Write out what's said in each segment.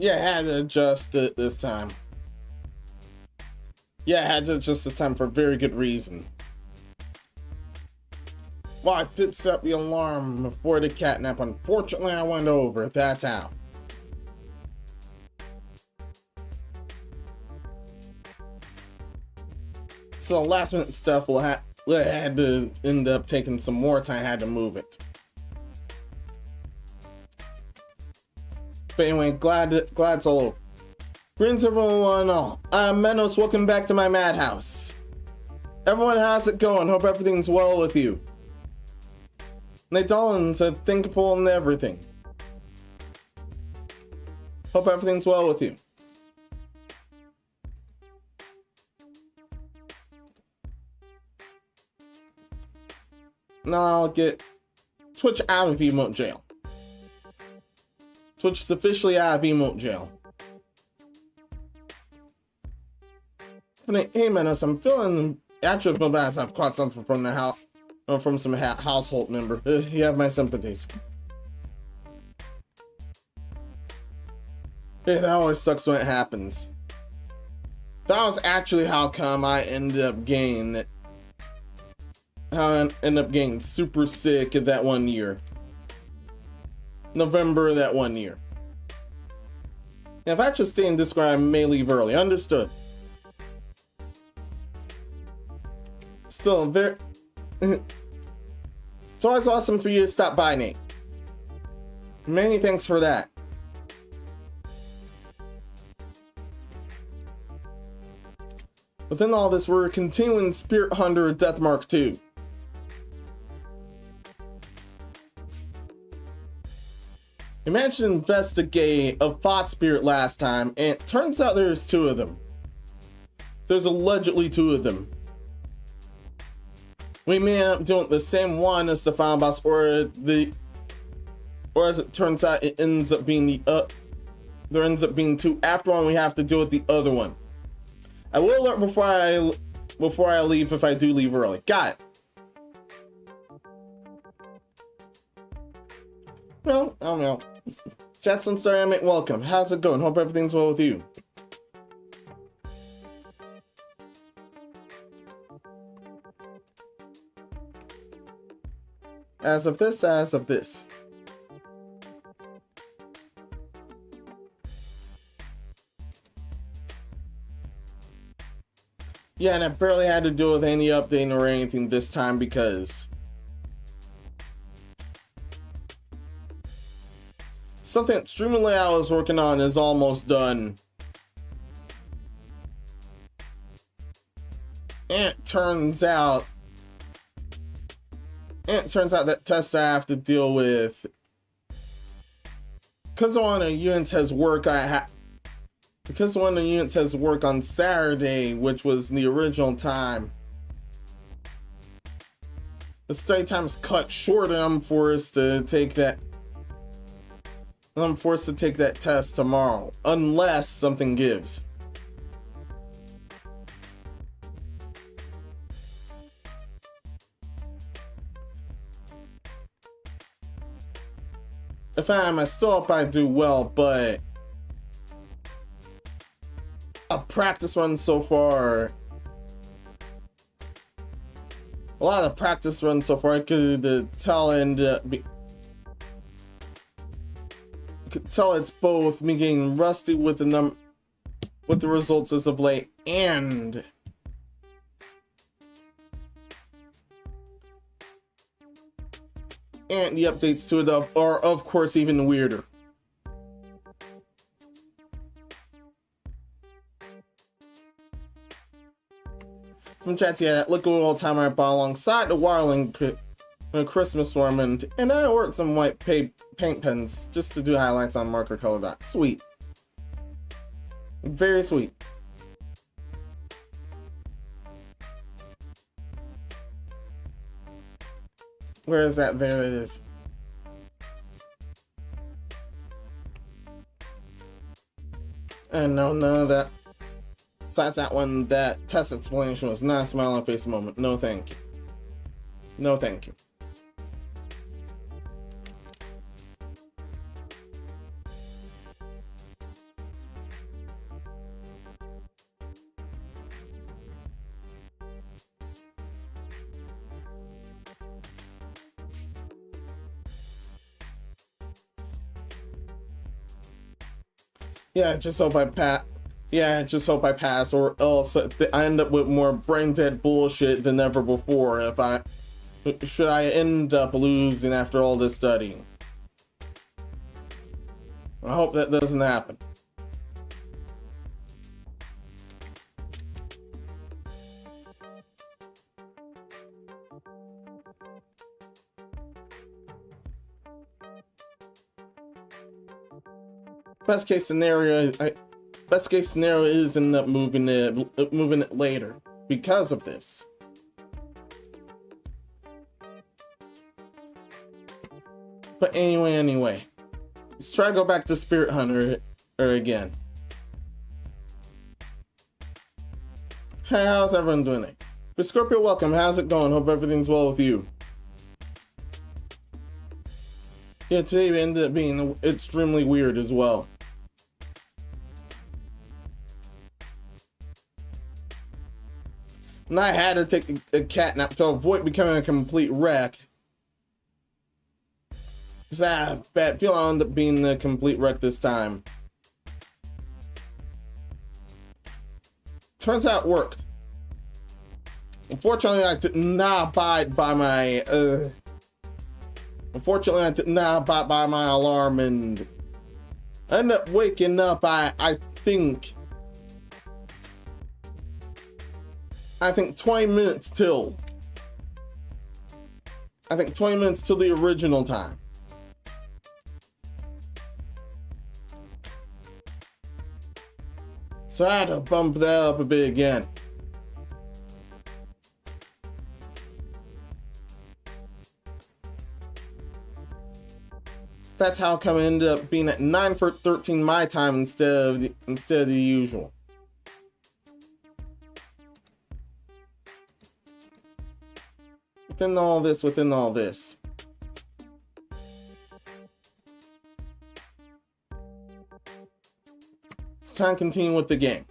Yeah, I had to adjust it this time. Yeah, I had to adjust this time for a very good reason. Well, I did set the alarm before the catnap. Unfortunately, I went over. That's how. So last minute stuff had to end up taking some more time. I had to move it. But anyway, glad it's all over. Greetings everyone all. I'm Menos, welcome back to my Madhouse. Everyone, how's it going? Hope everything's well with you. Nate Dolan said thinkful and everything. Hope everything's well with you. Now I'll get Twitch out of emote jail. Twitch is officially out of emote jail. Hey Menace, I'm feeling actually feel bad as I've caught something from the house, from some household member. You have my sympathies. Hey, that always sucks when it happens. That was actually how come I ended up getting super sick that one year. November that one year. Now, if I just stay in Discord, I may leave early. Understood. Still very... It's always awesome for you to stop by, Nate. Many thanks for that. Within all this, we're continuing Spirit Hunter Death Mark 2. We managed to investigate a Thought Spirit last time, and it turns out there's two of them. There's allegedly two of them. We may end up doing the same one as the final boss, or as it turns out, it ends up being there ends up being two. After one, we have to deal with the other one. I will alert before I leave if I do leave early. Got it. Well, I don't know. Jetson Ceramic, welcome. How's it going? Hope everything's well with you. As of this. Yeah, and I barely had to deal with any updating or anything this time because something extremely late I was working on is almost done. And it turns out that tests I have to deal with, because one of the units has work on Saturday, which was the original time. The study time is cut short, and I'm forced to take that test tomorrow, unless something gives. If I still hope I do well, but a practice run so far. A lot of practice runs so far, I could tell it's both me getting rusty with the results as of late, and the updates to it are of course even weirder. From chats, yeah, that liquid all time I bought alongside the Warling Christmas ornament, and I ordered some white paint pens just to do highlights on marker color dot. Sweet. Very sweet. Where is that? There it is. And no, none of that. Besides that one, that test explanation was not a smile on face moment. No thank you. No thank you. Yeah, I just hope I pass. Yeah, I just hope I pass, or else I end up with more brain dead bullshit than ever before. If I should I end up losing after all this studying. I hope that doesn't happen. Best case scenario, best case scenario is end up moving it later because of this. But anyway, let's try to go back to Spirit Hunter again. Hey, how's everyone doing it? But Scorpio, welcome. How's it going? Hope everything's well with you. Yeah, today ended up being extremely weird as well. And I had to take a cat nap to avoid becoming a complete wreck. Because I have a bad feeling I'll end up being a complete wreck this time. Turns out it worked. Unfortunately, I did not abide by my alarm, and I ended up waking up. I think 20 minutes till. I think 20 minutes till the original time. So I had to bump that up a bit again. That's how come I ended up being at 9:13 my time instead of the usual. Within all this. It's time to continue with the game.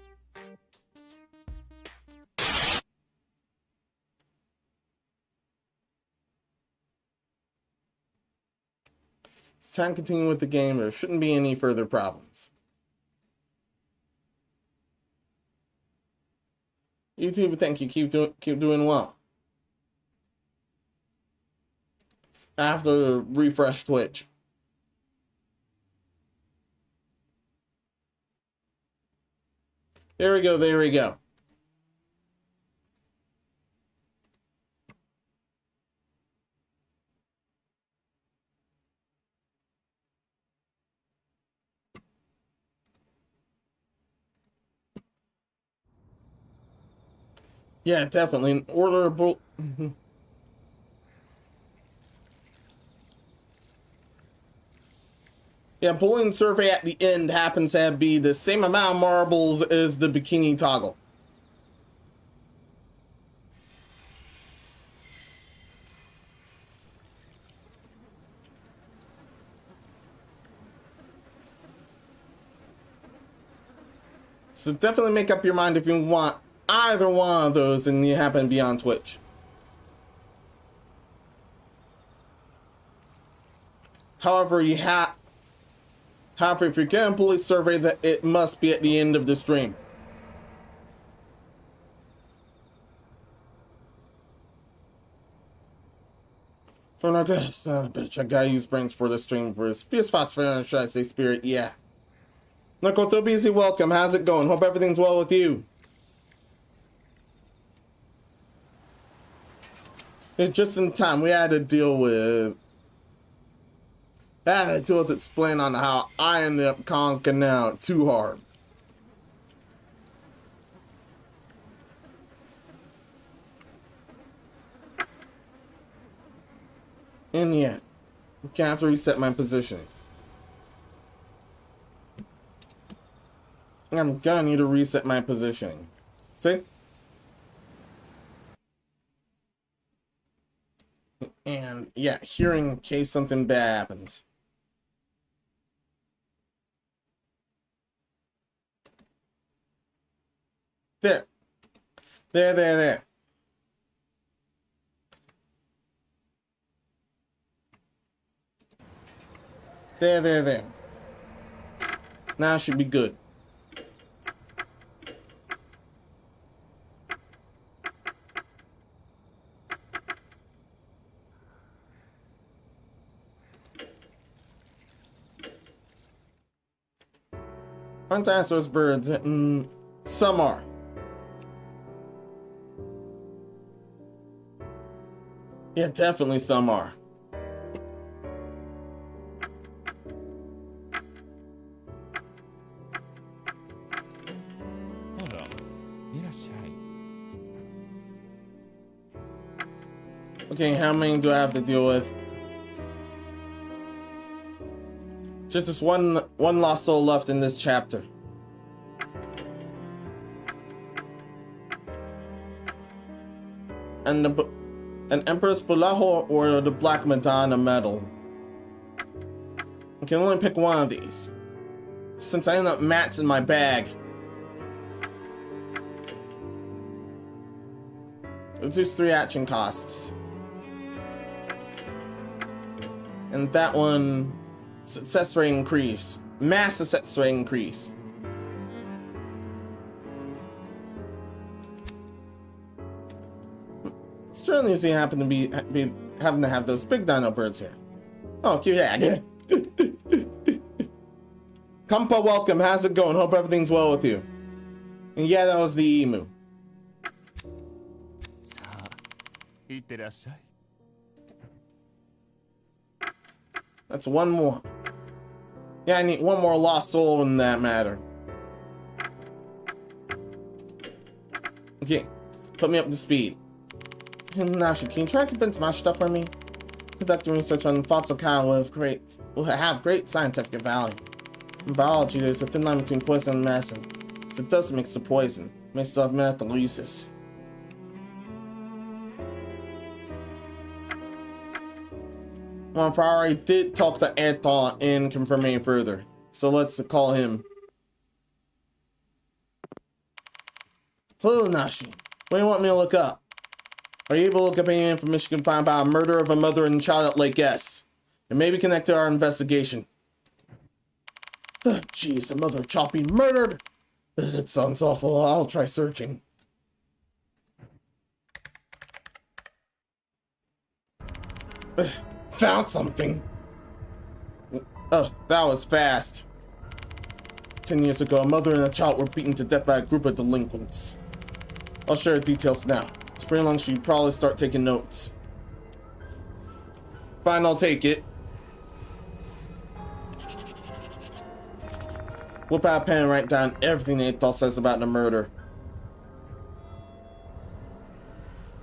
It's time to continue with the game. There shouldn't be any further problems. YouTube, thank you. Keep doing well. I have to refresh Twitch. There we go. Yeah, definitely an orderable. Yeah, bullying survey at the end happens to be the same amount of marbles as the bikini toggle. So definitely make up your mind if you want either one of those and you happen to be on Twitch. However, if you're getting a bully survey, that it must be at the end of the stream. For no good, son of a bitch, I gotta use brains for the stream for his fierce thoughts for, should I say, spirit, yeah. Knuckle, so busy, welcome, how's it going? Hope everything's well with you. It's just in time, we had to deal with explain on how I ended up conking out too hard. And yeah, I can't have to reset my positioning. I'm gonna need to reset my positioning. See? And yeah, hearing in case something bad happens. There. There. There. Now it should be good. Aren't answers birds? Some are. Yeah, definitely some are. Okay, how many do I have to deal with? Just this one lost soul left in this chapter. And an Empress Bulaho or the Black Madonna medal. I can only pick one of these, since I ended up mats in my bag. Reduce 3 action costs. And that one, success rate increase. Mass success rate increase. Certainly doesn't happen to be having to have those big dino birds here. Oh, cute. Yeah. Kampa, welcome. How's it going? Hope everything's well with you. And yeah, that was the emu. That's one more. Yeah, I need one more lost soul in that matter. Okay, put me up to speed. Nashi, can you try to convince my stuff for me? Conducting research on fossil cow will have great scientific value. In biology, there's a thin line between poison and medicine. So it does mix the poison. It may still have medical uses. Well, I already did talk to Anton and confirm any further. So let's call him. Hello, Nashi. What do you want me to look up? Are you able to look up any information you can find about a murder of a mother and child at Lake S? It may be connected to our investigation. Jeez, a mother and child being murdered? That sounds awful. I'll try searching. Found something. Oh, that was fast. 10 years ago, a mother and a child were beaten to death by a group of delinquents. I'll share the details now. Spring along, you probably start taking notes. Fine, I'll take it. Whip out a pen and write down everything Athol says about the murder.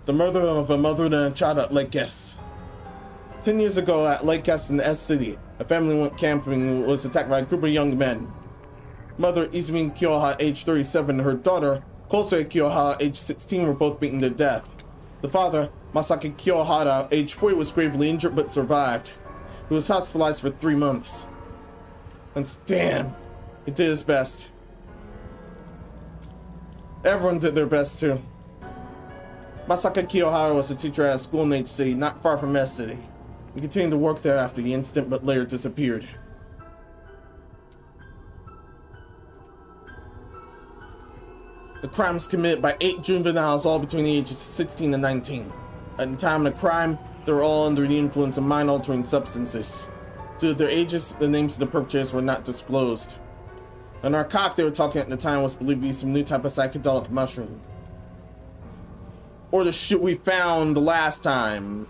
The murder of a mother and a child at Lake S. 10 years ago at Lake S in S City, a family went camping and was attacked by a group of young men. Mother Izumi Kyoha, age 37, and her daughter Kosei Kyoha, age 16, were both beaten to death. The father, Masaki Kyohara, age 40, was gravely injured but survived. He was hospitalized for 3 months. And damn, he did his best. Everyone did their best too. Masaki Kyohara was a teacher at a school in H City, not far from S City. He continued to work there after the incident, but later disappeared. The crime was committed by 8 juveniles, all between the ages of 16 and 19. At the time of the crime, they were all under the influence of mind-altering substances. Due to their ages, the names of the perpetrators were not disclosed. The narcotic they were talking at the time was believed to be some new type of psychedelic mushroom. Or the shit we found the last time.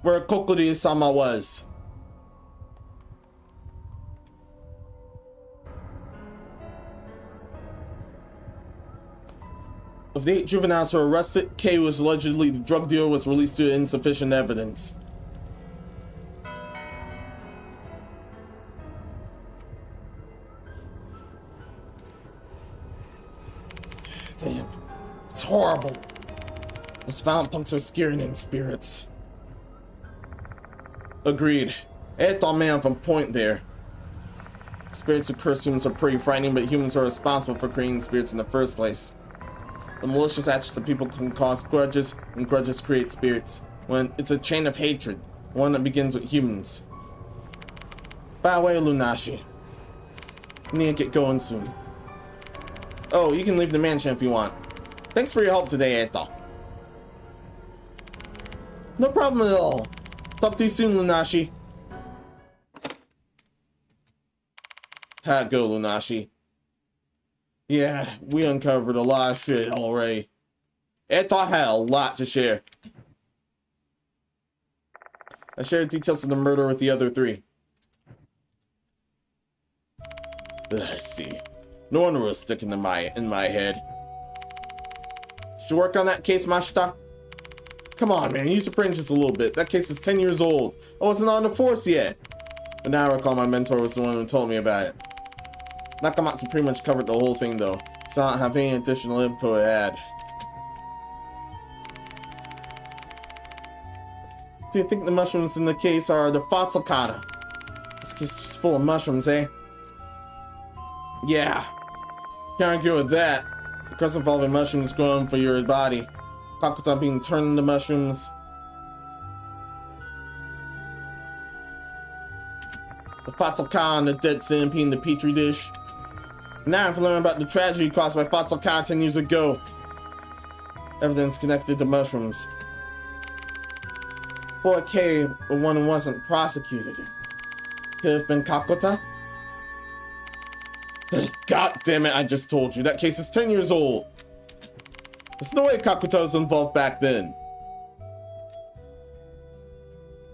Where Kokuri-sama was. Of the 8 juveniles who were arrested, K, who was allegedly the drug dealer, was released due to insufficient evidence. Damn. It's horrible. This violent punks are scaring in spirits. Agreed. Athol may have a point there. Spirits who curse humans are pretty frightening, but humans are responsible for creating spirits in the first place. The malicious actions of people can cause grudges, and grudges create spirits. When it's a chain of hatred, one that begins with humans. By the way, Lunashi, need to get going soon. Oh, you can leave the mansion if you want. Thanks for your help today, Eto. No problem at all. Talk to you soon, Lunashi. How'd it go, Lunashi? Yeah, we uncovered a lot of shit already. Eto had a lot to share. I shared details of the murder with the other three. I see. No wonder it was sticking in my head. Did you work on that case, Mashita? Come on, man, use your brain just a little bit. That case is 10 years old. I wasn't on the force yet. But now I recall my mentor was the one who told me about it. Nakamatsu pretty much covered the whole thing though, so I don't have any additional info to add. Do you think the mushrooms in the case are the Fatsukata? This case is just full of mushrooms, eh? Yeah. Can't argue with that. The curse involving mushrooms growing for your body. Kakuta being turned into mushrooms. The Fatsukata and the dead centipede in the petri dish. Now I've learned about the tragedy caused by Fatsukata 10 years ago. Evidence connected to mushrooms. Boy K, the one who wasn't prosecuted. Could have been Kakuta? God damn it, I just told you. That case is 10 years old. There's no way Kakuta was involved back then.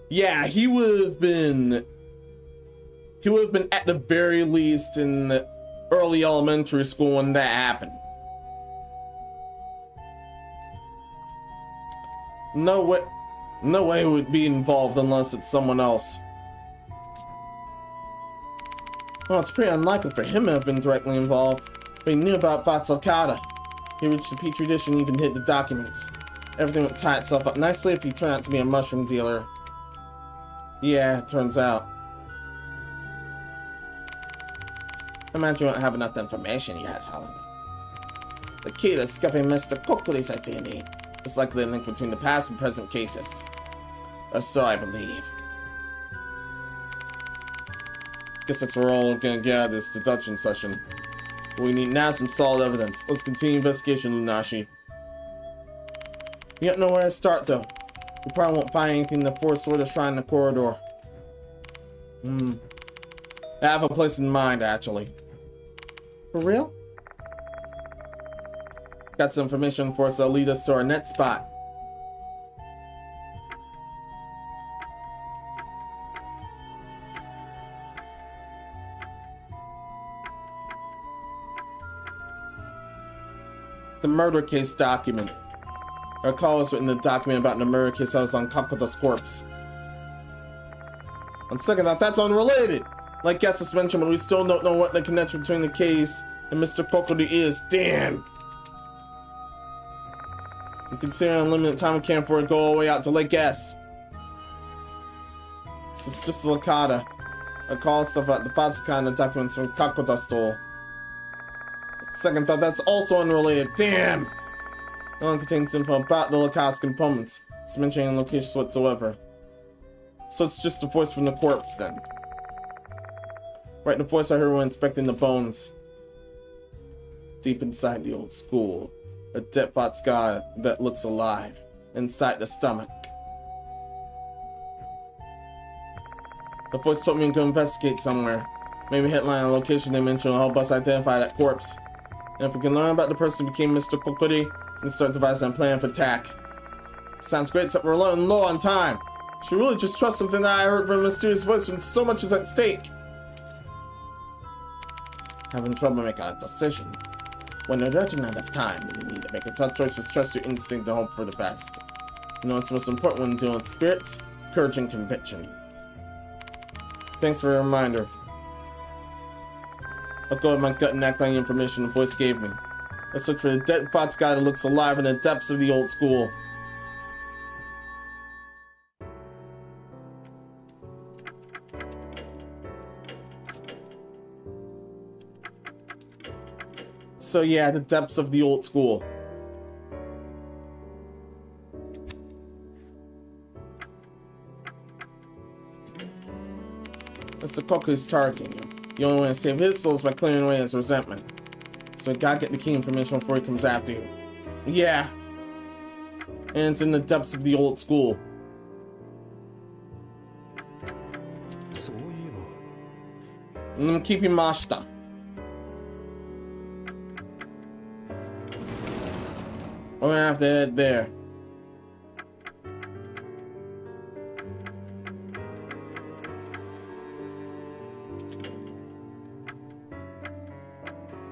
Yeah, he would have been at the very least in early elementary school when that happened. No way he would be involved unless it's someone else. Well, it's pretty unlikely for him to have been directly involved, but he knew about Fatsukata. He reached the petri dish and even hid the documents. Everything would tie itself up nicely if he turned out to be a mushroom dealer. Yeah, it turns out. I imagine you won't have enough information yet, however. The key to discovering Mr. Kokuri's identity is likely a link between the past and present cases. Or so I believe. Guess that's what we're all gonna get out of this deduction session. We need now some solid evidence. Let's continue investigation, Lunashi. You don't know where to start though. You probably won't find anything in the forest or the shrine in the corridor. I have a place in mind, actually. For real? Got some information for us that'll lead us to our next spot. The murder case document. I recall was written in the document about the murder case that was on Kakuta's corpse. On second thought, that's unrelated! Like Guess was mentioned, but we still don't know what the connection between the case and Mr. Kokuri is. Damn! And considering unlimited time we can't afford to go all the way out to Lake S. So it's just a Lakata. I recall stuff about the Fatsukata and the documents from Kakuta stole. Second thought, that's also unrelated. Damn! No one contains info about the Lakata's components. It's mentioning locations whatsoever. So it's just the voice from the corpse then. Right, the voice I heard when inspecting the bones. Deep inside the old school, a dead Fatsukata that looks alive, inside the stomach. The voice told me to go investigate somewhere. Maybe headline a location they mentioned will help us identify that corpse. And if we can learn about the person who became Mr. Kokuri, we can start devising a plan for attack. Sounds great, except we're running low on time. Should really just trust something that I heard from a mysterious voice when so much is at stake. Having trouble making a decision. When there's not enough time, you need to make a tough choice. Just trust your instinct and hope for the best. You know what's most important when dealing with spirits? Courage and conviction. Thanks for the reminder. I'll go with my gut and act on the information the voice gave me. Let's look for the dead Fatsukata that looks alive in the depths of the old school. So yeah, the depths of the old school. Mr. Koku is targeting you. You only want to save his souls by clearing away his resentment. So you gotta get the key information before he comes after you. Yeah. And it's in the depths of the old school. I'm gonna keep you mashita. We're gonna have to head there.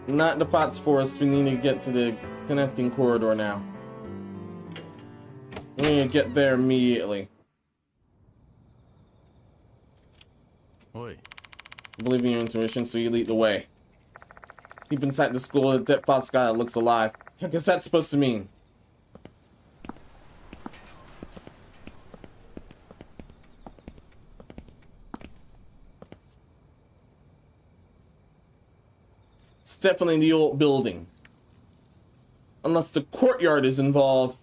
Not the Fox Forest, we need to get to the connecting corridor now. We need to get there immediately. Oi. Believe in your intuition, so you lead the way. Deep inside the school, a dead Fox guy that looks alive. What is that supposed to mean? It's definitely the old building. Unless the courtyard is involved.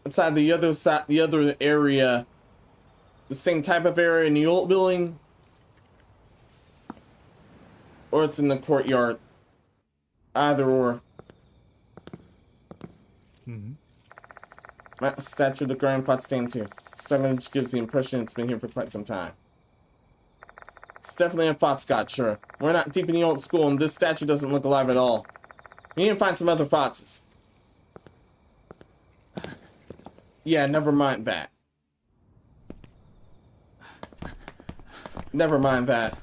Inside the other side, the other area, the same type of area in the old building, or it's in the courtyard. Either or. That statue of the grandpa stands here. Struggling just gives the impression it's been here for quite some time. It's definitely a Foxcott, sure. We're not deep in the old school, and this statue doesn't look alive at all. We need to find some other Foxes. Yeah, never mind that. Never mind that.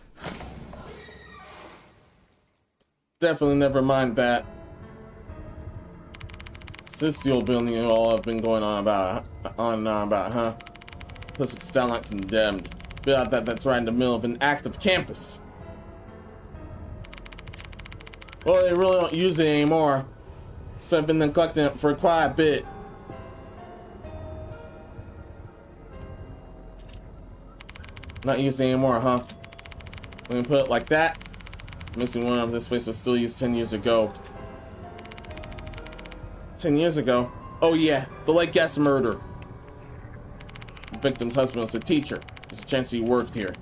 Definitely never mind that. This is the old building you all have been going on and on about, huh? Plus it's down like condemned. But that's right in the middle of an active campus. Well, they really don't use it anymore. So I've been neglecting it for quite a bit. Not used anymore, huh? When you put it like that, makes me wonder if this place was still used 10 years ago. 10 years ago? Oh yeah, the late gas murder. The victim's husband was a teacher. There's a chance he worked here.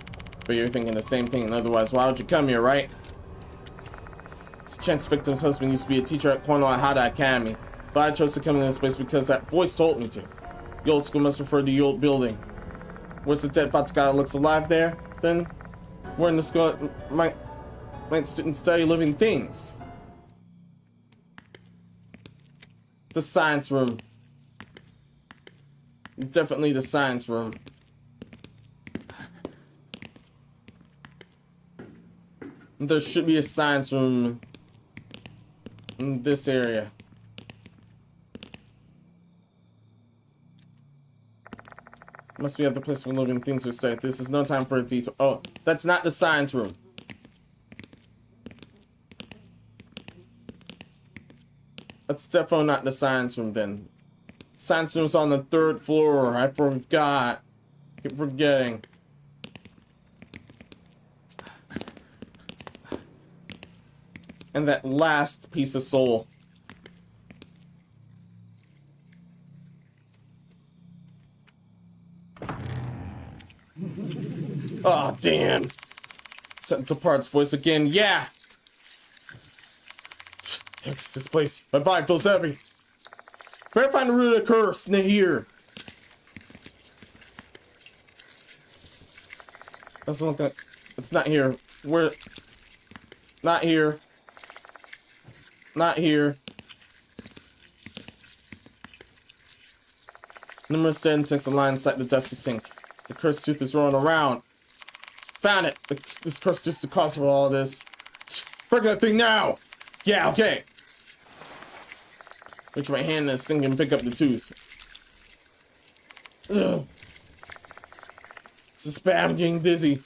But you're thinking the same thing, and otherwise, why would you come here, right? There's a chance the victim's husband used to be a teacher at Konohana Academy. But I chose to come to this place because that voice told me to. The old school must refer to the old building. Where's the dead Fox guy that looks alive there? Then, where in the school might students study living things? The science room. Definitely the science room. There should be a science room in this area. Must be other place for living things to stay. This is no time for a detour. Oh, that's not the science room. That's definitely not the science room then. Science room's on the 3rd floor. I forgot. Keep forgetting. And that last piece of soul. Oh, damn. Sentinel Parts voice again. Yeah. Heck's this place. My body feels heavy. Better find the root of the curse here. Doesn't look like it's not here. Where? Not here. Not here. Numerous dead insects lie inside the dusty sink. The cursed tooth is rolling around. Found it. This cursed tooth is the cause of all this. Break that thing now. Yeah, okay. Reach my hand in the sink and pick up the tooth. Ugh. This is bad. I'm getting dizzy.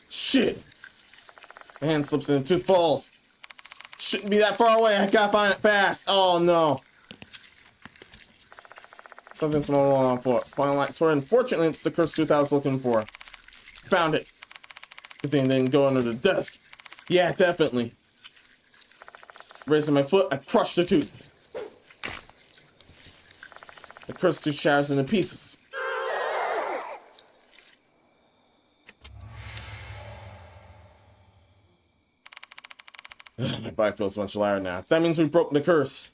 Shit. My hand slips and the tooth falls. Shouldn't be that far away. I gotta find it fast. Oh no. Something's small on for it. Final light tour. Unfortunately, it's the cursed tooth I was looking for. Found it. Good thing it didn't go under the desk. Yeah, definitely. Raising my foot, I crushed the tooth. The curse two shatters into pieces. My body feels much lighter now. That means we broke the curse.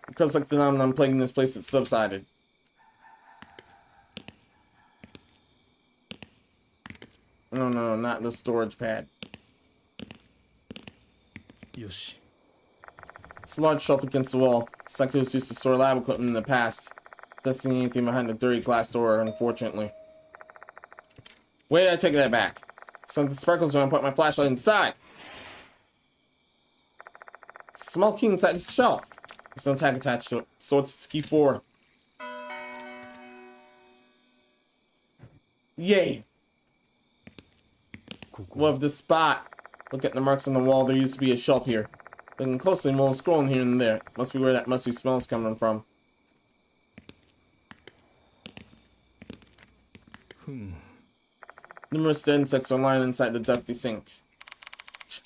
The curse like phenomenon plaguing this place has subsided. No, not the storage pad. Yoshi. It's a large shelf against the wall. It's like it was used to store lab equipment in the past. Doesn't see anything behind the dirty glass door, unfortunately. Wait, I take that back. Something sparkles when I put my flashlight inside. Small key inside this shelf. There's no tag attached to it, so it's key 4. Yay! Love this spot. Look at the marks on the wall. There used to be a shelf here. Looking closely, mold scrolling here and there. Must be where that musty smell is coming from. Numerous dead insects are lying inside the dusty sink.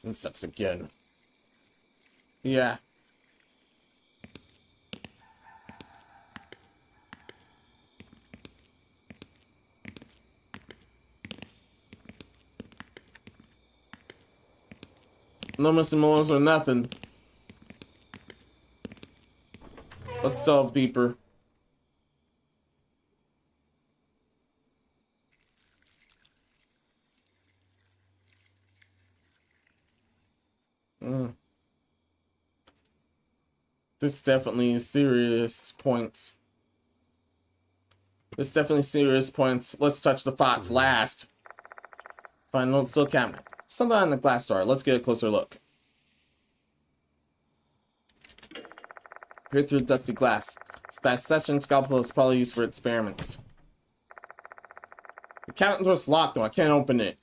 Insects again. Yeah. No missing molars or nothing. Let's delve deeper. There's definitely serious points. There's definitely serious points. Let's touch the thoughts last. Find an old steel cabinet. Something on the glass door. Let's get a closer look. Peer through the dusty glass. This dissection scalpel is probably used for experiments. The cabinet door's locked though. I can't open it.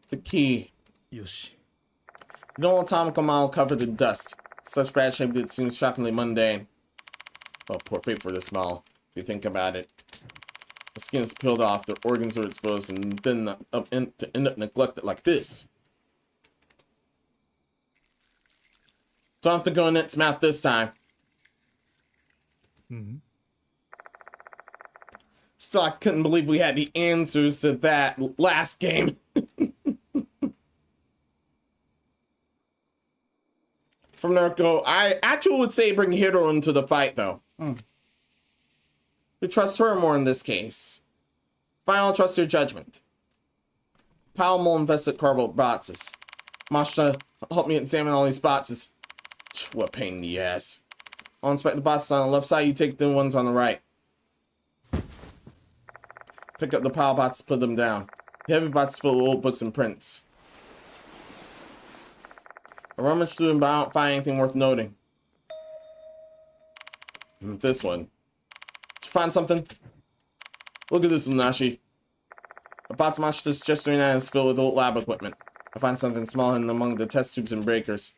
The key. Yoshi. No anatomical model covered in dust. Such bad shape that it seems shockingly mundane. Well, poor fate for this model, if you think about it. The skin is peeled off, their organs are exposed, and then to end up neglected like this. Don't have to go in its mouth this time. Still, I couldn't believe we had the answers to that last game. From there go, I actually would say bring Hiro into the fight, though. We trust her more in this case. Final, trust your judgment. Palmo invested cardboard boxes. Mashta, help me examine all these boxes. What a pain in the ass. I'll inspect the boxes on the left side, you take the ones on the right. Pick up the pile boxes, put them down. The heavy boxes full of old books and prints. I rummaged through them, but I don't find anything worth noting. This one. Did you find something? Look at this one, Nashi. A box Mashta's gesturing at is filled with old lab equipment. I find something small hidden among the test tubes and breakers.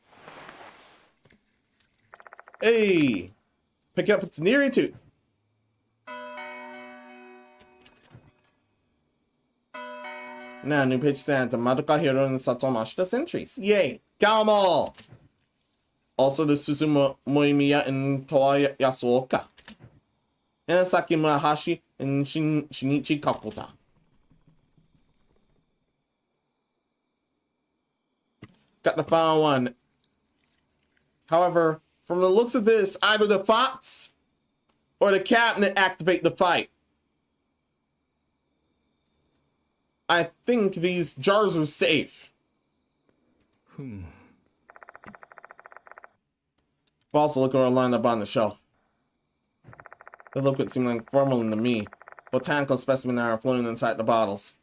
Hey! Pick up its neary tooth. Now, new page stand to Madoka Hiro and Sato Mashita's entries. Yay! Got 'em all! Also, the Suzu Moimiya and Toa Yasuoka. And Saki Murahashi and Shinichi Kakota. Got the final one. However, from the looks of this, either the Fox or the cabinet activate the fight. I think these jars are safe. Fossil liquor are lined up on the shelf. The liquid seem like formalin to me. Botanical specimens are floating inside the bottles.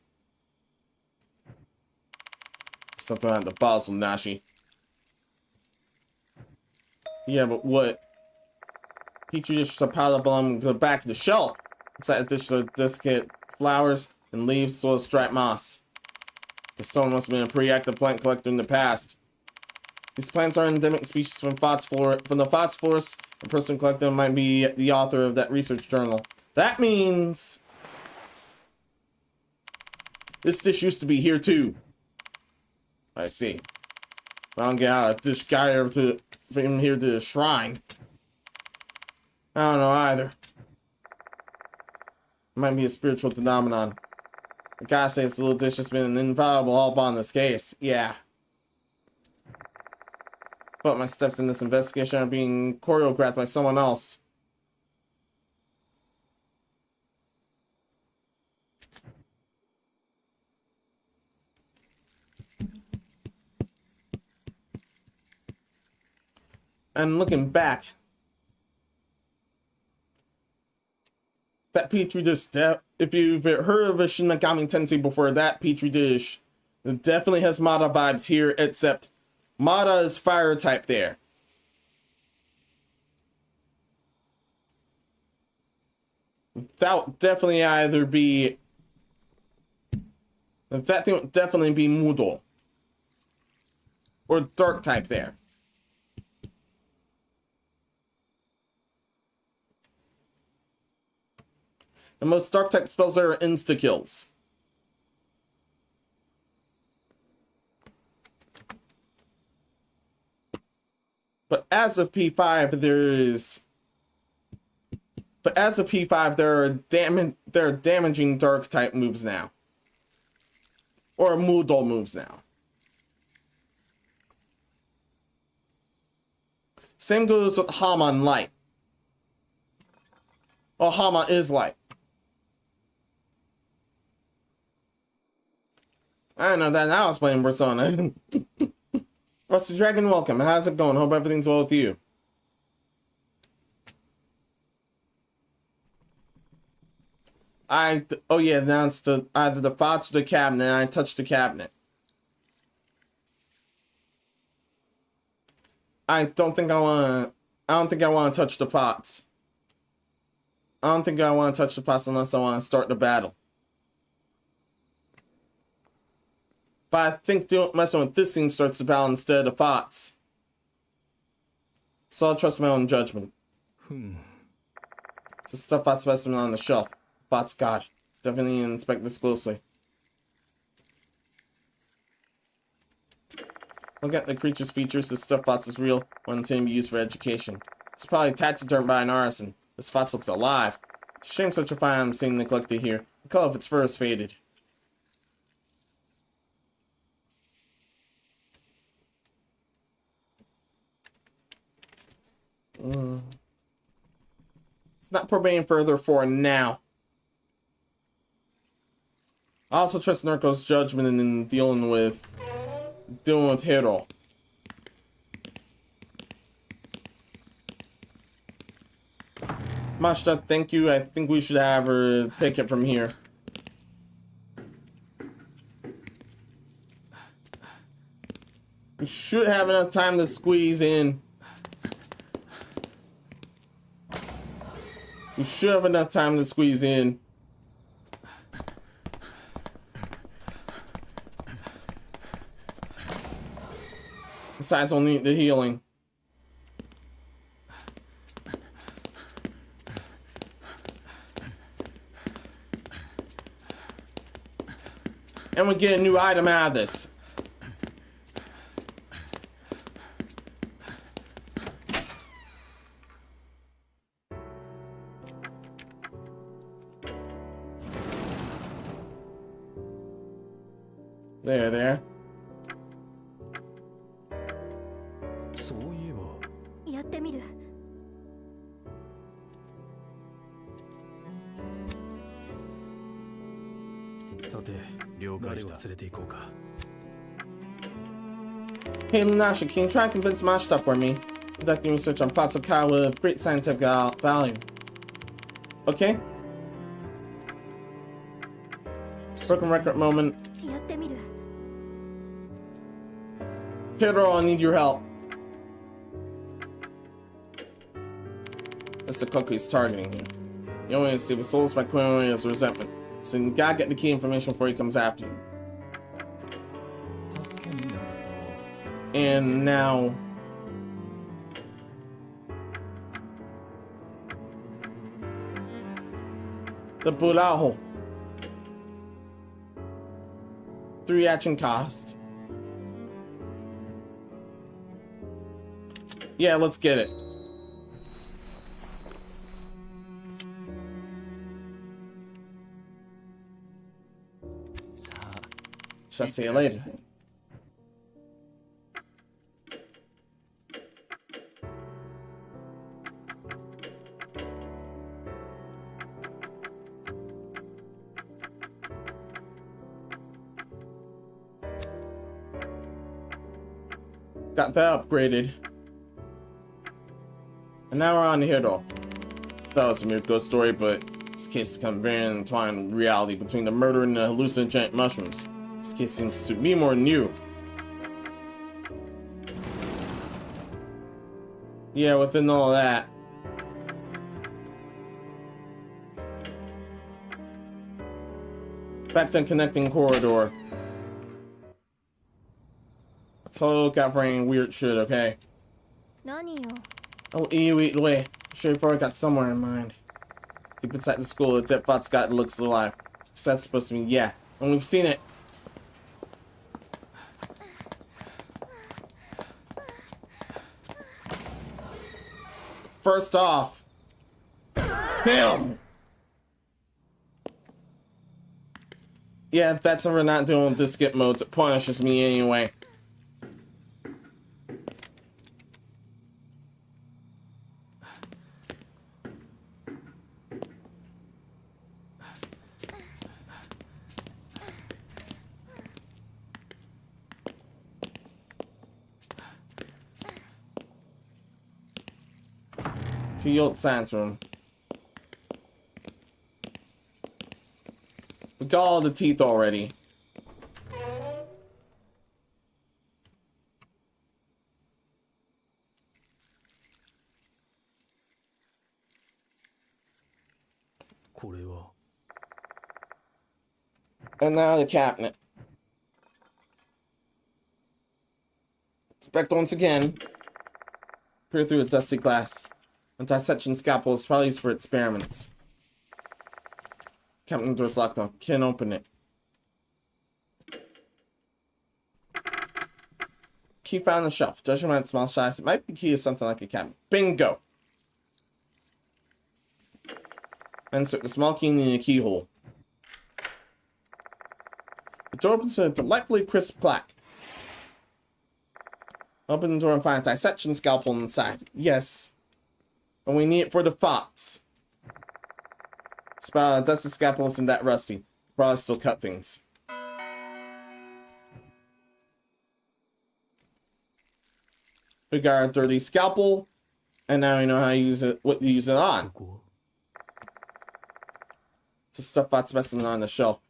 Something on the bottles, Nashi. Yeah, but what? Petri dishes are piled up along the back of the shelf. Inside the dish are desiccated flowers and leaves, soil, striped moss. The someone must have been a pretty active plant collector in the past. These plants are endemic species from the Fox Forest. The person collecting them might be the author of that research journal. That means this dish used to be here too. I see. I don't get how this guy over to from here to the shrine. I don't know either. Might be a spiritual phenomenon. I gotta say, this little dish has been an invaluable help on this case. Yeah. But my steps in this investigation are being choreographed by someone else. And looking back, that petri dish, if you've heard of a Shin Megami Tensei before, that petri dish definitely has Mada vibes here, except Mada is fire type there. That would definitely either be... That thing would definitely be Moodle. Or dark type there. And most dark type spells are insta-kills. But as of P5, there are damaging dark type moves now. Or Moodle moves now. Same goes with Hama and Light. Well, Hama is Light. I know that now I was playing Persona. Rusty Dragon, welcome. How's it going? Hope everything's well with you. Oh yeah, now it's either the box or the cabinet, and I touched the cabinet. I don't think I want to touch the pots. I don't think I want to touch the pots unless I want to start the battle. But I think messing with this thing starts the battle instead of the pots. So I'll trust my own judgment. Just stuff pot specimen on the shelf. Bots God. Definitely inspect this closely. Look at the creature's features. This stuff bots is real. One intended to be used for education. It's probably taxidermed by an artisan. This Fox looks alive. Shame such a fine item seeing neglected here. The color of its fur is faded. It's not probing further for now. I also trust Narco's judgment in dealing with Hiro. Mashta, thank you. I think we should have her take it from here. We should have enough time to squeeze in. We should have enough time to squeeze in. Besides, we'll need the healing. And we get a new item out of this. There. そういえばやってみる。さて了解した。誰を連れて行こうか。 Hey Lunasha, can you try and convince Mashta for me? Conducting research on pots of cow with great scientific value. Okay? Broken record moment. やってみる。 Pedro, I need your help. That's the cook he's targeting here. You only see the souls by querying his resentment. So you gotta get the key information before he comes after you. 助けになる And now... the Burajo. 3 action cost. Yeah, let's get it. Shall see you later. Got that upgraded. And now we're on the hero. That was a mere ghost story, but this case has become very entwined with reality between the murder and the hallucinogenic mushrooms. This case seems to me more than you. Yeah, within all that. Back to the connecting corridor. So look out for any weird shit, okay? I'll you eat away. I'm sure you've already got somewhere in mind. Deep inside the school, the dead bot's got looks alive. So that's supposed to mean yeah. And we've seen it. First off. Damn! Yeah, that's what we're not doing with this skip mode. It punishes me anyway. To the old science room. We got all the teeth already. And now the cabinet. Inspect once again. Peer through a dusty glass. A dissection scalpel is probably used for experiments. Cabinet door's locked though. Can't open it. Key found on the shelf. Judging by its small size, it might be key to something like a cabinet. Bingo! Insert the small key in the keyhole. The door opens to a delightfully crisp plaque. Open the door and find a dissection scalpel inside. Yes. But we need it for the fox. Dusty scalpel isn't that rusty. Probably still cut things. We got our dirty scalpel. And now we know how to use it, what to use it on. It's a stuffed bot specimen on the shelf.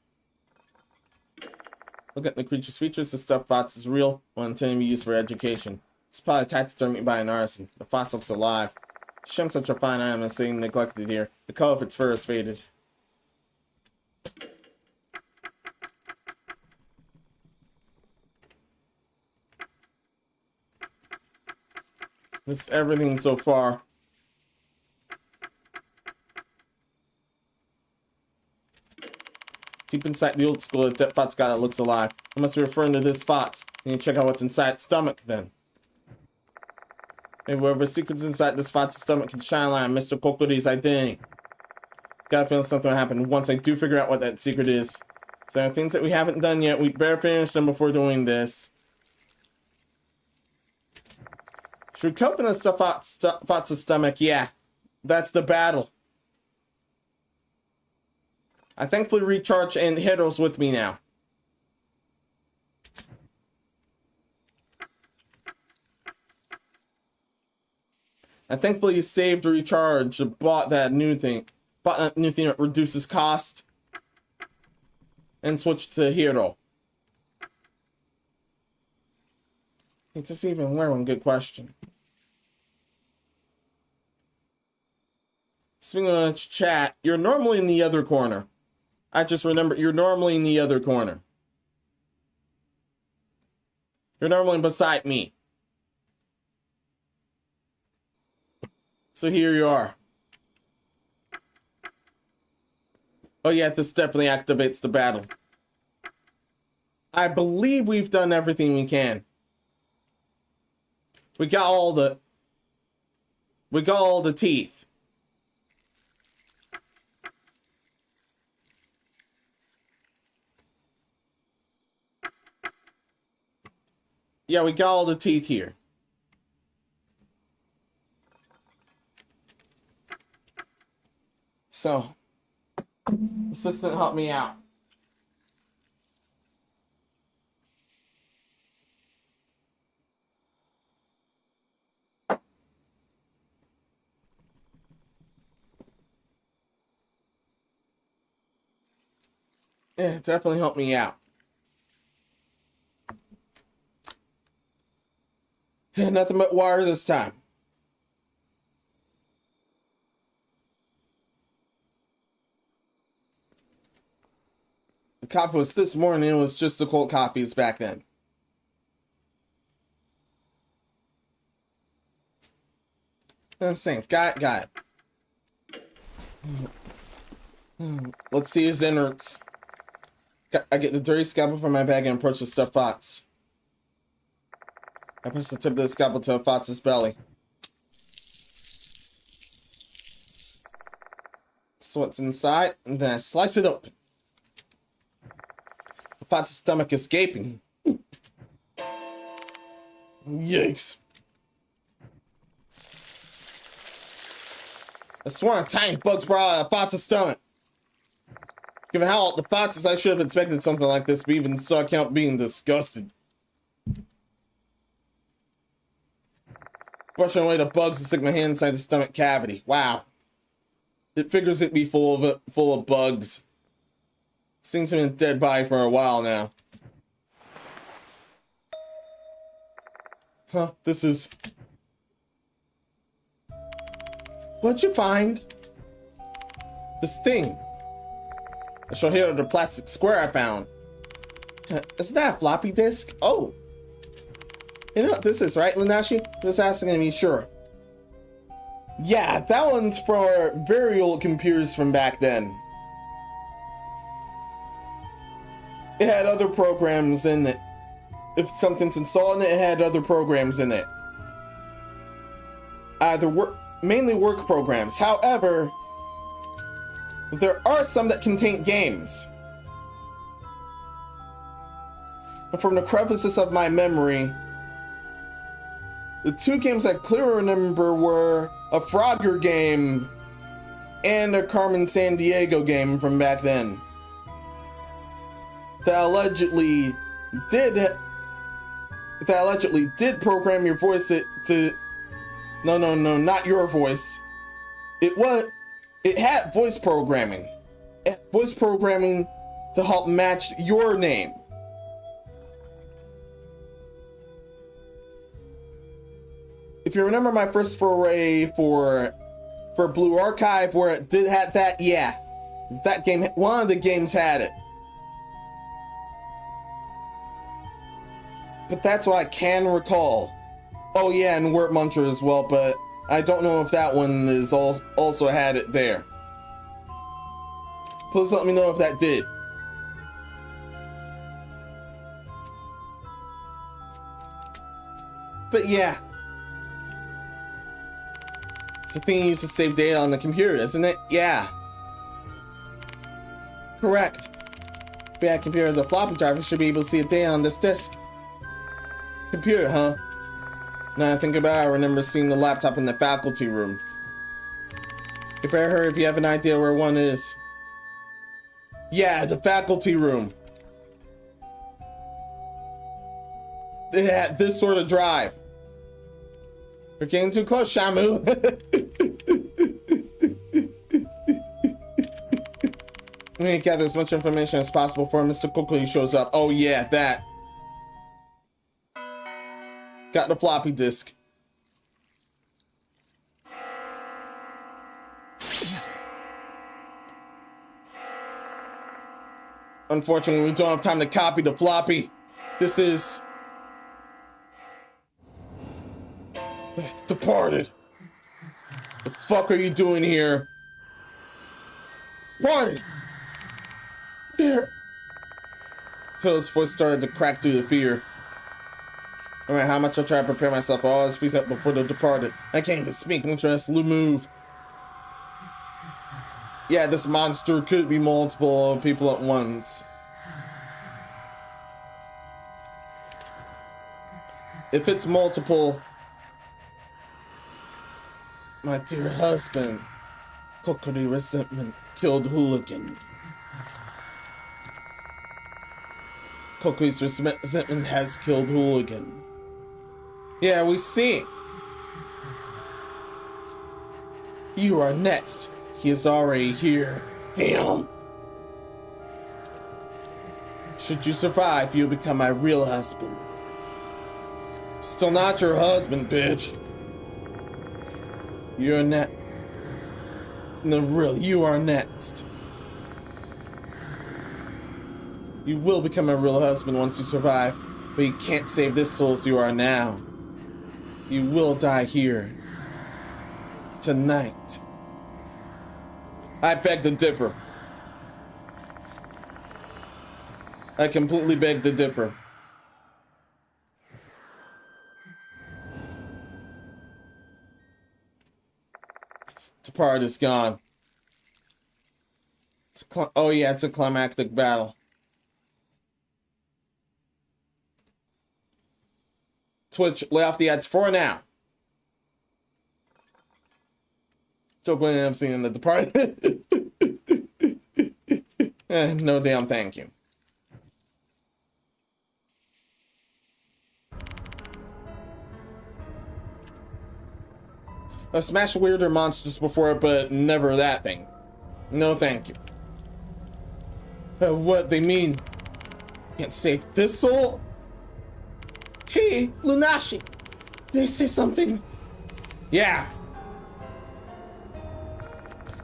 Look at the creature's features. The stuffed bot is real, one intended to be used for education. It's probably taxidermied by an artisan. The fox looks alive. Shame such a fine item is sitting neglected here. The color of its fur is faded. This is everything so far. Deep inside the old school, the dead Fot's got it looks alive. I must be referring to this Fot's. You need to check out what's inside its stomach then. Maybe whatever secrets inside this Fot's stomach can shine light on Mr. Kokori's identity. Got a feeling something will happen once I do figure out what that secret is. If there are things that we haven't done yet, we'd better finish them before doing this. Should we cope in the Fot's stomach? Yeah. That's the battle. I thankfully recharge and Hiro's with me now. And thankfully you saved the recharge, bought that new thing that reduces cost, and switched to Hiro. It doesn't even wear one. Good question. Speaking of chat, you're normally in the other corner. I just remembered you're normally in the other corner. You're normally beside me. So here you are. Oh yeah, this definitely activates the battle. I believe we've done everything we can. We got all the We got all the teeth. Yeah, we got all the teeth here. So, assistant, help me out. Yeah, definitely help me out. Yeah, nothing but water this time. The coffee was this morning, it was just the cold coffees back then. That's the same. Got it. Let's see his innards. I get the dirty scalpel from my bag and approach the stuffed fox. I press the tip of the scalpel to a fox's belly. So what's inside, and then I slice it open. The fox's stomach is gaping. Yikes. I swear a tiny bugs brought out a fox's stomach. Given how old the fox is, I should have expected something like this, but even so, I can't being disgusted. Brushing away the bugs and stick my hand inside the stomach cavity. Wow. It figures it'd be full of bugs. This thing's been a dead body for a while now. Huh, this is... What'd you find? This thing. I shall hear the plastic square I found. Isn't that a floppy disk? Oh. You know what this is, right, Lunashi? Just asking to be sure. Yeah, that one's for very old computers from back then. It had other programs in it. If something's installed in it, it had other programs in it. Mainly work programs. However, there are some that contain games. But from the crevices of my memory, the two games I clearly remember were a Frogger game and a Carmen Sandiego game from back then. That allegedly did program your voice to... No, not your voice. It had voice programming. It had voice programming to help match your name. If you remember my first foray for Blue Archive, where it did have that, yeah, that game, one of the games had it. But that's what I can recall. Oh yeah, and Word Muncher as well, but I don't know if that one is also had it there. Please let me know if that did. But yeah. It's the thing you use to save data on the computer, isn't it? Yeah. Correct. If you had a computer, the floppy driver should be able to see the data on this disk. Computer, huh? Now I think about it, I remember seeing the laptop in the faculty room. You better hurry if you have an idea where one is. Yeah, the faculty room. They had this sort of drive. We're getting too close, Shamu. We need to gather as much information as possible before Mr. Cookley shows up. Oh yeah, that. Got the floppy disk. Unfortunately, we don't have time to copy the floppy. This is... Departed. The fuck are you doing here? Departed! There... Hill's voice started to crack through the fear. No matter how much I try to prepare myself, I always freeze up before the departed. I can't even speak, much less move. Yeah, this monster could be multiple people at once. If it's multiple, my dear husband, Kokori resentment killed hooligan. Kokori's resentment has killed hooligan. Yeah, we see. You are next. He is already here. Damn. Should you survive, you'll become my real husband. Still not your husband, bitch. You're next. No, really, you are next. You will become a real husband once you survive, but you can't save this soul as you are now. You will die here. Tonight. I beg to differ. I completely beg to differ. The part is gone. Oh yeah, it's a climactic battle. Twitch, lay off the ads for now. Joke when I'm seeing the department. No damn thank you. I've smashed weirder monsters before, but never that thing. No thank you. What they mean? Can't save this soul? Hey, Lunashi! Did I say something? Yeah.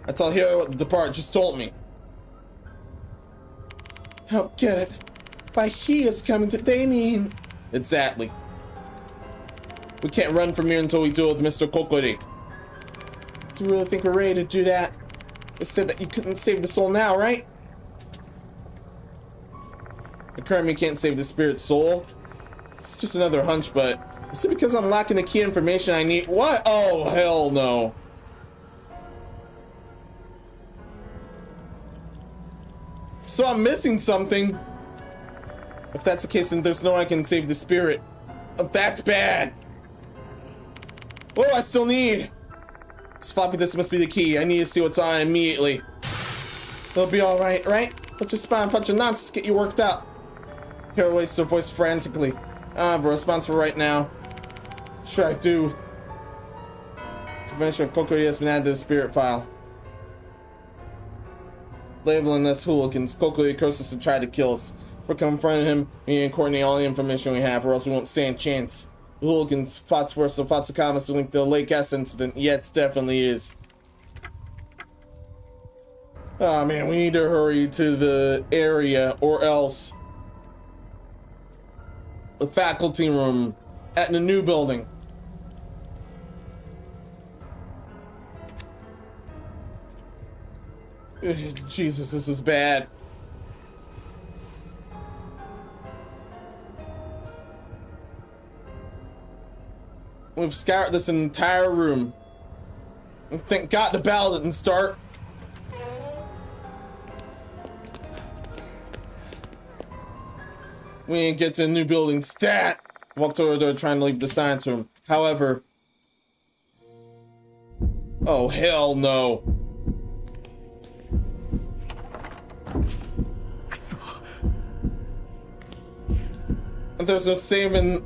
That's all here what the department just told me. I don't get it. By he is coming to they mean. Exactly. We can't run from here until we deal with Mr. Kokori. Do you really think we're ready to do that? It said that you couldn't save the soul now, right? The current can't save the spirit soul. It's just another hunch, but is it because I'm lacking the key information I need? What? Oh, hell no. So I'm missing something. If that's the case, then there's no way I can save the spirit. Oh, that's bad. What do I still need? This floppy disk must be the key. I need to see what's on immediately. It'll be alright, right? Let's just spam a bunch of nonsense to get you worked up. Hero wastes her voice frantically. I have a response for right now. What should I do? Convention Kokori has been added to the spirit file. Labeling us hooligans, Kokori cursed us to try to kill us. If we're confronting him, we need to coordinate all the information we have, or else we won't stand a chance. The hooligans fought for us, so Fatsukama's to link the Lake S incident. Yeah, it definitely is. Oh man, we need to hurry to the area, or else the faculty room at the new building. Ugh, Jesus, this is bad. We've scoured this entire room. And thank God the bell didn't start. We didn't get to the new building. Stat! Walked over there trying to leave the science room. However... Oh, hell no. There's no saving...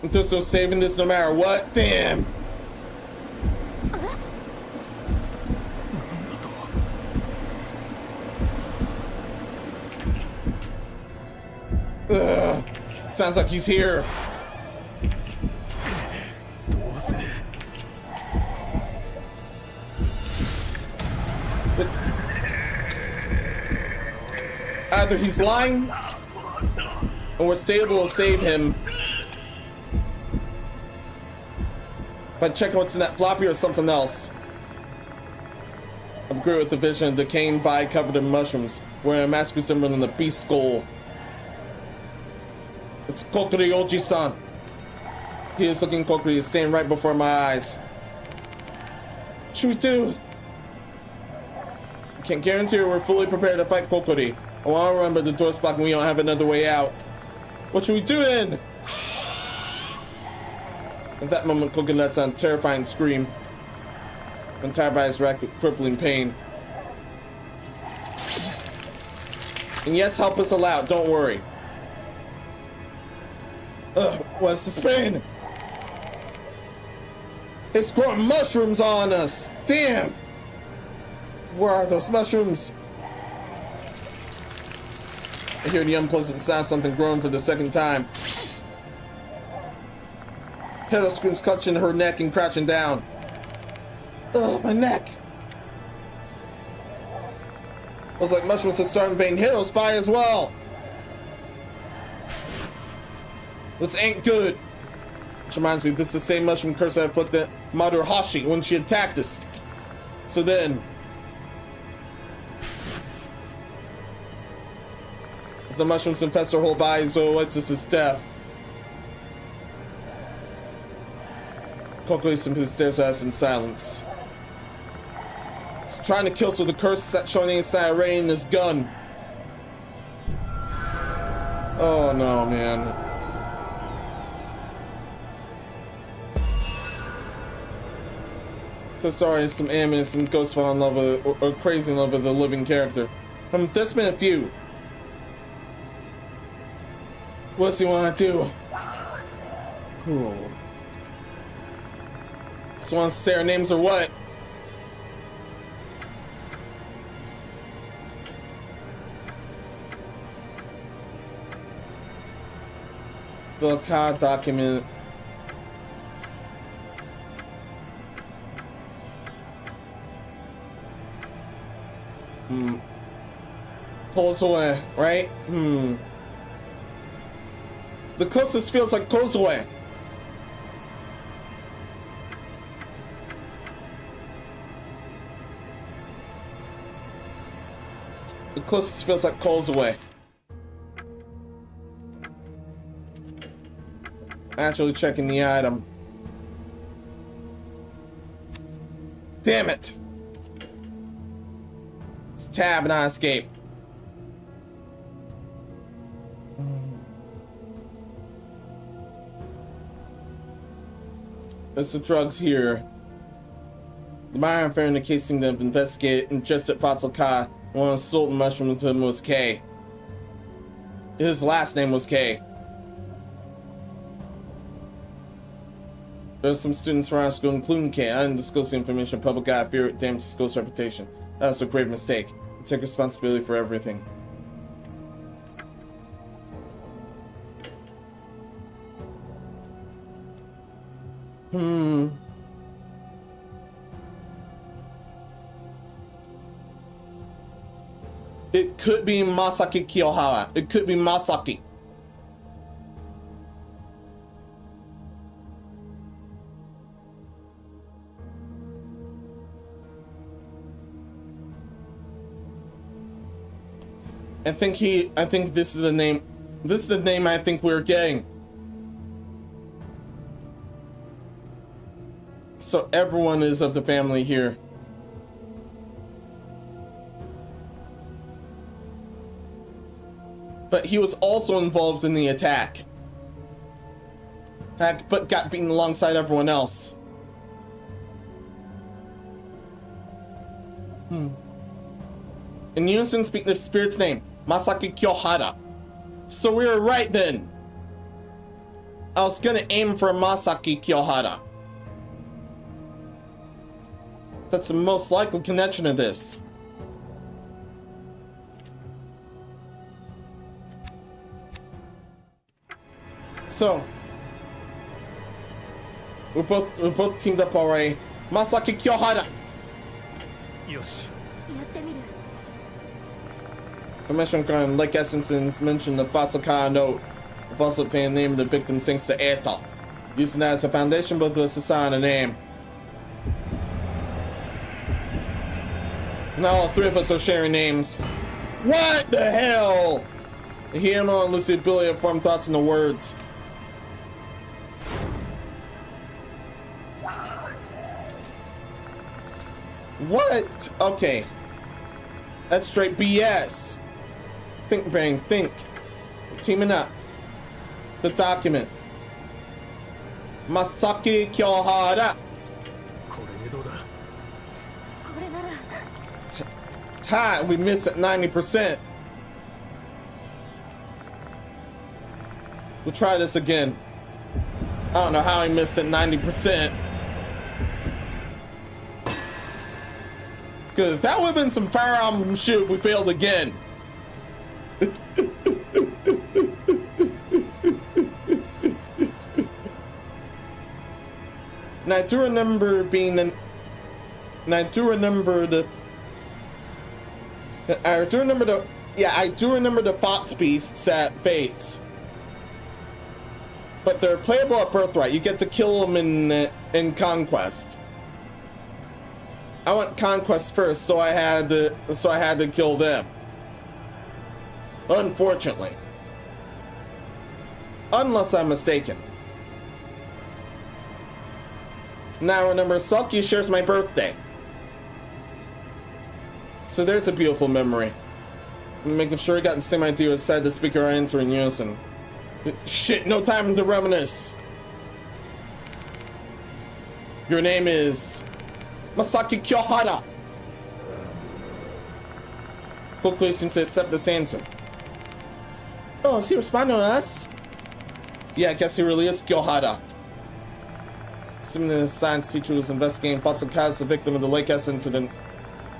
There's no saving this no matter what. Damn! Ugh. Sounds like he's here. But either he's lying, or we're still able to save him by checking what's in that floppy or something else. I'm great with the vision of the decaying body covered in mushrooms, wearing a mask resembling the beast skull. It's Kokori Oji-san. He is looking Kokiri is staying right before my eyes. What should we do? I can't guarantee we're fully prepared to fight Kokiri. I want to run, but the door's blocked and we don't have another way out. What should we do then? At that moment, Kokiri lets out a terrifying scream. Entire body is racked with crippling pain. And yes, help is allowed, don't worry. Ugh, what's this pain? It's growing mushrooms on us! Damn! Where are those mushrooms? I hear the unpleasant sound of something growing for the second time. Hiro screams, clutching her neck and crouching down. Ugh, my neck! Looks like mushrooms have started invading Hiro's body as well. This ain't good. Which reminds me, this is the same mushroom curse that afflicted Maruhashi when she attacked us. So then, if the mushrooms infest her whole body, so it's this is death. Kokiri simply stares at us in silence. He's trying to kill us with the curse that's showing inside Ray in his gun. Oh no, man. So sorry, some anime and some ghosts fall in love with, or crazy in love with the living character. There's been a few. What's he want to do? Ooh. Just want to say our names or what? The card document. Pulls away, right? The closest feels like Kozue. The closest feels like Kozue. Actually checking the item. Damn it! It's tab, not escape. There's the drugs here. The minor affair in the case seemed to have investigated and ingested Fatsuka. One of the sold mushrooms to him was K. His last name was K. There are some students from our school, including K. I didn't disclose the information. Public guy, fear it damages the school's reputation. That was a grave mistake. I take responsibility for everything. It could be Masaki Kiyohara. It could be Masaki. I think this is the name. This is the name I think we're getting. So everyone is of the family here. But he was also involved in the attack. But got beaten alongside everyone else. In unison, speak the spirit's name, Masaki Kiyohara. So we were right then. I was gonna aim for Masaki Kiyohara. That's the most likely connection of this. So we're both teamed up already. Masaki Kiyohara. Yoshi. Information regarding Lake Essence mentioned the Fatsuka note. We've also obtained the name of the victim thanks to Eto. Using that as a foundation, both of us assign a name. Now all three of us are sharing names. What the hell? Hiyama and Lucy ability to form thoughts into words. What? Okay. That's straight BS. Think, brain, think. Teaming up. The document. Masaki Kyohara. これでどうだ。これなら Ha! We missed at 90%. We'll try this again. I don't know how he missed at 90%. Good. That would have been some Fire Emblem shit if we failed again. And I do remember being an. And I do remember the. I do remember the. Yeah, I do remember the Fox Beasts at Fates. But they're playable at Birthright. You get to kill them in Conquest. I went Conquest first, so I had to kill them. Unfortunately. Unless I'm mistaken. Now remember, Sulky shares my birthday. So there's a beautiful memory. I'm making sure I got the same idea as said the speaker are answering in unison. Shit, no time to reminisce. Your name is Masaki Kyohara. Kokui seems to accept this answer. Oh, is he responding to us? Yeah, I guess he really is Kyohara. Assuming the science teacher was investigating Fatsuka's the victim of the Lake S incident,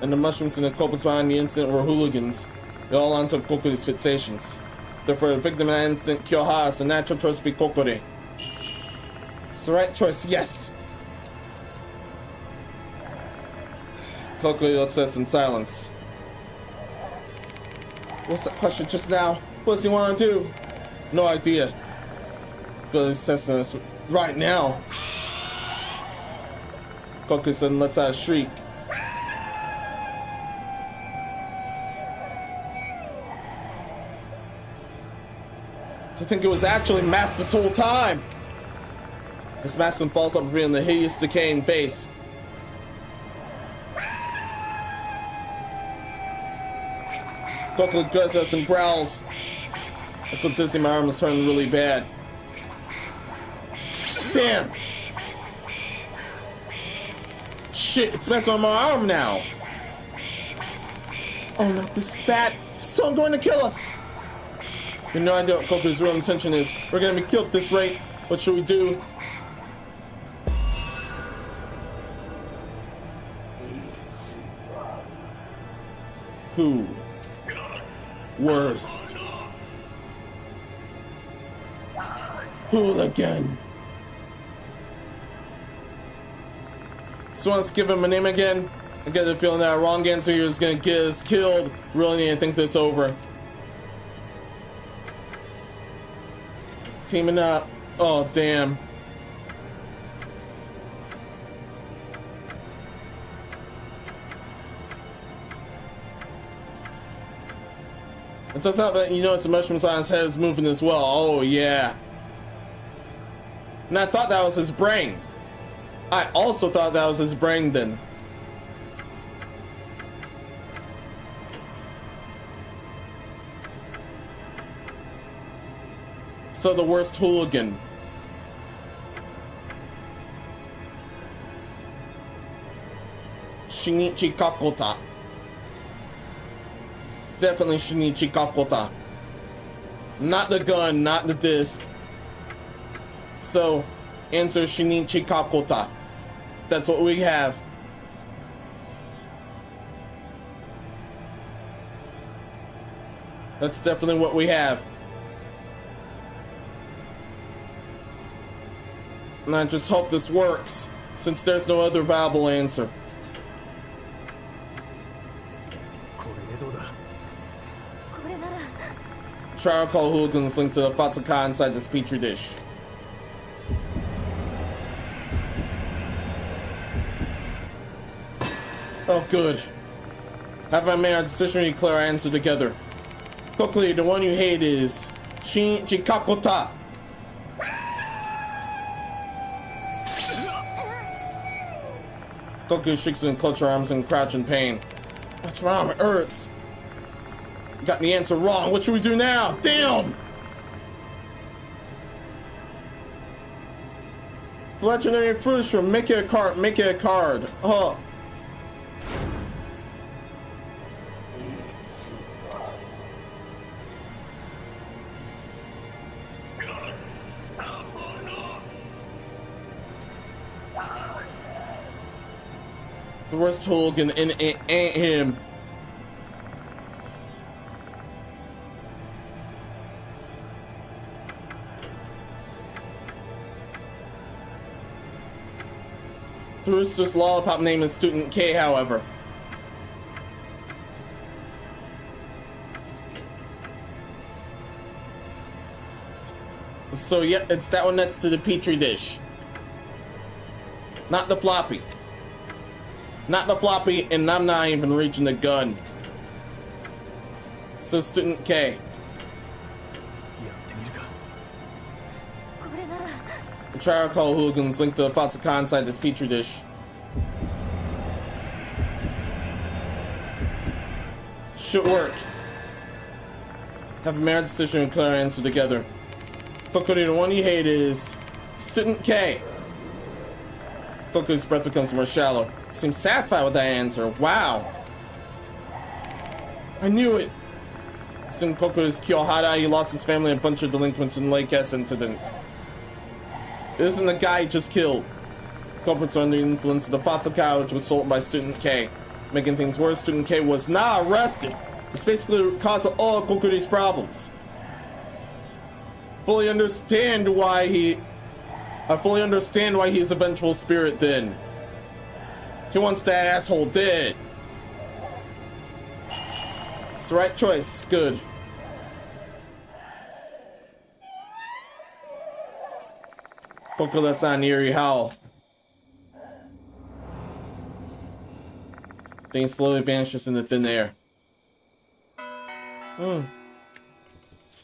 and the mushrooms in the corpus behind the incident were hooligans. They all answered Kokuri's fixations. Therefore, the victim of the incident, Kyohara, is a natural choice to be Kokuri. It's the right choice, yes! Kokuri looks at us in silence. What's that question just now? What does he want to do? No idea. But he's testing us right now. Kokuri suddenly lets out a shriek. To think it was actually masked this whole time. This mask then falls up, revealing the hideous, decaying face. Kokuri grabs us and growls. I feel dizzy, my arm is turning really bad. Damn! Shit, it's messing with my arm now. Oh no, this is bad. It's still going to kill us. We have no idea what Kokuri's real intention is. We're gonna be killed at this rate. What should we do? Who? Worst. Hooligan. So let's give him a name again. I get the feeling that a wrong answer here is gonna get us killed. Really need to think this over. Teaming up. Oh, damn. It turns out that you notice the mushroom on his head is moving as well. Oh, yeah. And I thought that was his brain. I also thought that was his brain then. So the worst hooligan. Shinichi Kakota. Definitely Shinichi Kakota. Not the gun, not the disc. So, answer Shinichi Kakota. That's what we have. That's definitely what we have. And I just hope this works, since there's no other viable answer. これでどうだ。これなら Try to call hooligans linked to the Fatsuka inside this petri dish. Oh, good. Have I made our decision to declare our answer together? Quickly, the one you hate is Shinichi Kakota. Goku shakes and clutch her arms and crouch in pain. What's wrong? It hurts. You got the answer wrong. What should we do now? Damn! Legendary fruits from make it a card. Make it a card. Oh. The worst Hooligan and it ain't him. The rooster's lollipop name is Student K, however. So yeah, it's that one next to the petri dish. Not the floppy. Not the floppy, and I'm not even reaching the gun. So Student K. The charcoal hooligans linked to the Fatsuka inside this petri dish. Should work. Have a marriage decision and clear answer together. Kokori, the one you hate is Student K. Goku's breath becomes more shallow. Seems satisfied with that answer. Wow. I knew it. Soon Goku's Kyohara, he lost his family and a bunch of delinquents in Lake S incident. It isn't the guy he just killed. Culprits are under the influence of the Fatsuka, which was sold by Student K. Making things worse, Student K was not arrested. It's basically the cause of all Kokuri's problems. I fully understand why he's a vengeful spirit then. He wants that asshole dead. It's the right choice. Good. Goku lets out an eerie howl. Then he slowly vanishes into thin air.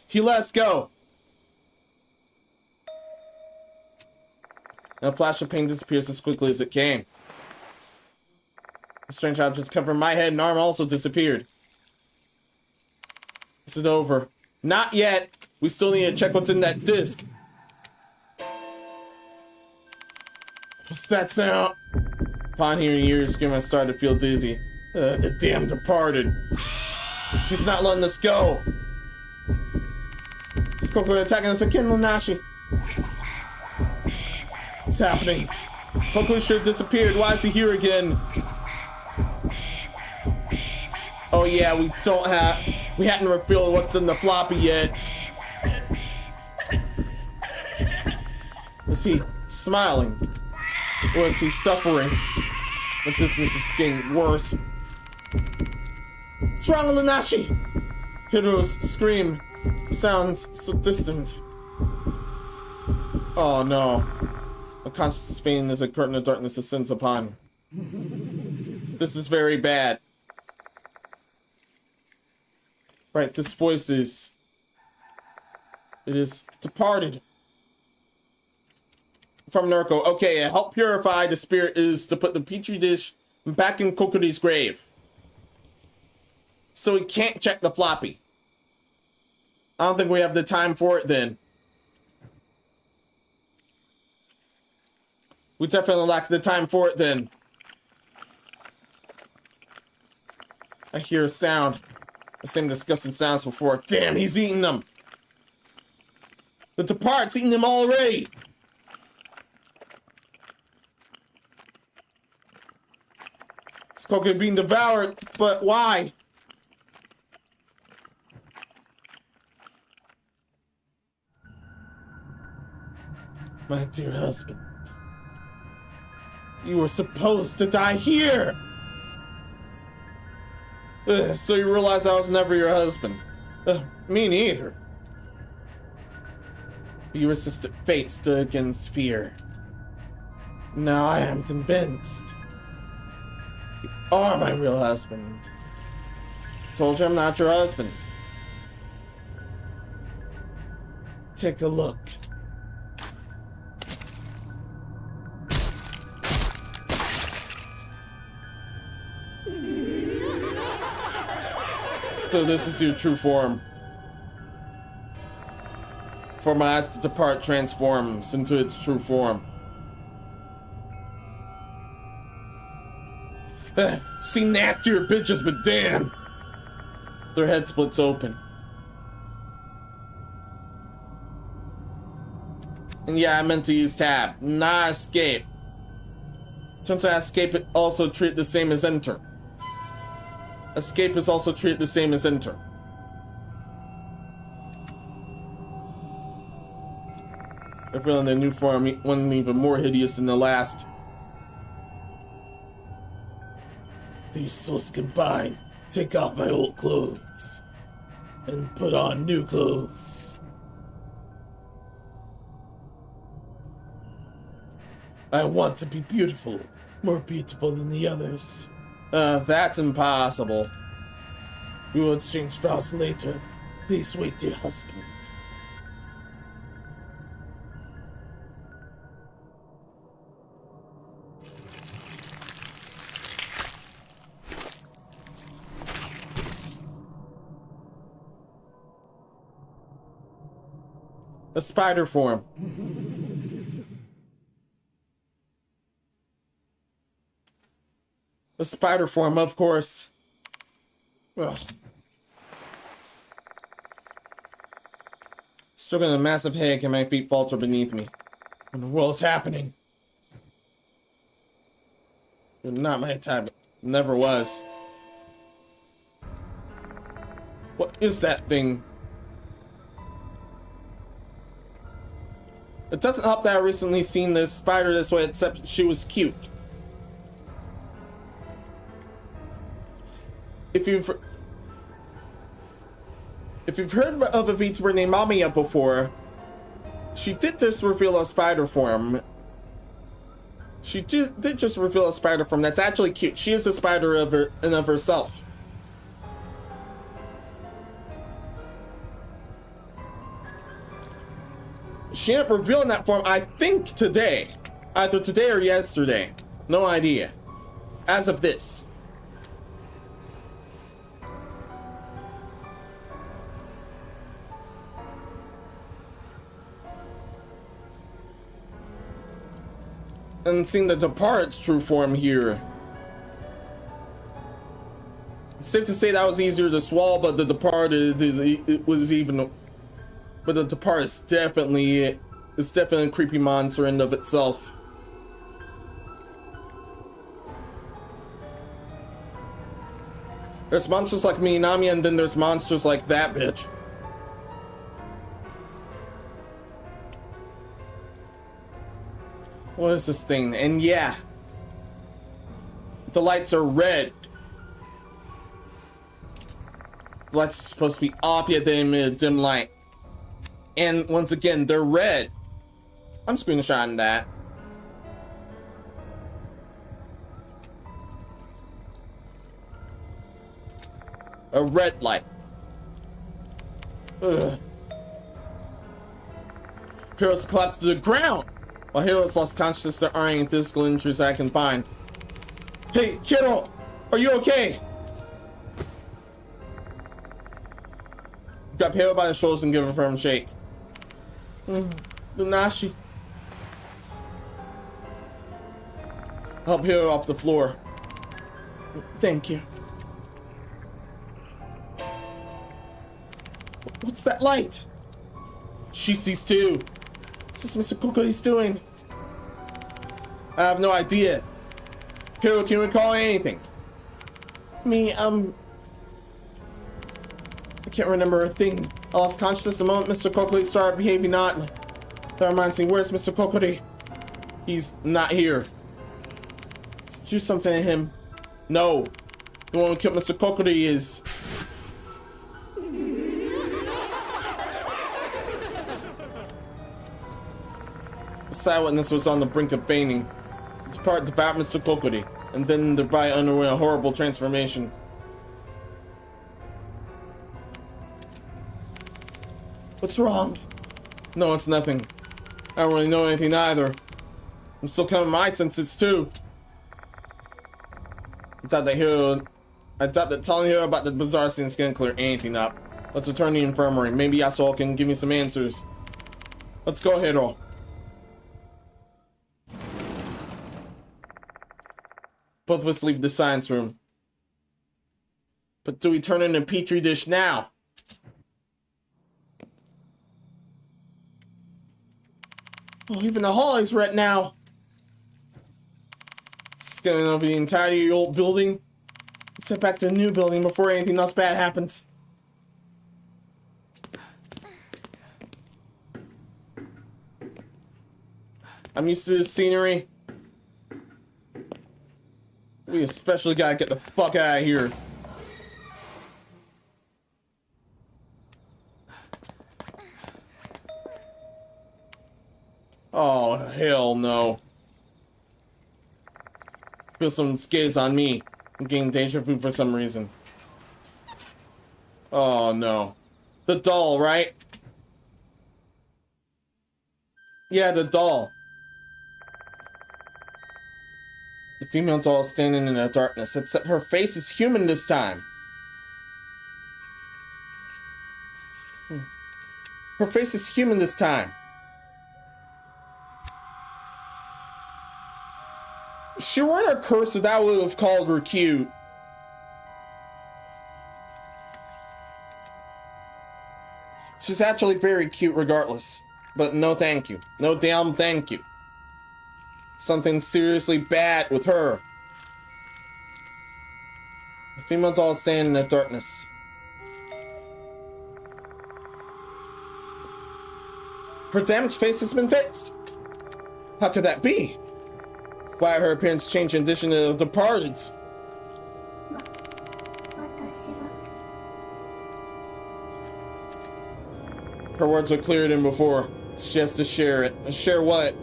He lets go. And a flash of pain disappears as quickly as it came. The strange objects covering my head and arm also disappeared. Is it over? Not yet. We still need to check what's in that disc. What's that sound? Upon hearing Yuri's scream, I started to feel dizzy. The damn departed. He's not letting us go. Is Goku attacking us again, Lunashi? What's happening? Goku should have disappeared. Why is he here again? Oh yeah, we hadn't revealed what's in the floppy yet. Is he smiling? Or is he suffering? The distance is getting worse. What's wrong with Lunashi? Hiro's scream sounds so distant. Oh no. A conscious fading as a curtain of darkness descends upon. This is very bad. Right, this voice is... It is departed. From Naruto. Okay, to help purify the spirit is to put the petri dish back in Kokuri's grave. So he can't check the floppy. I don't think we have the time for it then. We definitely lack the time for it then. I hear a sound. The same disgusting sounds before. Damn, he's eating them. The depart's eating them already. Goku being devoured, but why? My dear husband, you were supposed to die here. So you realize I was never your husband? Me neither. You resisted fate, stood against fear. Now I am convinced. You are my real husband. Told you I'm not your husband. Take a look. So this is your true form. For my eyes to depart transforms into its true form. See nastier bitches, but damn! Their head splits open. And yeah, I meant to use tab, not escape. Turns out escape is also treated the same as enter. Escape is also treated the same as enter. I feel in the new form one even more hideous than the last. These souls combine. Take off my old clothes and put on new clothes. I want to be beautiful, more beautiful than the others. That's impossible. We will exchange vows later. Please wait, dear husband. A spider form. A spider form, of course. Ugh. Struggling in a massive headache and my feet falter beneath me. What in the world is happening? You're not my type. Never was. What is that thing? It doesn't help that I recently seen this spider this way, except she was cute. If you've heard of a VTuber named Mamiya before, she did just reveal a spider form. She did just reveal a spider form that's actually cute. She is a spider of herself. She ended up revealing that form, I think, today. Either today or yesterday. No idea. As of this. And seeing the Departed's true form here. It's safe to say that was easier to swallow, but the Departed was even. But the Departed is definitely a creepy monster in of itself. There's monsters like Minami, and then there's monsters like that bitch. What is this thing? And yeah, the lights are red. The lights are supposed to be off, yet they emit a dim light. And once again, they're red. I'm screenshotting that. A red light. Ugh. Heroes collapsed to the ground. While Heroes lost consciousness, there aren't any physical injuries I can find. Hey, kiddo! Are you okay? Grab Hero by the shoulders and give her a firm shake. Lunashi. Help Hero off the floor. Thank you. What's that light? She sees too. What's this Mr. Kokori's doing? I have no idea. Hero, can you recall anything? Me, I can't remember a thing. I lost consciousness the moment Mr. Kokori started behaving oddly. That reminds me, where's Mr. Kokori? He's not here. Did you do something to him? No. The one who killed Mr. Kokori is... The side witness was on the brink of fainting. It's part about Mr. Kokori, and then their body underwent a horrible transformation. What's wrong? No, it's nothing. I don't really know anything either. I'm still coming to my senses too. I I doubt that telling her about the bizarre scene is gonna clear anything up. Let's return to the infirmary. Maybe Yasuo can give me some answers. Let's go, Hiro. Both of us leave the science room. But do we turn in a petri dish now? Oh, even the hall is red now. Scanning over the entirety of the old building. Let's head back to the new building before anything else bad happens. I'm used to this scenery. We especially gotta get the fuck out of here. Oh, hell no. Feel someone's gaze on me. I'm getting deja vu for some reason. Oh no. The doll, right? Yeah, the doll. The female doll is standing in the darkness, except her face is human this time. Her face is human this time. If she weren't a cursor, that would have called her cute. She's actually very cute regardless. But no thank you. No damn thank you. Something seriously bad with her. The female doll is standing in the darkness. Her damaged face has been fixed. How could that be? Why her appearance changed in addition to the departed's? Her words are clearer than before. She has to share it. Share what?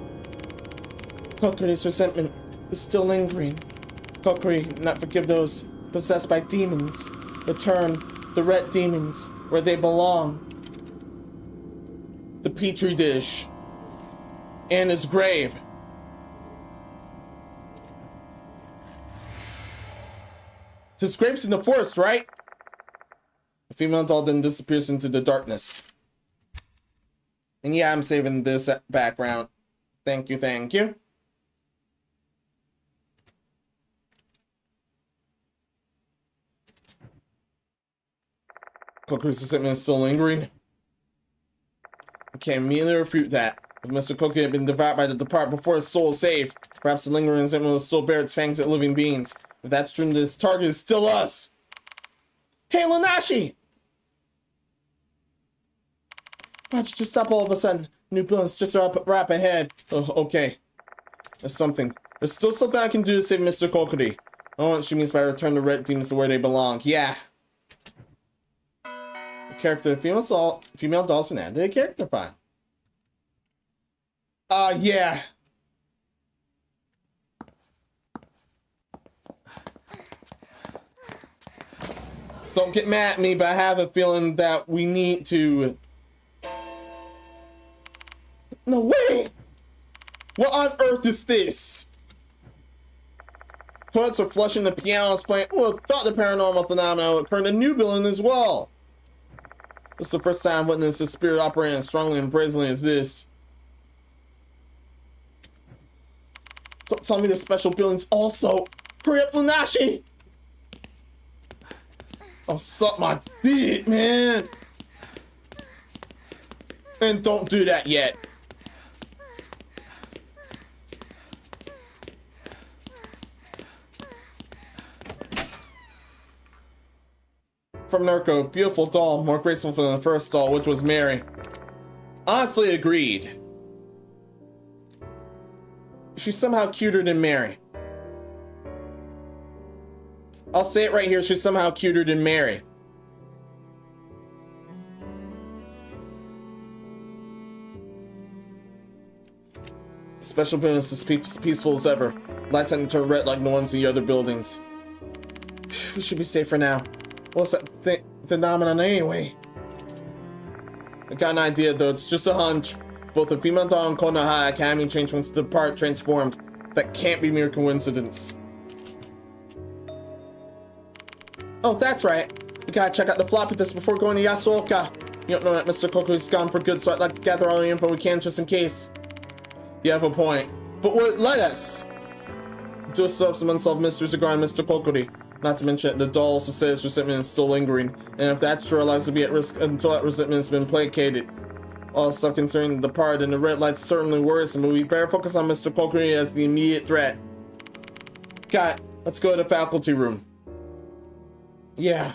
Kokuri's resentment is still lingering. Kokuri not forgive those possessed by demons. Return the red demons where they belong. The petri dish. And his grave. His grave's in the forest, right? The female doll then disappears into the darkness. And yeah, I'm saving this background. Thank you, thank you. Kokuri's resentment is still lingering. I can't immediately refute that. If Mr. Kokuri had been devoured by the depart before his soul is saved, perhaps the lingering resentment will still bear its fangs at living beings. If that's true, this target is still us. Hey, Lanashi! Why'd you just stop all of a sudden? New buildings just right ahead. Oh, okay. There's something. There's still something I can do to save Mr. Kokuri. I know what she means by return the red demons to where they belong. Yeah. The character female doll's been added to the character file. Yeah. Don't get mad at me, but I have a feeling that we need to... No way! What on earth is this? Toilets are flushing, the piano's playing. Well, I thought the paranormal phenomena would occur in a new building as well. This is the first time I've witnessed a spirit operating as strongly and brazenly as this. Don't tell me the special buildings also. Hurry up, Lunashi! Oh, suck my dick, man! And don't do that yet. From Narco, beautiful doll, more graceful than the first doll, which was Mary. Honestly, agreed. She's somehow cuter than Mary. I'll say it right here, she's somehow cuter than Mary. Special buildings as peaceful as ever. Lights hadn't turned red like the ones in the other buildings. We should be safe for now. What's that phenomenon anyway? I got an idea though, it's just a hunch. Both the female doll and Konoha Academy changed once the part transformed. That can't be mere coincidence. Oh, that's right. We gotta check out the floppy disk before going to Yasuoka. You don't know that Mr. Koku's gone for good, so I'd like to gather all the info we can just in case. You have a point. But let us do still have some unsolved mysteries regarding Mr. Kokuri. Not to mention, the doll also says resentment is still lingering, and if that's true, our lives will be at risk until that resentment has been placated. All the stuff concerning the part and the red lights certainly worrisome, but we better focus on Mr. Kokuri as the immediate threat. Kat, let's go to the faculty room. Yeah.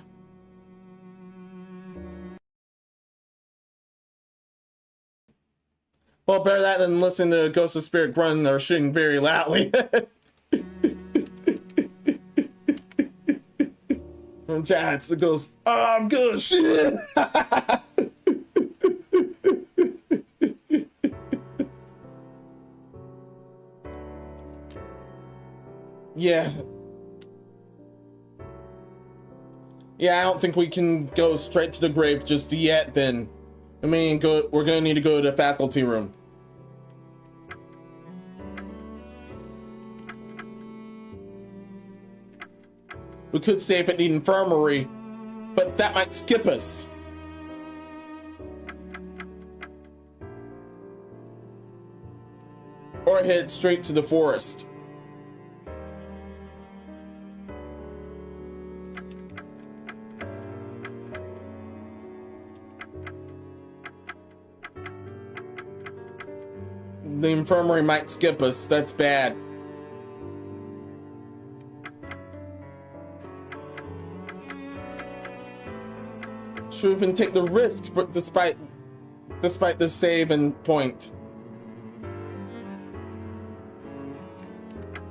Well, better that than listening to a ghost of spirit grunting or shitting very loudly. From Jats, it goes, oh, I'm good shit. Yeah. Yeah, I don't think we can go straight to the grave just yet then. I mean, we're gonna need to go to the faculty room. We could save at the infirmary, but that might skip us. Or head straight to the forest. The infirmary might skip us. That's bad. Should even take the risk, but despite the save and point.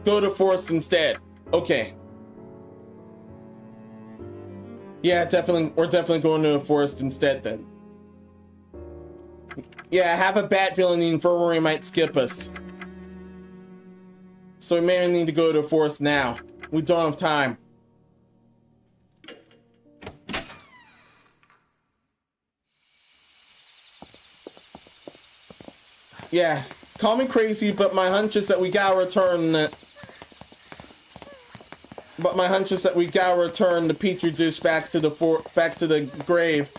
Go to forest instead. Okay. Yeah, we're definitely going to a forest instead then. Yeah, I have a bad feeling the infirmary might skip us. So we may need to go to a forest now. We don't have time. Yeah, call me crazy, but my hunch is that we gotta return the petri dish back to the grave.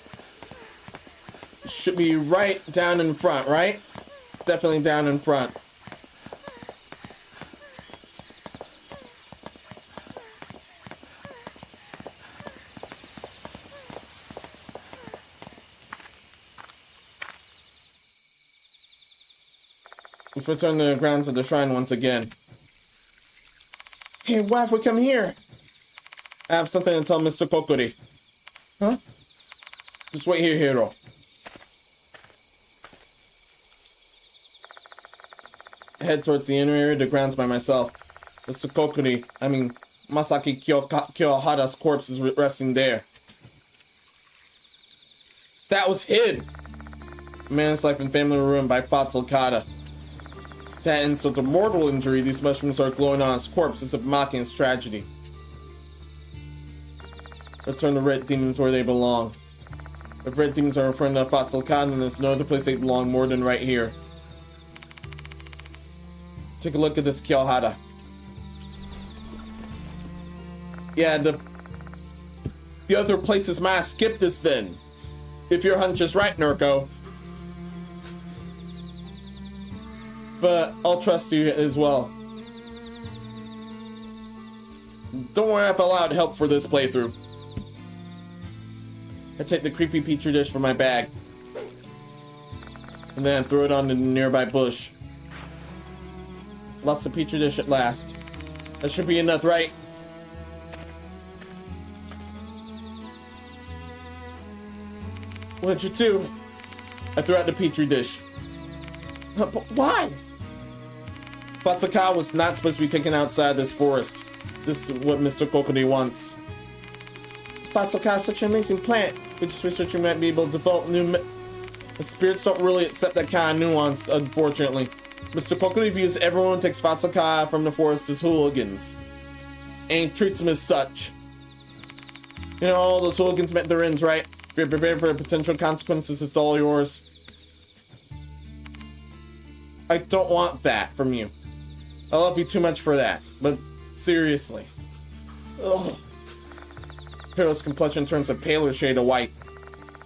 Should be right down in front, right? Definitely down in front. We've returned to the grounds of the shrine once again. Hey, why have we come here? I have something to tell Mr. Kokuri. Huh? Just wait here, Hiro. Head towards the inner area of the grounds by myself. Mr. Kokuri, Masaki Kiyohara's corpse is resting there. That was hid! A man's life and family were ruined by Fatsulkata. To add insult to mortal injury, these mushrooms are glowing on his corpse as if mocking his tragedy. Return the red demons where they belong. If red demons are in front of Fatsulkata, then there's no other place they belong more than right here. Take a look at this Kiyohara. Yeah, the other places might have skipped us then. If your hunch is right, Nurko. But I'll trust you as well. Don't worry, I've allowed help for this playthrough. I take the creepy petri dish from my bag. And then throw it on the nearby bush. Lots of petri dish at last. That should be enough, right? What'd you do? I threw out the petri dish. But why? Fatsuka was not supposed to be taken outside this forest. This is what Mr. Kokuri wants. Fatsuka is such an amazing plant. With just researching might be able to develop new... The spirits don't really accept that kind of nuance, unfortunately. Mr. Kokuri views everyone who takes Fatsuka from the forest as hooligans. And treats them as such. You know, all those hooligans met their ends, right? If you're prepared for potential consequences, it's all yours. I don't want that from you. I love you too much for that, but seriously. Ugh. Hero's complexion turns a paler shade of white.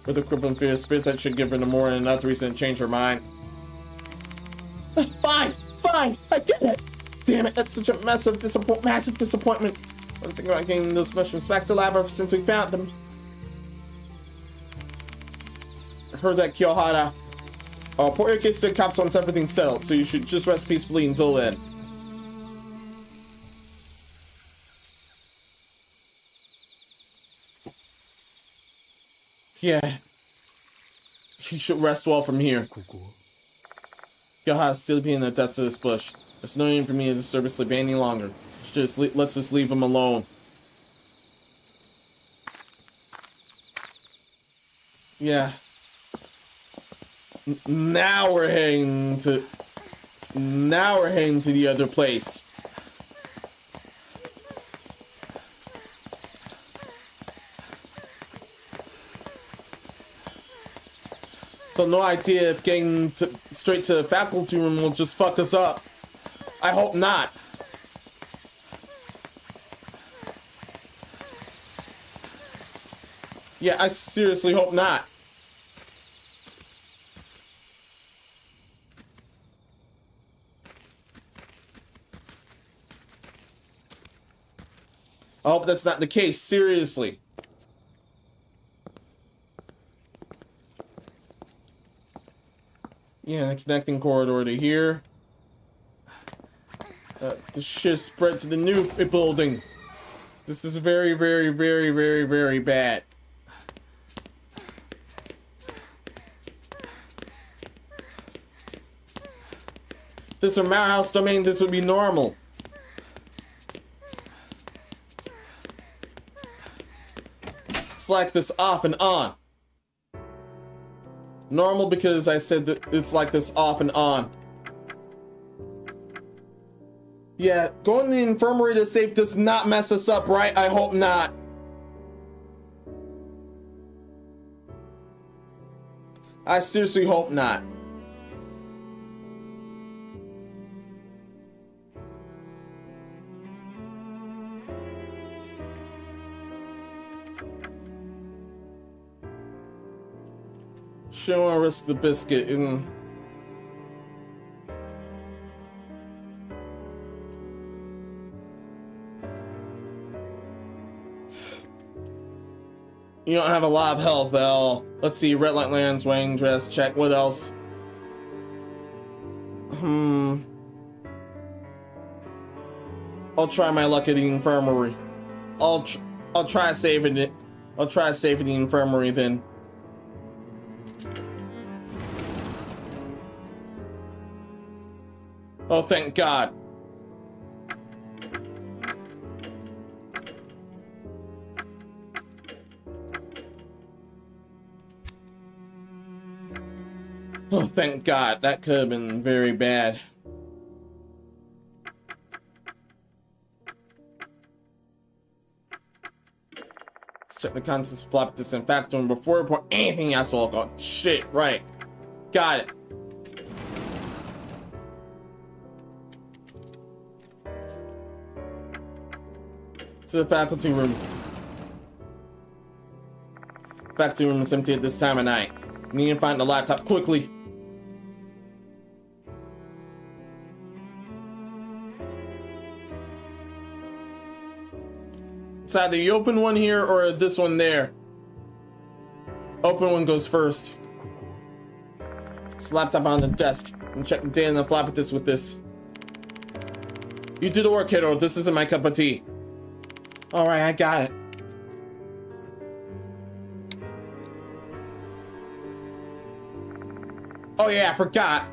With a crippling fear of spirits that should give her no more than enough reason to change her mind. Fine, I get it. Damn it, that's such a massive disappointment. I'm thinking about getting those mushrooms back to lab ever since we found them. I heard that, Kiyohara. Report your case to the cops once everything's settled, so you should just rest peacefully until then. Yeah. You should rest well from here. Kiyohara's sleeping in the depths of this bush. There's no need for me to disturb his sleep any longer. Let's just leave him alone. Yeah. Now we're heading to the other place. So no idea if getting straight to the faculty room will just fuck us up. I hope not. Yeah, I seriously hope not. I hope that's not the case, seriously. Yeah, the connecting corridor to here. The shit spread to the new building. This is very, very, very, very, very bad. If this were Madhouse domain, this would be normal. It's like this off and on. Normal because I said that it's like this off and on. Yeah, going to the infirmary to safe does not mess us up, right? I hope not. I seriously hope not. Shouldn't want to risk the biscuit. You don't have a lot of health at all. Let's see, red light lands, wearing dress, check. What else? I'll try my luck at the infirmary. I'll try saving it. I'll try saving the infirmary then. Oh, thank God. Oh, thank God. That could have been very bad. Let's check the contents of flop disinfectant before we report anything else. Oh, shit, right. Got it. To the faculty room. Faculty room is empty at this time of night. We need to find the laptop quickly. It's either the open one here or this one there. Open one goes first. This laptop on the desk. And check the data in the floppy disk with this. You do the work, kiddo. This isn't my cup of tea. Alright, I got it. Oh yeah, I forgot.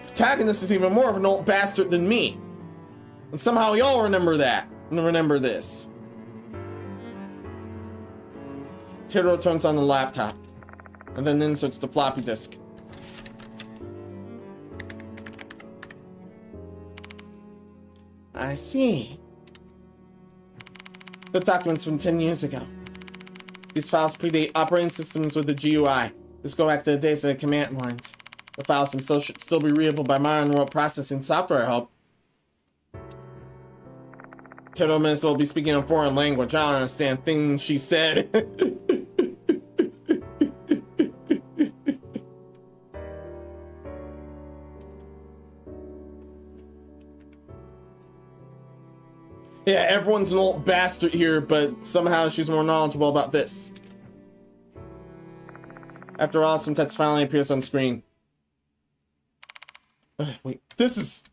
Protagonist is even more of an old bastard than me. And somehow y'all remember that. And remember this. Hiro turns on the laptop. And then inserts the floppy disk. I see. The documents from 10 years ago. These files predate operating systems with the GUI. Just go back to the days of the command lines. The files themselves should still be readable by modern world processing software, I hope. Kiddo may as well be speaking a foreign language. I don't understand things she said. Yeah, everyone's an old bastard here, but somehow she's more knowledgeable about this. After all, some text finally appears on screen. Wait, this is...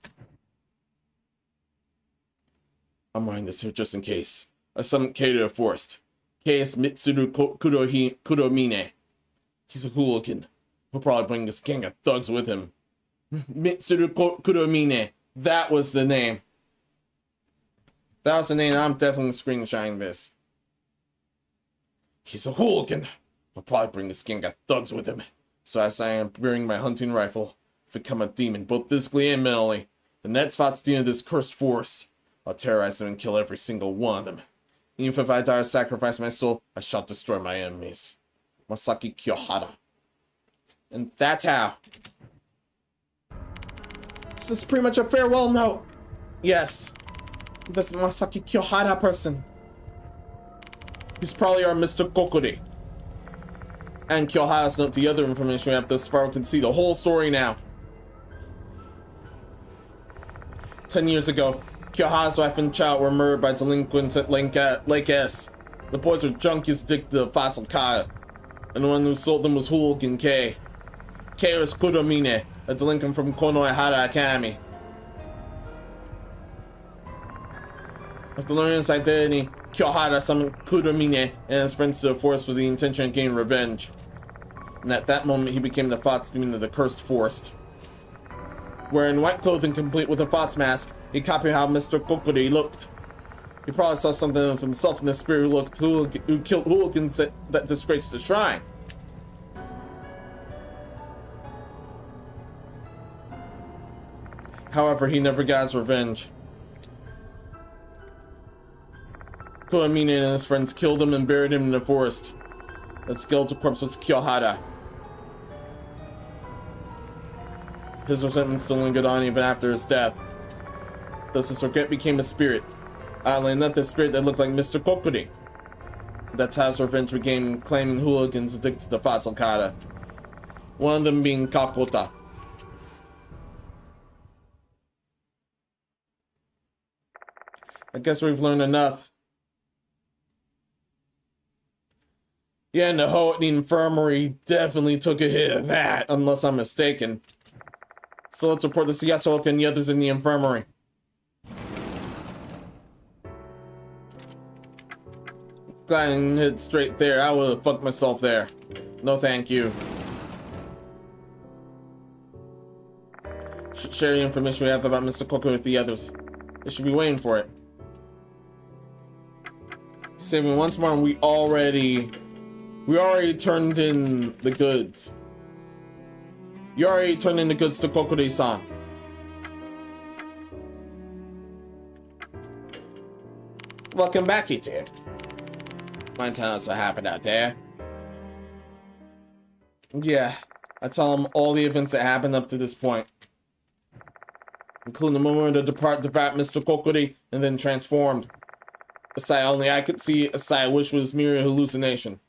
I'm writing this here just in case. A summon K to the forest. K is Mitsuru Kudomine. He's a hooligan. He'll probably bring this gang of thugs with him. Mitsuru Kudomine. That was the name. That was the name. I'm definitely screenshotting this. He's a hooligan. He'll probably bring this gang of thugs with him. So as I am bearing my hunting rifle, become a demon, both physically and mentally. The next spot's demon of this cursed forest. I'll terrorize them and kill every single one of them. Even if I die or sacrifice my soul, I shall destroy my enemies. Masaki Kyohara. And that's how. This is pretty much a farewell note. Yes. This Masaki Kyohara person. He's probably our Mr. Kokuri. And Kyohara's note, the other information we have thus far, we can see the whole story now. 10 years ago, Kyohara's wife and child were murdered by delinquents at Lake S. The boys were junkies addicted to Fatsul Kata, and the one who sold them was Hooligan K. K was Kudomine, a delinquent from Konohara Academy. After learning his identity, Kyohara summoned Kudomine and his friends to the forest with the intention of gaining revenge. And at that moment, he became the Fox demon of the cursed forest. Wearing white clothing complete with a Fox mask, he copied how Mr. Kokuri looked. He probably saw something of himself in the spirit who killed hooligans that disgraced the shrine. However, he never got his revenge. Kudomine and his friends killed him and buried him in the forest. That skeletal corpse was Kyohara. His resentment still lingered on even after his death. Thus his regret became a spirit. Oddly enough, the spirit that looked like Mr. Kokuri. That's how his revenge began, claiming hooligans addicted to Fatsul Kata. One of them being Kakota. I guess we've learned enough. Yeah, and the hoe at the infirmary definitely took a hit of that, unless I'm mistaken. So let's report this to Yasuoka and the others in the infirmary. Glad I didn't hit straight there. I would have fucked myself there. No thank you. Share the information we have about Mr. Kokuri with the others. They should be waiting for it. Saving once more, and we already turned in the goods. You already turned in the goods to Kokuri-san. Welcome back, Ite. Mind telling us what happened out there? Yeah, I tell him all the events that happened up to this point, including the moment of devout Mr. Kokuri and then transformed. A sight only I could see, a sight I wish was mere hallucination.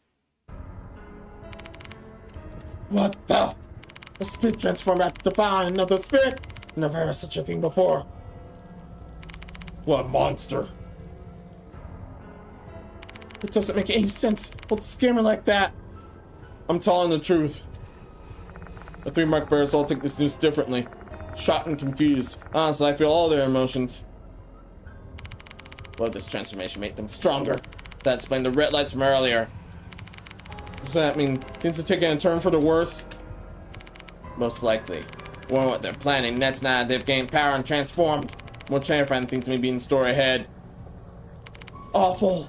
What the? A spirit transformed after defying another spirit? Never heard of such a thing before. What monster? It doesn't make any sense. Don't scare me like that. I'm telling the truth. The three mark bearers all take this news differently. Shocked and confused. Honestly, I feel all their emotions. Well, this transformation made them stronger. That explained the red lights from earlier. Does that mean things are taking a turn for the worse? Most likely. Wonder what they're planning next now that they've gained power and transformed. More terrifying things may be in store ahead. Awful.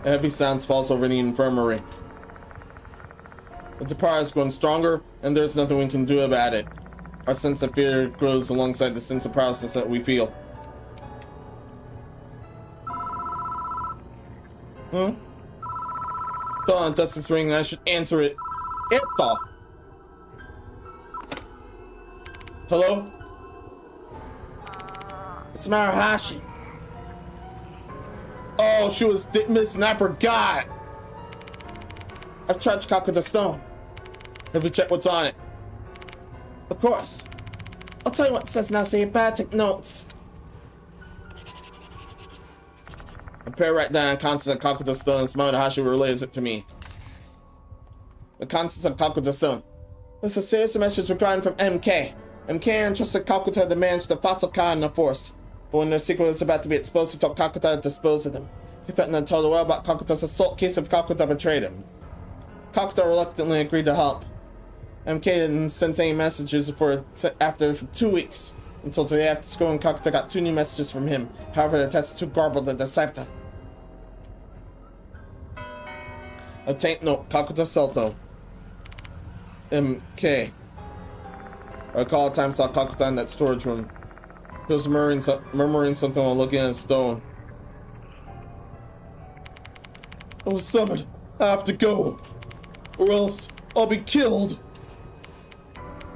A heavy silence falls over the infirmary. The power is growing stronger, and there's nothing we can do about it. Our sense of fear grows alongside the sense of powerlessness that we feel. The dust is ringing, I should answer it. Hello? It's Maruhashi. Oh, she was missing. I forgot. I've charged Kakuta Stone. Have you checked what's on it? Of course. I'll tell you what it says now, so you better take notes. A pair right down contents of Kakuta Stone and Maruhashi relays it to me. The contents of Kakuta Stone. This is a serious message regarding from MK. MK entrusted Kakuta to manage the Fatsuka in the forest. But when their secret was about to be exposed, he told Kakuta to dispose of them. He threatened to tell the world about Kakuta's assault case if Kakuta betrayed him. Kakuta reluctantly agreed to help. MK didn't send any messages for 2 weeks. Until today after school, and Kakuta got 2 new messages from him. However, the text too garbled to decipher. Obtained note, Kakuta Celto. MK. I recall a time saw Kakuta in that storage room. He was murmuring something while looking at his stone. I was summoned. I have to go. Or else I'll be killed.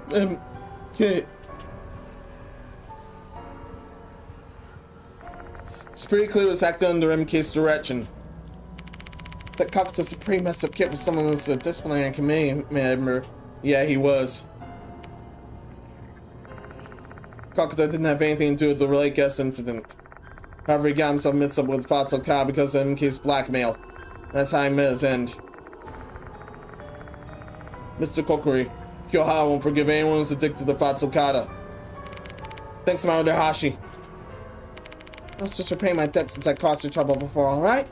MK. It's pretty clear it was acting under MK's direction. That Kakuta Supreme must have kept with someone who was a disciplinary committee member. Yeah, he was. Kakuta didn't have anything to do with the relay guest incident. However, he got himself mixed up with Fatsuka because of MK's blackmail. That's how he met his end. Mr. Kokuri, Kyoha won't forgive anyone who's addicted to Fatsukata. Thanks, my Underhashi. Let's just repay my debt since I caused you trouble before, alright?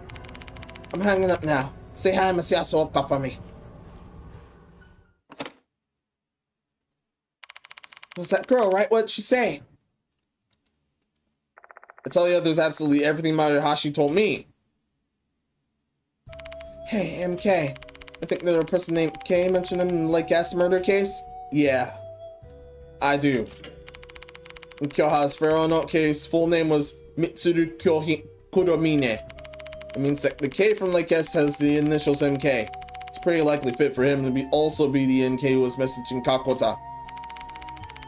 I'm hanging up now. Say hi, Miss Yasuoka, for me. It was that girl, right? What'd she say? I tell the others absolutely everything Madhouse told me. Hey, MK. I think there's a person named K mentioned in the Lake Gas murder case? Yeah. I do. In Kyoha's Pharaoh Note case, full name was Mitsuru Kuromine. It means that the K from Lake S has the initials MK. It's pretty likely fit for him to also be the MK who was messaging Kakuta.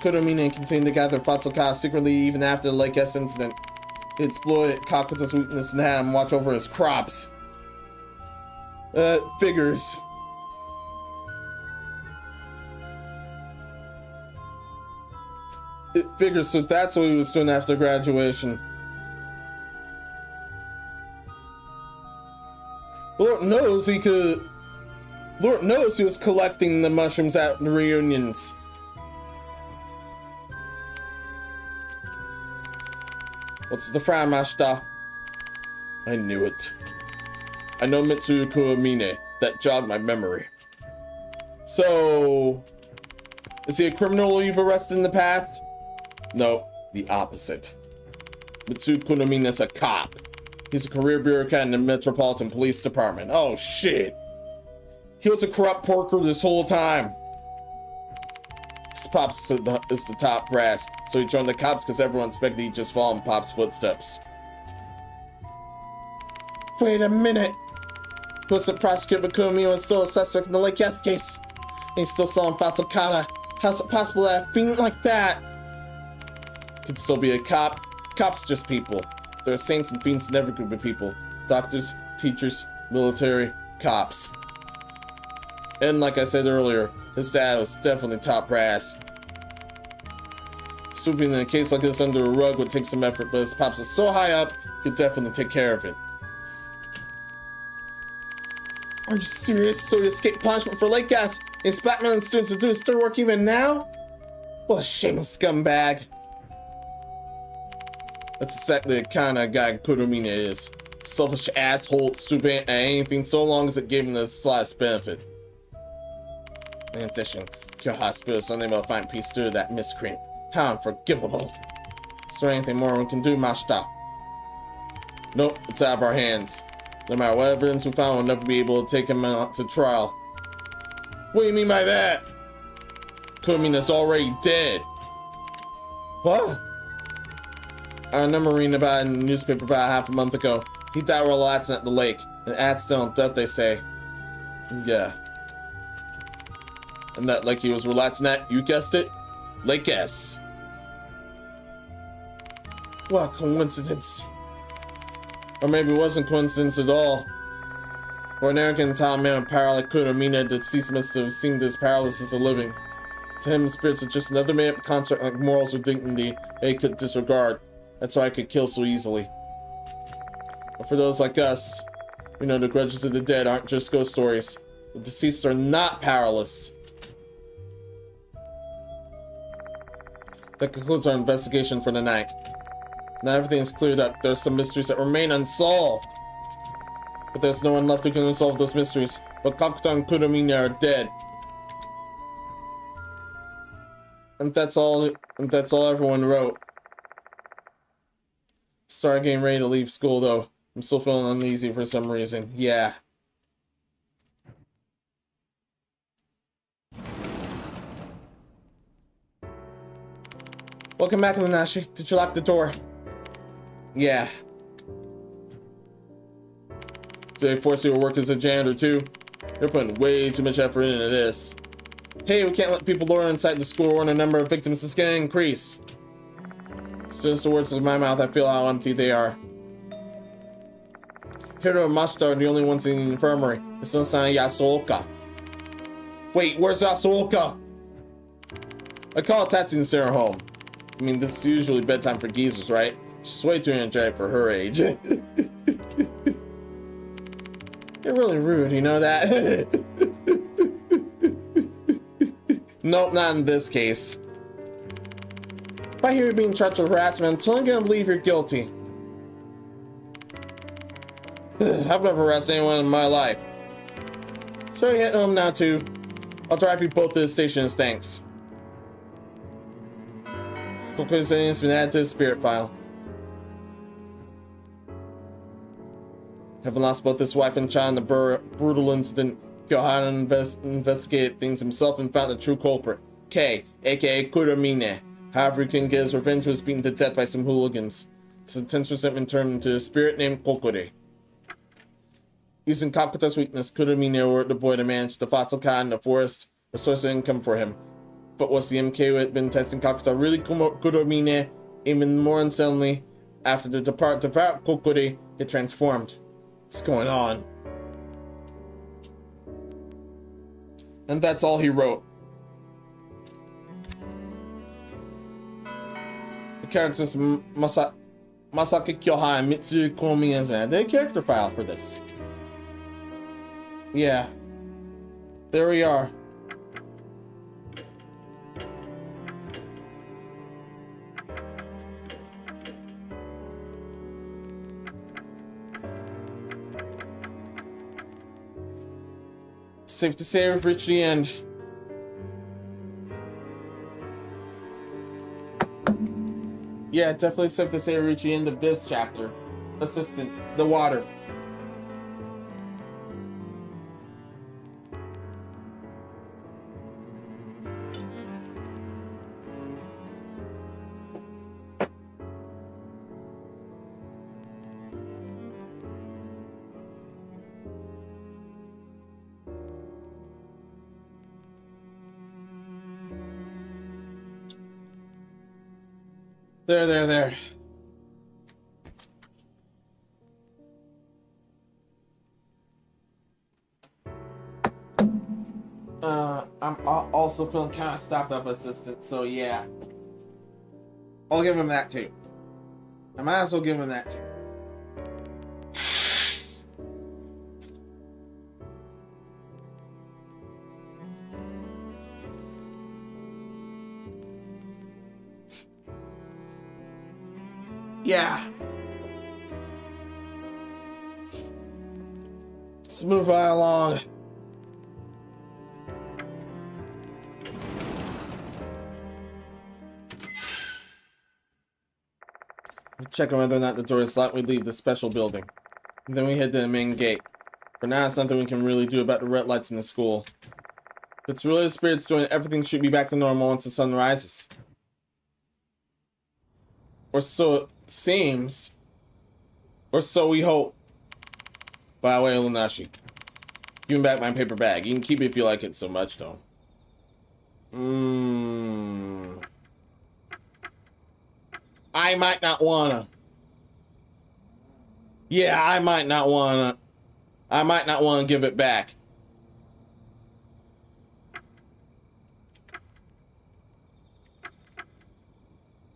Kuromine continued to gather Fatsuka secretly even after the Lake S incident. He exploited Kakuta's weakness and had him watch over his crops. Figures. It figures, so that's what he was doing after graduation. Lord knows he was collecting the mushrooms at the reunions. What's the frown, Mashita? I knew it. I know Mitsuru Kuromine. That jogged my memory. So, is he a criminal you've arrested in the past? No, the opposite. Mitsuru Kuromine is a cop. He's a career bureaucrat in the Metropolitan Police Department. Oh shit. He was a corrupt porker this whole time. His pops is the top brass, so he joined the cops because everyone expected he'd just follow in Pop's footsteps. Wait a minute. He was a prosecutor, but Kuromine was still a suspect in the Lake S case. And he still saw him Fatsukata. How's it possible that a fiend like that could still be a cop? Cops just people. There are saints and fiends in every group of people. Doctors, teachers, military, cops. And like I said earlier, his dad was definitely top brass. Swooping in a case like this under a rug would take some effort, but his pops is so high up, he could definitely take care of it. Are you serious? So he escaped punishment for late gas? Is Batman and students to do his third work even now? What a shameless scumbag. That's exactly the kind of guy Kuromine is. Selfish asshole, stupid at anything so long as it gave him the slightest benefit. In addition, Kyoha's spirit is unable to find peace due to that miscreant. How unforgivable. Is there anything more we can do, Mashita? Nope, it's out of our hands. No matter what evidence we found, we'll never be able to take him out to trial. What do you mean by that? Kuromine's already dead. What? I remember reading about it in the newspaper about half a month ago. He died while relaxing at the lake. An accidental death, they say. Yeah. And that lake he was relaxing at, you guessed it? Lake S. What a coincidence. Or maybe it wasn't coincidence at all. For an arrogant talented man with power like Kuromine, the deceased must have seemed as powerless as a living. To him, spirits are just another made-up construct like morals or dignity they could disregard. That's why I could kill so easily. But for those like us, we know the grudges of the dead aren't just ghost stories. The deceased are not powerless. That concludes our investigation for the night. Now everything is cleared up. There are some mysteries that remain unsolved. But there's no one left who can resolve those mysteries. But Kakuta and Kuromine are dead. And that's all everyone wrote. Start getting ready to leave school though. I'm still feeling uneasy for some reason. Yeah. Welcome back, Lunashi. Did you lock the door? Yeah. Did they force you to work as a janitor too? They're putting way too much effort into this. Hey, we can't let people lure inside the school or the number of victims is going to increase. As soon as the words leave my mouth, I feel how empty they are. Hiro and Mashita are the only ones in the infirmary. There's no sign of Yasuoka. Wait, where's Yasuoka? I call Tatsu and Sarah home. I mean, this is usually bedtime for geezers, right? She's way too energetic for her age. You're really rude, you know that? Nope, not in this case. If I hear you being charged with harassment, I'm totally gonna believe you're guilty. I've never harassed anyone in my life. So you head home now too. I'll drive you both to the station as thanks. Koko's name has been added to the spirit file. Having lost both his wife and child in the brutal incident, Kyohara investigated things himself and found the true culprit, K, aka Kuromine. However, he couldn't get his revenge, was beaten to death by some hooligans. His intense resentment turned into a spirit named Kokore. Using Kakuta's weakness, Kuromine ordered the boy to manage the Fatsuka in the forest, a source of income for him. But was the MK who had been testing Kakuta really Kuromine? Even more unsettling, after the devout Kokore had transformed. What's going on? And that's all he wrote. The characters Masaki Kyohai and Mitsuru Kuromine, man. They had a character file for this. Yeah. There we are. Safe to say we've reached the end. Yeah, definitely safe to say we reached the end of this chapter. Assistant, the water. There. I'm also feeling kind of stopped up, assistant, so yeah. I'll give him that too. I might as well give him that too. Yeah. Let's move right along. Check on whether or not the door is locked. We leave the special building. And then we head to the main gate. For now, it's nothing we can really do about the red lights in the school. If it's really the spirits doing it, everything should be back to normal once the sun rises. Or so it seems. Or so we hope. By the way, Lunashi. Give me back my paper bag. You can keep it if you like it so much, though. I I might not wanna. Yeah, I might not wanna give it back.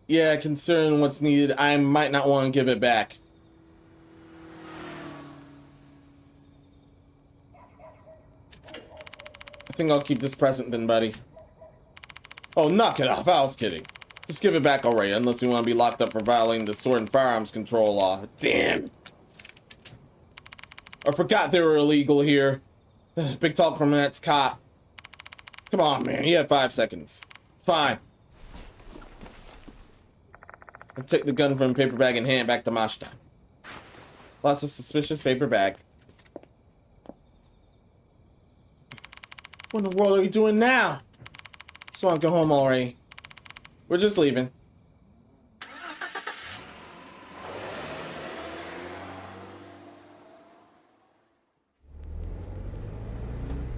Yeah, considering what's needed, I might not want to give it back. I think I'll keep this present then, buddy. Oh, knock it off. I was kidding. Just give it back already, unless you want to be locked up for violating the sword and firearms control law. Damn. I forgot they were illegal here. Big talk from that's cop. Come on, man. You have 5 seconds. Fine. I'll take the gun from the paper bag and hand it back to Mashita. Lots of suspicious paper bag. What in the world are we doing now? Just want to go home already. We're just leaving.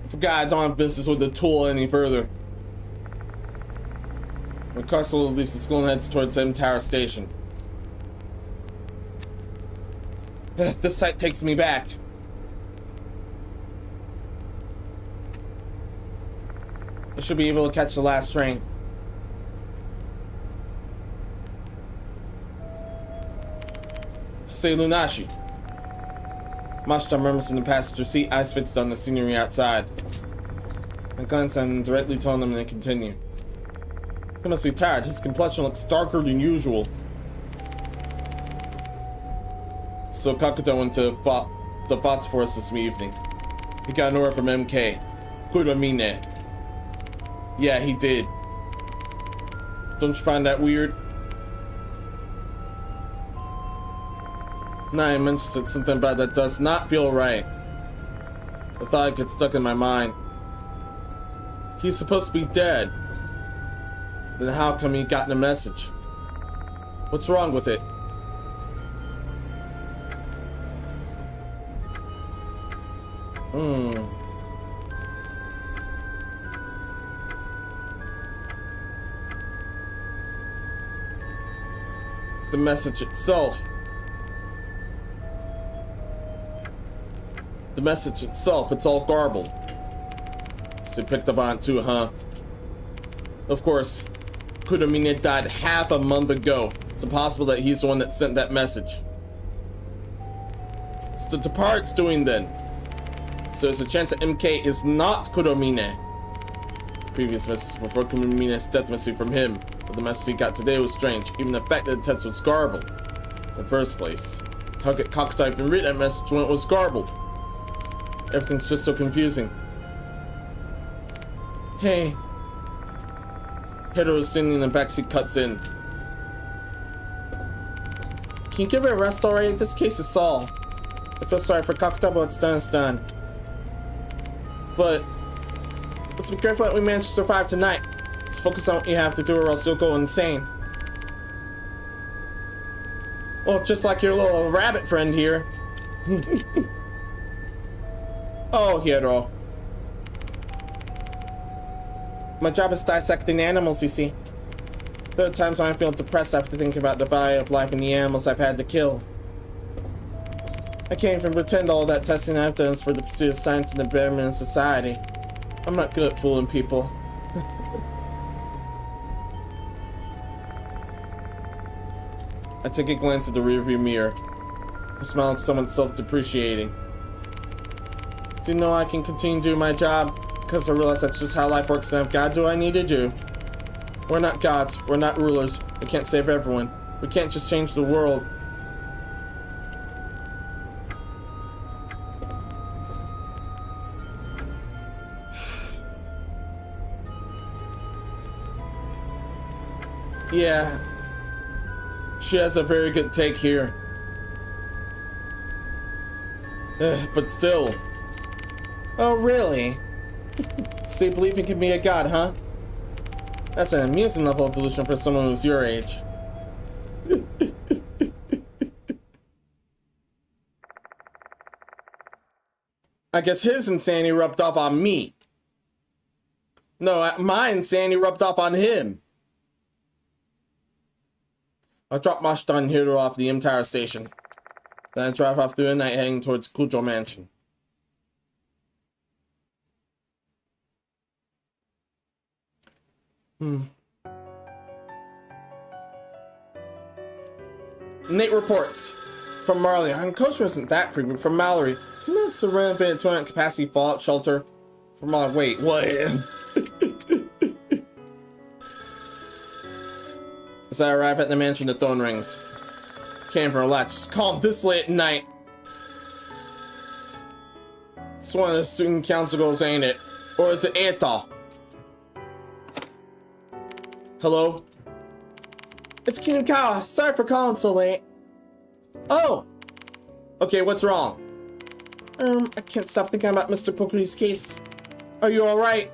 I forgot I don't have business with the tool any further. When car slowly leaves the school and heads towards M Tower Station. This sight takes me back. I should be able to catch the last train. Say Lunashi. Mashita murmurs in the passenger seat, eyes fixed on the scenery outside. I glance at him, directly telling him to continue. He must be tired. His complexion looks darker than usual. So Kakuto went to the Fox Forest this evening. He got an order from MK. Kudomine. Yeah, he did. Don't you find that weird? Now I mentioned something about that does not feel right. I thought it get stuck in my mind. He's supposed to be dead. Then how come he got a message? What's wrong with it? The message itself. The message itself, it's all garbled. So you picked up on it too, huh? Of course. Kudomine died half a month ago. It's impossible that he's the one that sent that message. It's the Depart's doing then. So there's a chance that MK is not Kudomine. The previous message before Kudomine's death must be from him. But the message he got today was strange. Even the fact that the text was garbled. In the first place. How could Kakuto even read that message when it was garbled? Everything's just so confusing. Hey. Hiro is sitting in the backseat, cuts in. Can you give it a rest already? This case is solved. I feel sorry for Kakuto, but it's done, it's done. But let's be grateful that we managed to survive tonight. Let's focus on what you have to do or else you'll go insane. Well, just like your little rabbit friend here. Oh, Hiro. My job is dissecting animals, you see. There are times when I feel depressed after thinking about the value of life and the animals I've had to kill. I can't even pretend all that testing I've done is for the pursuit of science and the betterment of society. I'm not good at fooling people. I take a glance at the rearview mirror. I smile at someone self-depreciating. Do you know I can continue doing my job? Because I realize that's just how life works and I've got to do what I need to do. We're not gods. We're not rulers. We can't save everyone. We can't just change the world. Yeah. She has a very good take here. But still. Oh, really? So you believe you can be a god, huh? That's an amusing level of delusion for someone who's your age. I guess his insanity rubbed off on me. No, my insanity rubbed off on him. I'll drop Mashita and Hiro off the entire station. Then I drive off through the night heading towards Kujo Mansion. Nate reports from Marley. Kosher isn't that creepy. From Mallory. Do you know it's a renovated 200 capacity fallout shelter? From Mallory. Wait, what? As I arrive at the mansion, the phone rings. Can't even relax. Just calm this late at night. It's one of the student council goals, ain't it? Or is it Anta? Hello? It's Kinukawa. Sorry for calling so late. Oh! Okay, what's wrong? I can't stop thinking about Mr. Kokuri's case. Are you alright?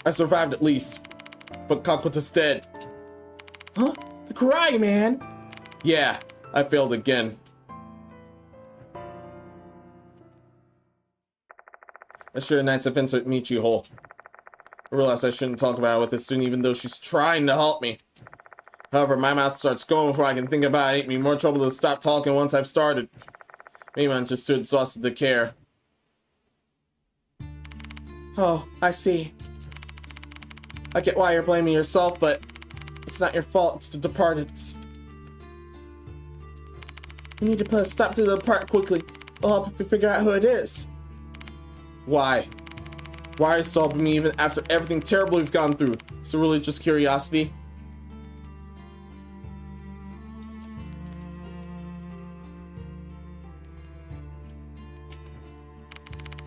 I survived at least. But Kakuto's dead. Huh? The karate man? Yeah, I failed again. I share night's events with Michiho. I realize I shouldn't talk about it with this student even though she's trying to help me. However, my mouth starts going before I can think about it. It'd be more trouble to stop talking once I've started. Maybe I'm just too exhausted to care. Oh, I see. I get why you're blaming yourself, but it's not your fault, it's the Departed's. We need to put a stop to the Depart quickly. It'll help if we figure out who it is. Why? Why are you stopping me even after everything terrible we've gone through? Is it really just curiosity?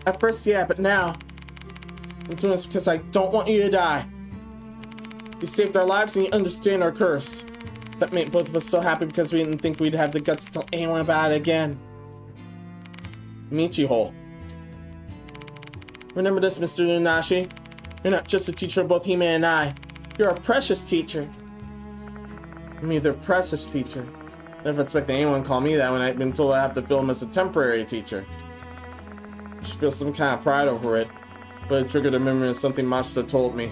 At first, yeah, but now I'm doing this because I don't want you to die. You saved our lives and you understand our curse. That made both of us so happy because we didn't think we'd have the guts to tell anyone about it again. Michiho. Remember this, Mr. Nunashi. You're not just a teacher of both Hime and I. You're a precious teacher. I'm either precious teacher. Never expected anyone to call me that when I've been told I have to film as a temporary teacher. I should feel some kind of pride over it, but it triggered a memory of something Mashita told me.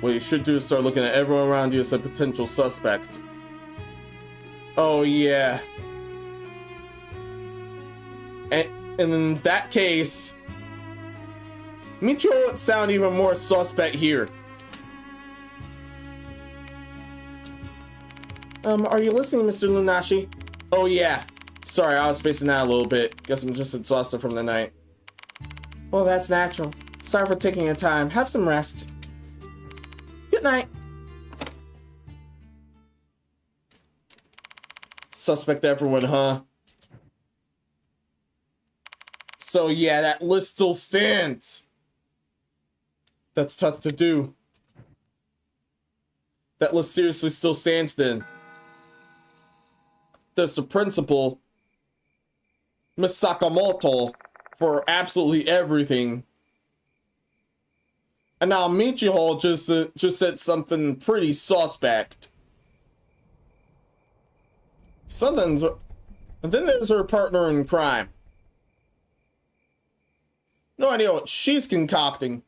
What you should do is start looking at everyone around you as a potential suspect. Oh yeah. And in that case, Michiho would sound even more suspect here. Are you listening, Mr. Nunashi? Oh yeah. Sorry, I was spacing out a little bit. Guess I'm just exhausted from the night. Well, that's natural. Sorry for taking your time. Have some rest. Good night. Suspect everyone, huh? So yeah, that list still stands. That's tough to do. That list seriously still stands then. There's the principal, Miss Sakamoto, for absolutely everything. And now Michiho just said something pretty suspect. And then there's her partner in crime. No idea what she's concocting.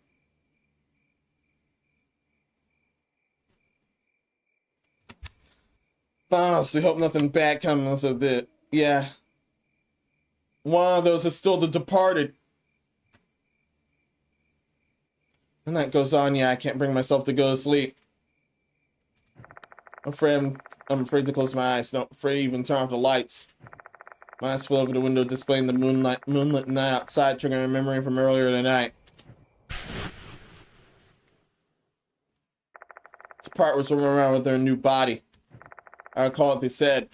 Honestly, hope nothing bad comes of it. Yeah. One of those is still the Departed. And that goes on, yeah, I can't bring myself to go to sleep. I'm afraid to close my eyes. No, afraid to even turn off the lights. My eyes flew over the window, displaying the moonlit night outside, triggering a memory from earlier tonight. The part was swimming around with her new body. I recall what they said.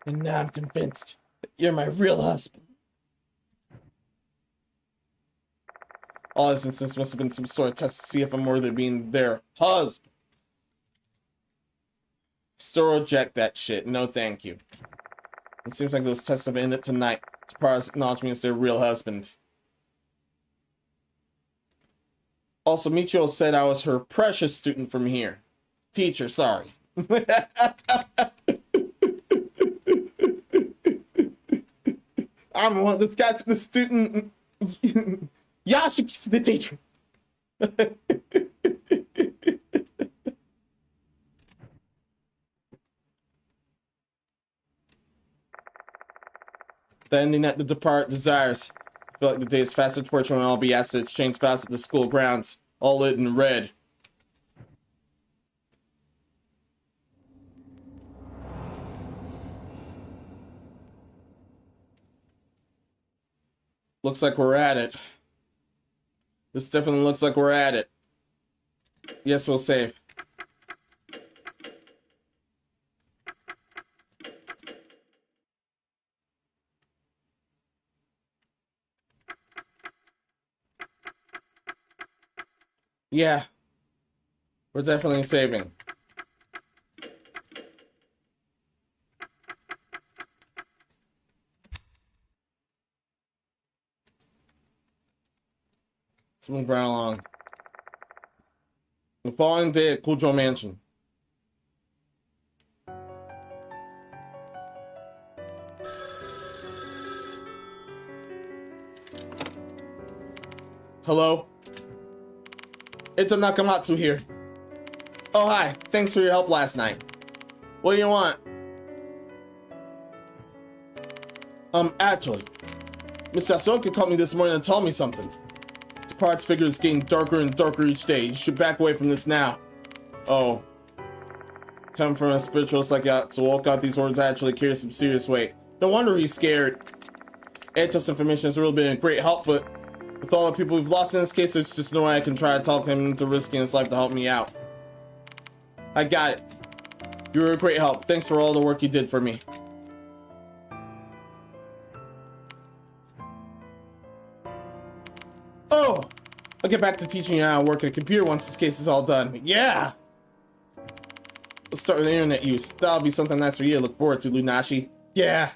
And now I'm convinced that you're my real husband. All this instance must have been some sort of test to see if I'm worthy of being their husband. Still reject that shit. No thank you. It seems like those tests have ended tonight. Tapara's acknowledged me as their real husband. Also, Michiho said I was her precious student from here. Teacher, sorry. I'm the one disguised the student. Yashiki's the teacher. The ending that the depart desires. I feel like the day is fast approaching when I'll be asked to exchange files at the school grounds, all lit in red. Looks like we're at it. This definitely looks like we're at it. Yes, we'll save. Yeah. We're definitely saving. Let's move right along. The following day at Kujo Mansion. Hello? It's a Nakamatsu here. Oh, hi. Thanks for your help last night. What do you want? Actually, Miss Sasuke called me this morning and told me something. The parts figure is getting darker and darker each day. You should back away from this now. Oh. Coming from a spiritualist like that to walk out these orders actually carry some serious weight. No wonder he's scared. Eito's information has really been a great help, but with all the people we've lost in this case, there's just no way I can try to talk him into risking his life to help me out. I got it. You were a great help. Thanks for all the work you did for me. Oh! I'll get back to teaching you how to work at a computer once this case is all done. Yeah! Let's start with internet use. That'll be something nice for you to look forward to, Lunashi. Yeah!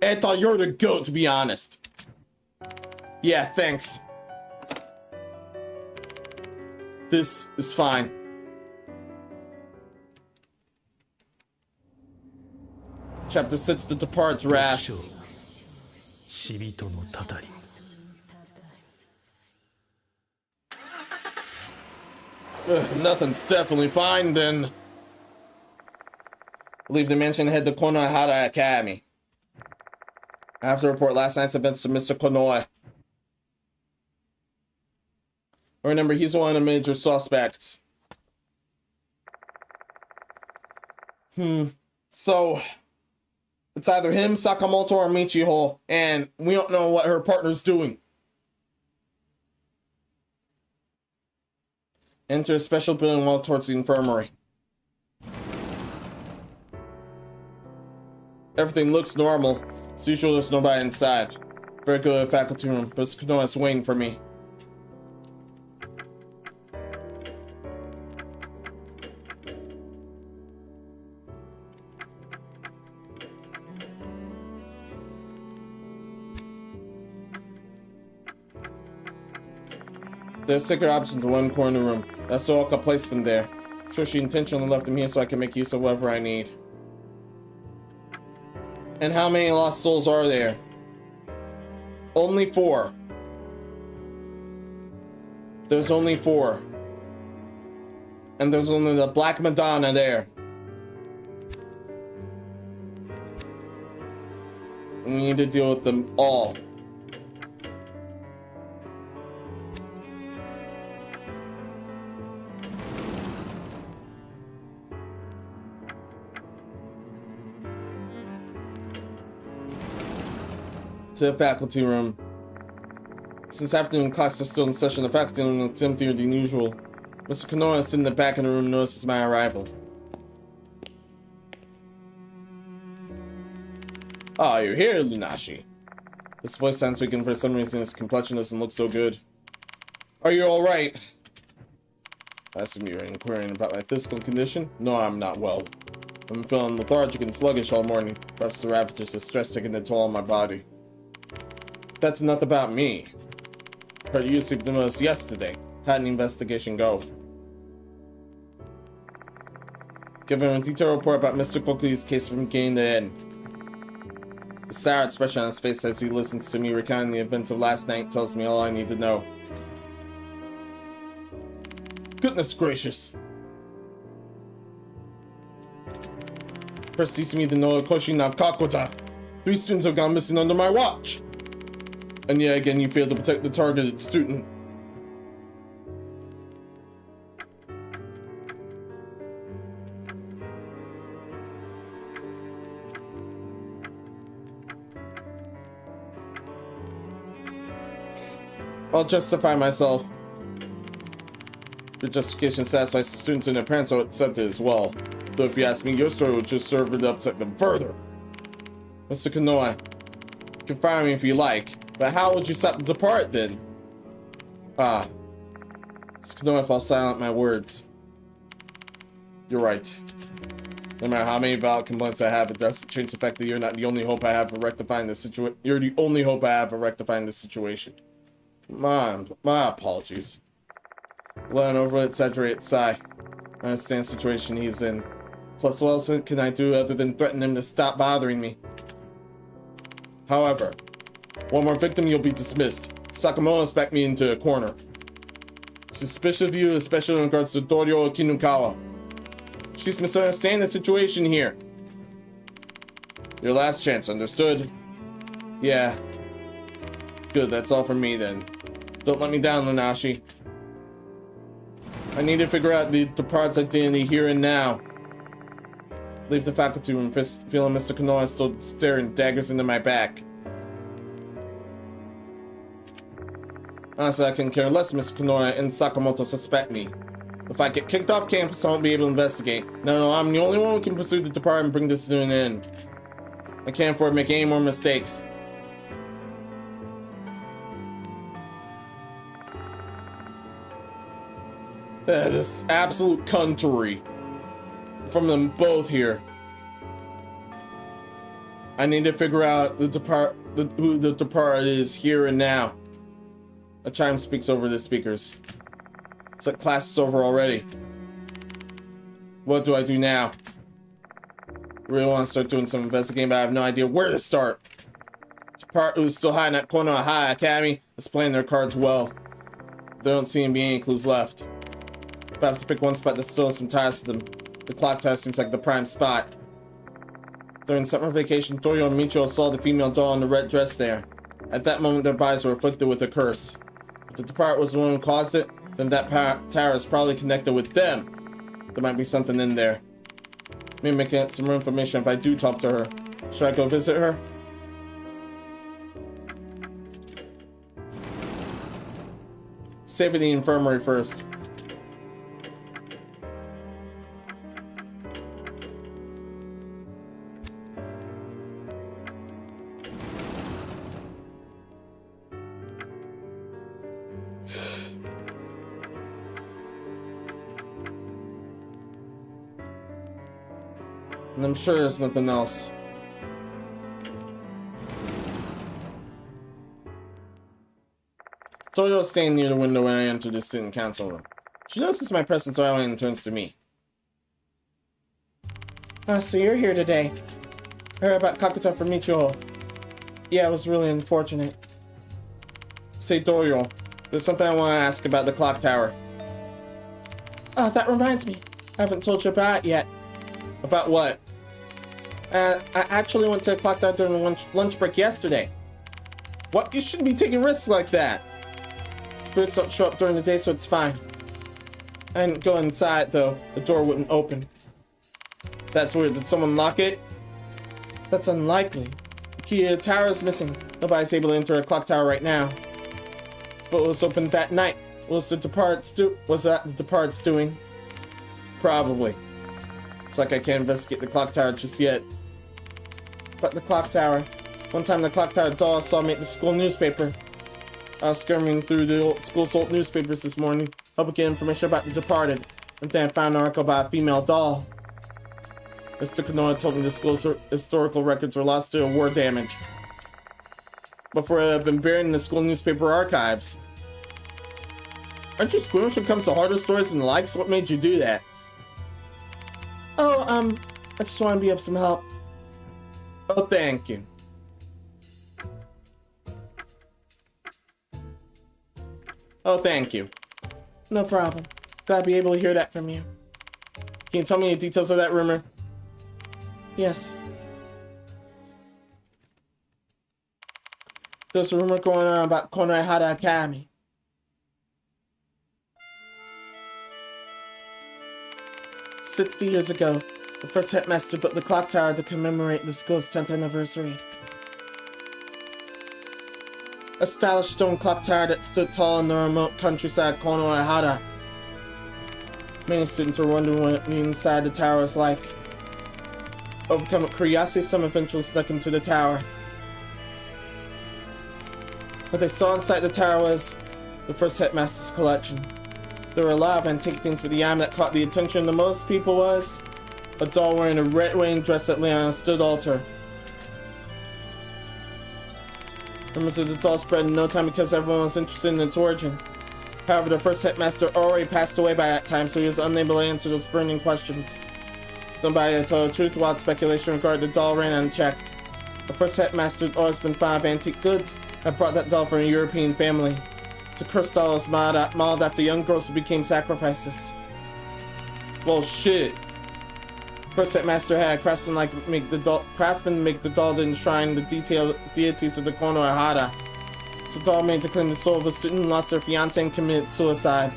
I thought you were the GOAT, to be honest. Yeah, thanks. This is fine. Chapter 6, The Depart's Wrath. Nothing's definitely fine, then. Leave the mansion and head to Konohara Academy. I have to report last night's events to Mr. Konoe. Remember, he's one of the major suspects. So, it's either him, Sakamoto, or Michiho, and we don't know what her partner's doing. Enter a special building well towards the infirmary. Everything looks normal. It's usual there's nobody inside. Very good at the faculty room, but Konoe's waiting for me. There's secret options in one corner of the room. That's so Oka placed them there. I'm sure she intentionally left them here so I can make use of whatever I need. And how many lost souls are there? Only 4. There's only 4. And there's only the Black Madonna there. And we need to deal with them all. To the faculty room. Since afternoon class is still in session, the faculty room looks emptier than usual. Mr. Konoe sitting in the back of the room notices my arrival. Ah, you're here, Lunashi. His voice sounds weak and for some reason his complexion doesn't look so good. Are you alright? I assume you're inquiring about my physical condition? No, I'm not well. I'm feeling lethargic and sluggish all morning. Perhaps the ravages of stress taking a toll on my body. That's enough about me. Heard you received the notice yesterday. Had an investigation go. Give him a detailed report about Mr. Koku's case from beginning to end. The sour expression on his face as he listens to me recounting the events of last night tells me all I need to know. Goodness gracious. First me the no Koshi na Kakota. 3 students have gone missing under my watch. And yet again, you failed to protect the targeted student. I'll justify myself. Your justification satisfies the students and their parents, so accept it as well. Though if you ask me, your story would just serve to upset them further. Mr. Konoe, you can fire me if you like, but how would you stop the depart then? Mr. Konoe fell silent at my words. You're right. No matter how many valid complaints I have, it doesn't change the fact that you're not the only hope I have for rectifying this situation. You're the only hope I have for rectifying this situation. My apologies. Let an overly exaggerated sigh. I understand the situation he's in. Plus, what else can I do other than threaten him to stop bothering me? However, one more victim, you'll be dismissed. Sakamoto's backed me into a corner. Suspicious of you, especially in regards to Dorio Kinukawa. She's misunderstanding the situation here. Your last chance, understood? Yeah. Good, that's all from me then. Don't let me down, Lunashi. I need to figure out the depart's identity here and now. Leave the faculty room, feeling Mr. Konoe still staring daggers into my back. Honestly, I couldn't care less Mr. Konoe and Sakamoto suspect me. If I get kicked off campus, I won't be able to investigate. No, I'm the only one who can pursue the department and bring this to an end. I can't afford to make any more mistakes. This absolute cuntery from them both here. I need to figure out who the depart is here and now. A chime speaks over the speakers. It's like class is over already. What do I do now? I really want to start doing some investigating, but I have no idea where to start. The depart who's still hiding at Konoha High Academy is playing their cards well. There don't seem to be any clues left. If I have to pick one spot that still has some ties to them, the clock tower seems like the prime spot. During summer vacation, Toyo and Micho saw the female doll in the red dress there. At that moment, their bodies were afflicted with a curse. If the depart was the one who caused it, then that tower is probably connected with them. There might be something in there. Maybe make some more information if I do talk to her. Should I go visit her? Save the infirmary first. And I'm sure there's nothing else. Toyo is standing near the window when I enter the student council room. She notices my presence right away and turns to me. So you're here today. I heard about Kakuta from Michiho. Yeah, it was really unfortunate. Say, Dorio, there's something I want to ask about the clock tower. That reminds me. I haven't told you about it yet. About what? I actually went to the clock tower during the lunch break yesterday. What? You shouldn't be taking risks like that. Spirits don't show up during the day, so it's fine. I didn't go inside, though. The door wouldn't open. That's weird. Did someone lock it? That's unlikely. The key to the tower is missing. Nobody's able to enter a clock tower right now. But it was open that night. Was that the depart's doing? Probably. It's like I can't investigate the clock tower just yet. But the clock tower. One time the clock tower doll saw me at the school newspaper. I was skimming through the school's old newspapers this morning, hoping to get information about the departed. And then I found an article about a female doll. Mr. Konoha told me the school's historical records were lost due to war damage. Before it had been buried in the school newspaper archives. Aren't you squeamish when it comes to harder stories and the likes? What made you do that? I just want to be of some help. Oh, thank you. Oh, thank you. No problem. Glad to be able to hear that from you. Can you tell me the details of that rumor? Yes. There's a rumor going on about Konohara Academy. "60 years ago, the first headmaster built the clock tower to commemorate the school's 10th anniversary. A stylish stone clock tower that stood tall in the remote countryside Konohara. Many students were wondering what the inside the tower was like. Overcome with curiosity, some eventually snuck into the tower. What they saw inside the tower was the first headmaster's collection. There were a lot of antique things, but the item that caught the attention of most people was a doll wearing a red wedding dress that lay on a stood altar. Rumors of the doll spread in no time because everyone was interested in its origin. However, the first headmaster already passed away by that time, so he was unable to answer those burning questions. Nobody had told the truth while speculation regarding the doll ran unchecked. The first headmaster had always been fond of antique goods, had brought that doll from a European family. It's a cursed doll that was modeled after young girls who became sacrifices. Well, shit. First headmaster had a craftsman make the doll to enshrine the deities of the Konohara. It's a doll made to claim the soul of a student who lost their fiancé and committed suicide.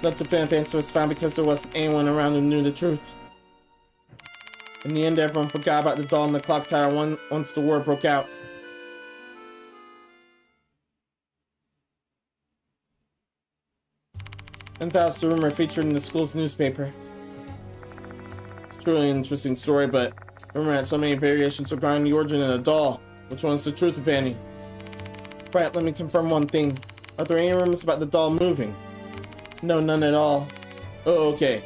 No definitive answer was found because there wasn't anyone around who knew the truth. In the end, everyone forgot about the doll in the clock tower once the war broke out. And that was the rumor featured in the school's newspaper. It's truly an interesting story, but the rumor had so many variations regarding the origin of the doll. Which one's the truth, if any? Right, let me confirm one thing. Are there any rumors about the doll moving? No, none at all. Oh, okay.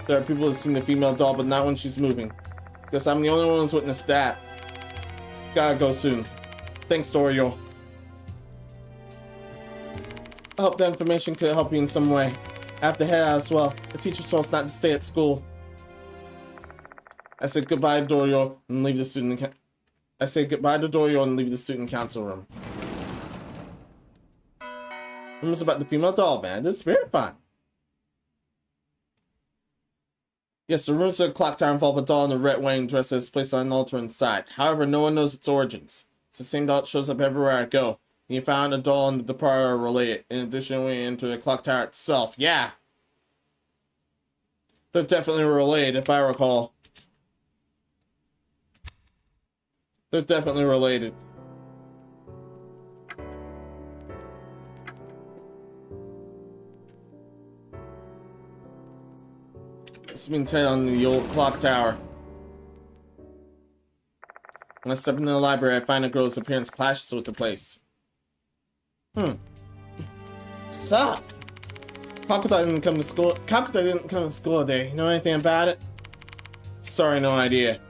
There are people who have seen the female doll, but not when she's moving. Guess I'm the only one who's witnessed that. Gotta go soon. Thanks, Dorio. I hope that information could help you in some way. I have to head out as well. The teacher told us not to stay at school. I said goodbye to Dorio and leave the student council room. Rumors about the female doll, man. This is very fun. Yes, the rumors of the clock tower involve a doll in a red wedding dress that is placed on an altar inside. However, no one knows its origins. It's the same doll that shows up everywhere I go. And you found a doll and the departed are related. In addition, we enter the clock tower itself. Yeah! They're definitely related, if I recall. They're definitely related. This means head on the old clock tower. When I step into the library, I find a girl's appearance clashes with the place. Sup? Kakuta didn't come to school today. You know anything about it? Sorry, no idea.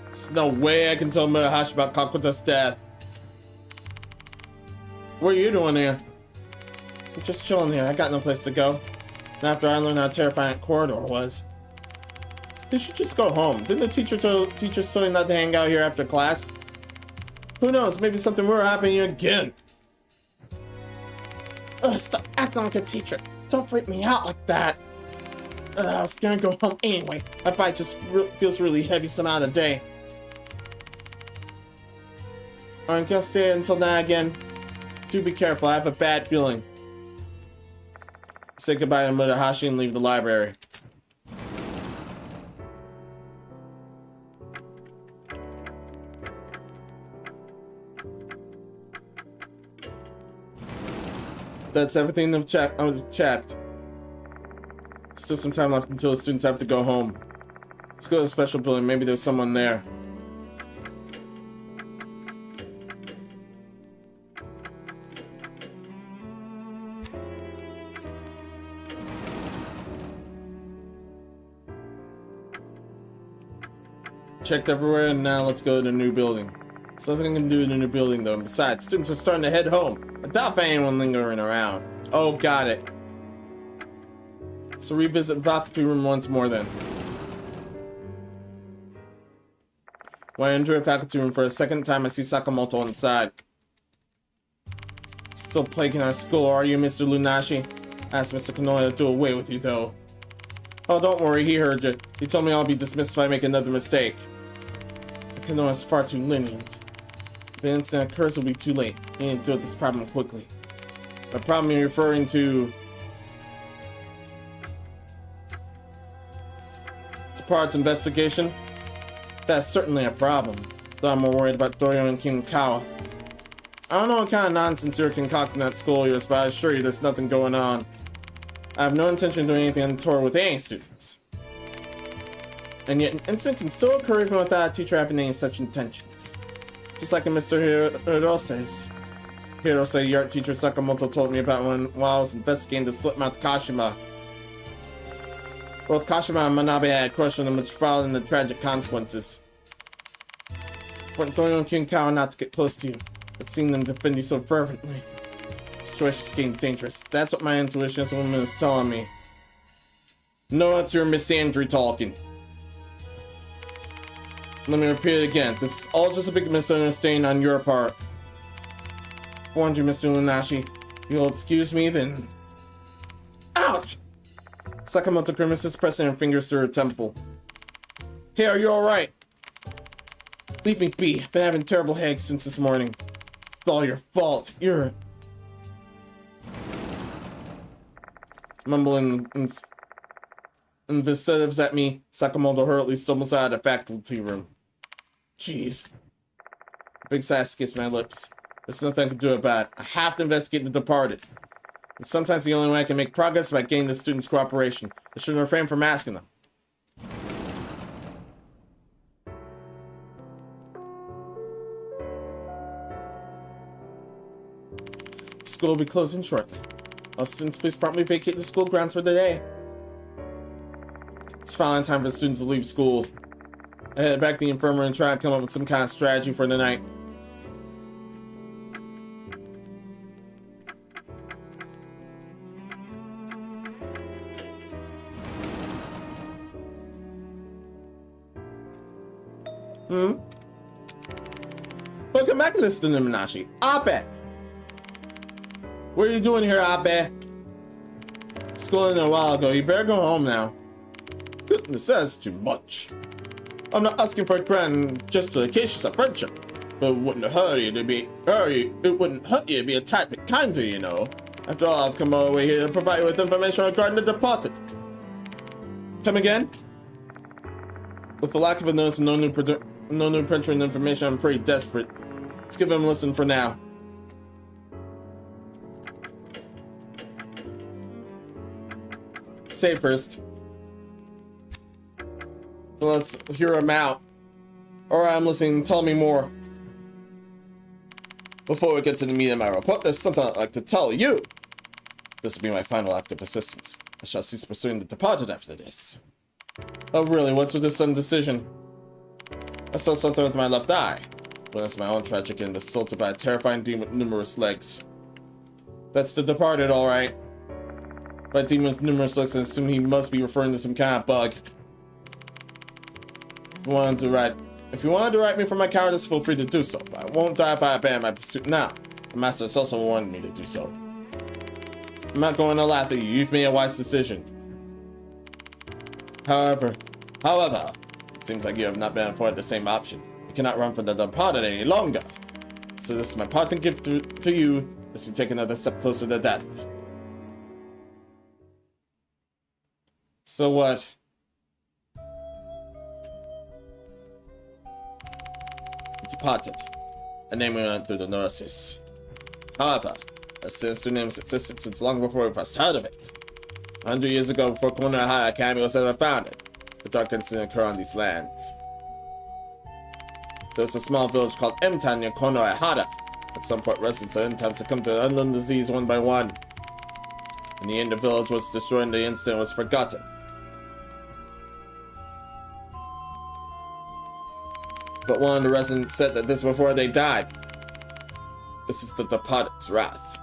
There's no way I can tell Madhouse about Kakuta's death. What are you doing here? I'm just chilling here. I got no place to go. And after I learned how terrifying that corridor was. You should just go home. Didn't the teacher tell you not to hang out here after class? Who knows? Maybe something will happen to you again. Ugh, stop acting like a teacher. Don't freak me out like that. I was gonna go home anyway. My bike just feels really heavy somehow today. I'm gonna stay until now again. Do be careful, I have a bad feeling. Say goodbye to Murahashi and leave the library. That's everything I've checked. Still some time left until the students have to go home. Let's go to the special building, maybe there's someone there. Checked everywhere, and now let's go to the new building. There's nothing I can do in the new building though. Besides, students are starting to head home. I doubt anyone lingering around. Oh, got it. So revisit faculty room once more then. When I enter a faculty room for the second time, I see Sakamoto inside. Still plaguing our school, are you, Mr. Lunashi? I asked Mr. Konoya to do away with you though. Oh, don't worry, he heard you. He told me I'll be dismissed if I make another mistake. Akino is far too lenient. If the incident occurs, it'll be too late. You need to deal with this problem quickly. The problem you're referring to... It's Parts investigation? That's certainly a problem. Though I'm more worried about Doyo and King Kawa. I don't know what kind of nonsense you're concocting at school years, but I assure you there's nothing going on. I have no intention of doing anything untoward with any students. And yet an incident can still occur even without a teacher having any such intentions. Just like in Mr. Hirose's. Hirose, the art teacher Sakamoto told me about while I was investigating the slipmouth Kashima. Both Kashima and Manabe had questioned him, which followed in the tragic consequences. Want Doyo and King Kawa not to get close to you, but seeing them defend you so fervently. The situation's getting dangerous. That's what my intuition as a woman is telling me. No, it's your Miss Andrew talking. Let me repeat it again. This is all just a big misunderstanding on your part. Warned you, Mr. Lunashi. You'll excuse me, then... Ouch! Sakamoto grimaces, pressing her fingers to her temple. Hey, are you alright? Leave me be. I've been having terrible headaches since this morning. It's all your fault. You're... Mumbling invectives at me, Sakamoto hurriedly stumbles out of the faculty room. Jeez. A big sigh escapes my lips. There's nothing I can do about it. I have to investigate the departed. And sometimes the only way I can make progress is by gaining the students' cooperation. I shouldn't refrain from asking them. School will be closing shortly. All students, please promptly vacate the school grounds for the day. It's finally time for the students to leave school. I head back to the infirmary and try to come up with some kind of strategy for the night. Welcome back, Mr. Numinashi. Abe! What are you doing here, Abe? Schooling a while ago. You better go home now. Goodness, that's too much. I'm not asking for a grand justification of friendship, but it wouldn't hurt you to be a tad bit kinder, you know. After all, I've come all the way here to provide you with information regarding the departed. Come again? With the lack of a notice and no new printer and information, I'm pretty desperate. Let's give him a listen for now. Say first. Let's hear him out. Alright, I'm listening. Tell me more. Before we get to the meat of my report, there's something I'd like to tell you. This will be my final act of assistance. I shall cease pursuing the departed after this. Oh really, what's with this sudden decision? I saw something with my left eye. Witnessed my own tragic end assaulted by a terrifying demon with numerous legs. That's the departed, alright. By demon with numerous legs, I assume he must be referring to some kind of bug. If you wanted to write me for my cowardice, feel free to do so, but I won't die if I abandon my pursuit now. The master has also warned me to do so. I'm not going to laugh at you. You've made a wise decision. However, it seems like you have not been afforded the same option. You cannot run from the departed any longer. So this is my parting gift to you, as you take another step closer to death. So what? Departed. A name we went through the nurses. However, a sinister name has existed since long before we first heard of it. 100 years ago, before Konohara Academy was ever founded, the dark incident occurred on these lands. There was a small village called M-Town near Konohara. At some point, residents of M-Town succumbed to an unknown disease one by one. In the end, the village was destroyed and the incident was forgotten. But one of the residents said that this before they died. This is the departed's wrath.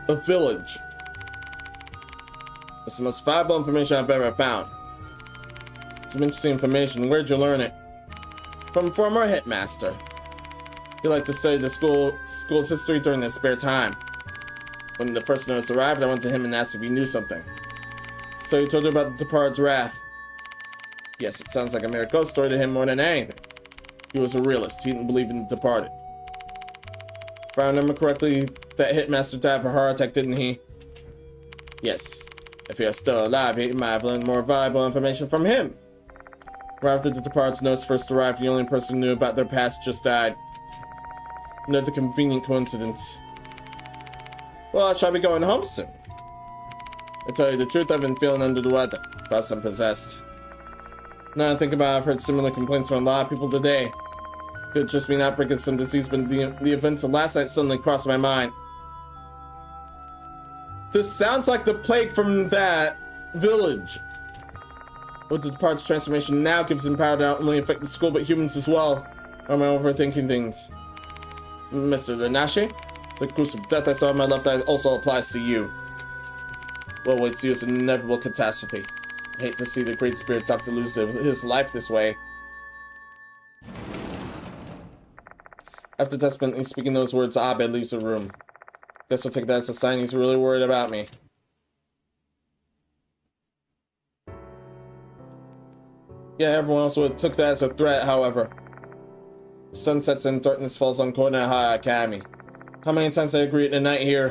A village. It's the most valuable information I've ever found. Some interesting information. Where'd you learn it? From a former headmaster. He liked to study the school's history during his spare time. When the first notice arrived, I went to him and asked if he knew something. So he told you about the Departed's wrath. Yes, it sounds like a mere ghost story to him more than anything. He was a realist. He didn't believe in the Departed. If I remember correctly, that Hitmaster died of a heart attack, didn't he? Yes. If he was still alive, he might have learned more valuable information from him. Right after the Departed's notes first arrived, the only person who knew about their past just died. Another convenient coincidence. Well, I shall be going home soon. To tell you the truth, I've been feeling under the weather. Perhaps I'm possessed. Now I think about it, I've heard similar complaints from a lot of people today. Could just be an outbreak of some disease, but the events of last night suddenly crossed my mind. This sounds like the plague from that village. With the Departed's transformation now gives him power to not only affect the school, but humans as well. Or am I overthinking things? Mr. Linashi, the gruesome death I saw in my left eye also applies to you. What waits you is an inevitable catastrophe. I hate to see the Great Spirit Doctor lose his life this way. After desperately speaking those words, Abe leaves the room. Guess I'll take that as a sign he's really worried about me. Yeah, everyone else would have took that as a threat, however. The sun sets and darkness falls on Konoha High Academy. How many times I agree at the night here?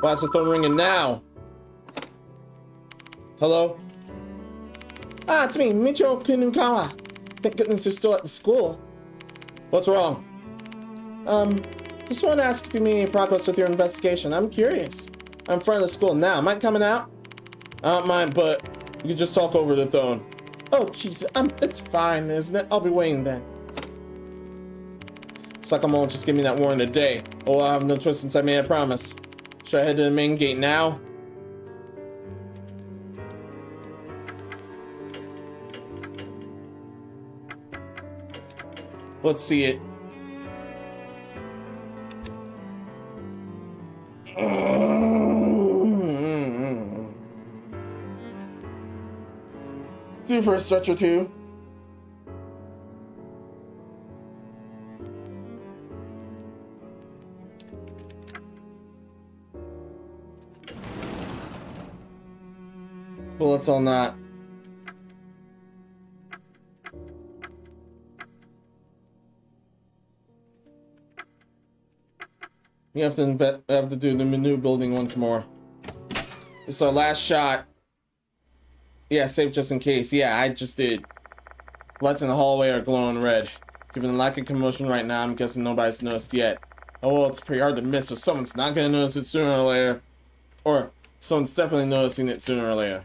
Why is the phone ringing now? Hello? Ah, it's me, Michio Kunukawa. Thank goodness you're still at the school. What's wrong? Just want to ask if you made any progress with your investigation. I'm curious. I'm in front of the school now. Am I coming out? I don't mind, but you can just talk over the phone. Oh, jeez. It's fine, isn't it? I'll be waiting then. Sakamoto just gave me that warning today. Oh, I have no choice since I made a promise. Should I head to the main gate now? Let's see it. Do for a stretch or two. Bullets on that. You have to do the new building once more. It's our last shot. Yeah, save just in case. Yeah, I just did. Lights in the hallway are glowing red. Given the lack of commotion right now, I'm guessing nobody's noticed yet. Oh well, it's pretty hard to miss, so someone's not gonna notice it sooner or later. Or someone's definitely noticing it sooner or later.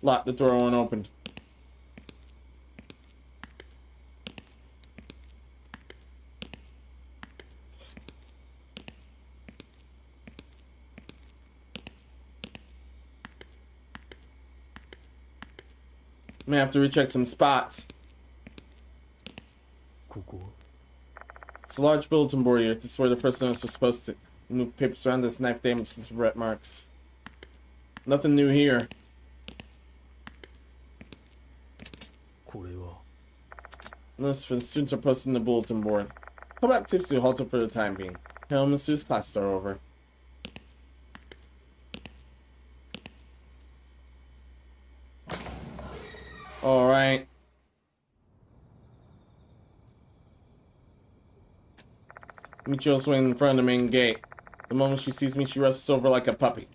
Lock the door won't open. May have to recheck some spots. It's a large bulletin board here. This is where the first notice was supposed to move papers around. This knife damage and some red marks. Nothing new here. Notice for the students are posted in the bulletin board. Club activities will halted for the time being. Home as soon as classes are over. Alright. Michio's waiting in front of the main gate. The moment she sees me, she rushes over like a puppy.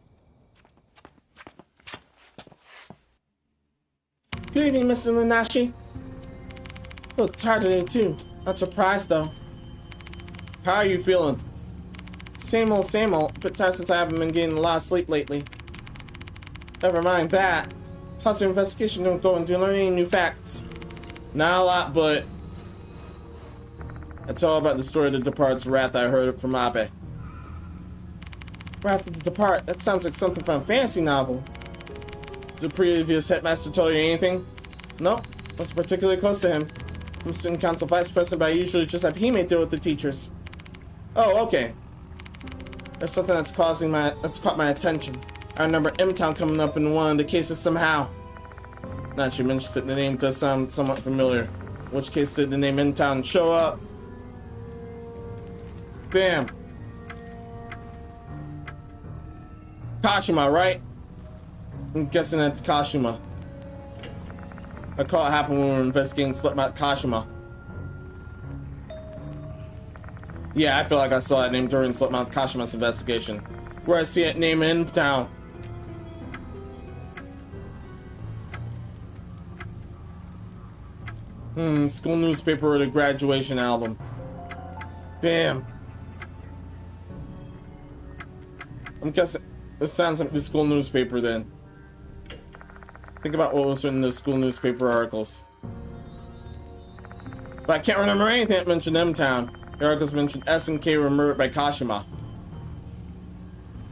Good evening, Mr. Linashi. Look tired today, too. Not surprised, though. How are you feeling? Same old, same old. Bit tired since I haven't been getting a lot of sleep lately. Never mind that. How's your investigation going? Do you learn any new facts? Not a lot, but I tell about the story of the Departed's wrath I heard from Abe. Wrath of the Depart? That sounds like something from a fantasy novel. Did the previous headmaster tell you anything? Nope. Wasn't particularly close to him. I'm student council vice president, but I usually just have Hime deal with the teachers. Oh, okay. There's something that's caught my attention. I remember M-Town coming up in one of the cases somehow. Now that you mentioned it, the name does sound somewhat familiar. In which case did the name M-Town show up? Damn. Kashima, right? I'm guessing that's Kashima. I call it happened when we were investigating Slipknot Kashima. Yeah, I feel like I saw that name during Slipknot Kashima's investigation. Where I see it name in town. School newspaper or the graduation album. Damn. I'm guessing this sounds like the school newspaper then. Think about what was written in the school newspaper articles. But I can't remember anything that mentioned M-Town. The articles mentioned S and K were murdered by Kashima.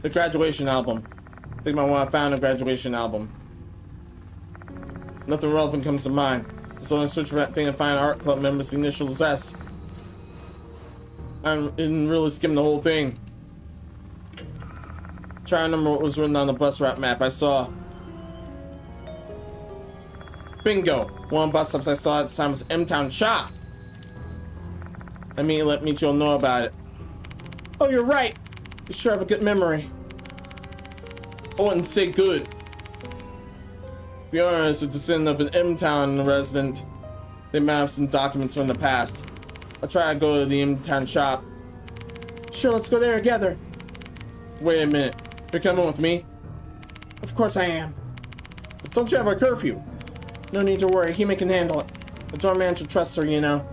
The graduation album. Think about when I found the graduation album. Nothing relevant comes to mind. So I search for that thing and find art club members' initials S. I didn't really skim the whole thing. Try to remember what was written on the bus route map I saw. Bingo! One of the bus stops I saw at the time was M-Town Shop. I mean, let Michio know about it. Oh, you're right. You sure have a good memory. I wouldn't say good. Fiona is a descendant of an M-Town resident. They might have some documents from the past. I'll try to go to the M-Town shop. Sure, let's go there together. Wait a minute. You're coming with me? Of course I am. But don't you have a curfew? No need to worry. Hime can handle it. The door manager trusts her, you know.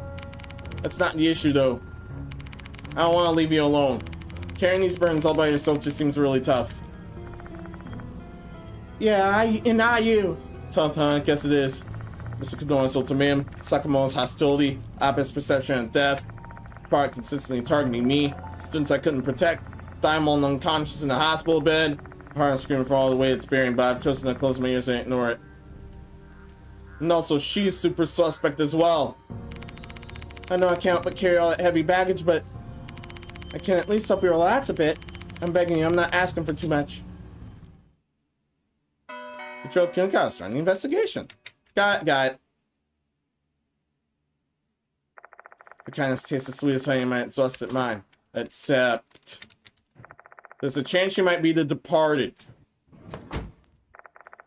That's not the issue, though. I don't want to leave you alone. Carrying these burdens all by yourself just seems really tough. Yeah, you. Tough, huh? I guess it is. Mr. Konoha's ultimatum, Sakamoto's hostility, Abe's perception of death, product consistently targeting me, students I couldn't protect, Diamond unconscious in the hospital bed, heart screaming for all the way it's bearing, but I've chosen to close my ears and ignore it. And also, she's super suspect as well. I know I can't but carry all that heavy baggage, but I can at least help you relax a bit. I'm begging you, I'm not asking for too much. Patrol Kinka's running the investigation. Got it. Your kindness tastes as sweet as honey in my exhausted mind. Except there's a chance she might be the departed.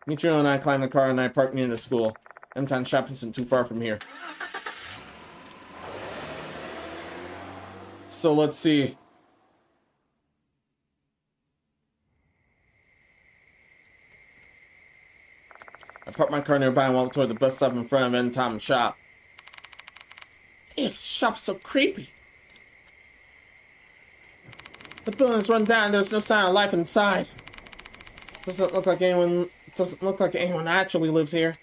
Michio and I climbed the car and I parked near the school. M-Town shop isn't too far from here. So let's see. I parked my car nearby and walked toward the bus stop in front of M-Town's shop. Ew, this shop's so creepy. The building's run down and there's no sign of life inside. Doesn't look like anyone actually lives here.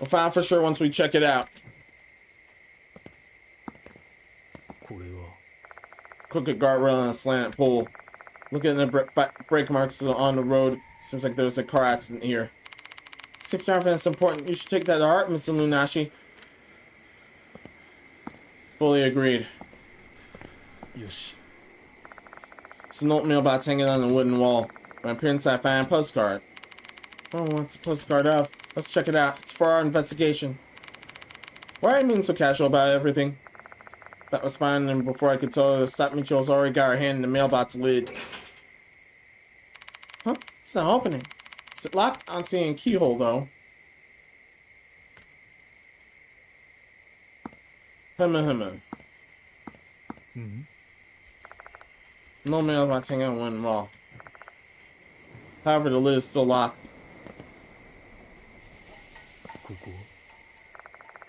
We'll find out for sure once we check it out. Crooked guardrail and a slanted pole. Looking at the brake marks on the road, seems like there's a car accident here. Safety is important. You should take that to heart, Mr. Munashi. Fully agreed. Yoshi. It's a note mailbox hanging on the wooden wall. When I peer inside, I find a postcard. Oh, what's a postcard of? Let's check it out. It's for our investigation. Why are you being so casual about everything? That was fine, and before I could tell her to stop, Michio's already got her hand in the mailbox lid. Huh? It's not opening. Is it locked? I don't see any keyhole, though. No mailbox hanging on one wall. However, the lid is still locked.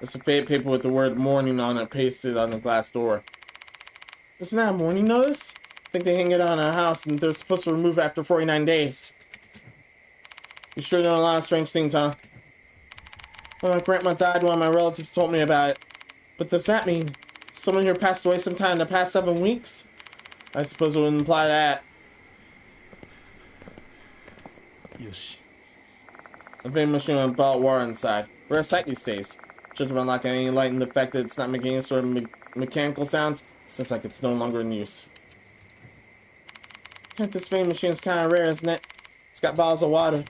It's a faded paper with the word morning on it pasted on the glass door. Isn't that a morning notice? I think they hang it on a house and they're supposed to remove it after 49 days. You sure know a lot of strange things, huh? Well, my grandma died when my relatives told me about it. But does that mean someone here passed away sometime in the past 7 weeks? I suppose it would imply that. Yoshi. A vending machine with a bottle of water inside. Rare sight these days. Judging by not any light and the fact that it's not making any sort of mechanical sounds, seems like it's no longer in use. This vending machine is kind of rare, isn't it? It's got bottles of water.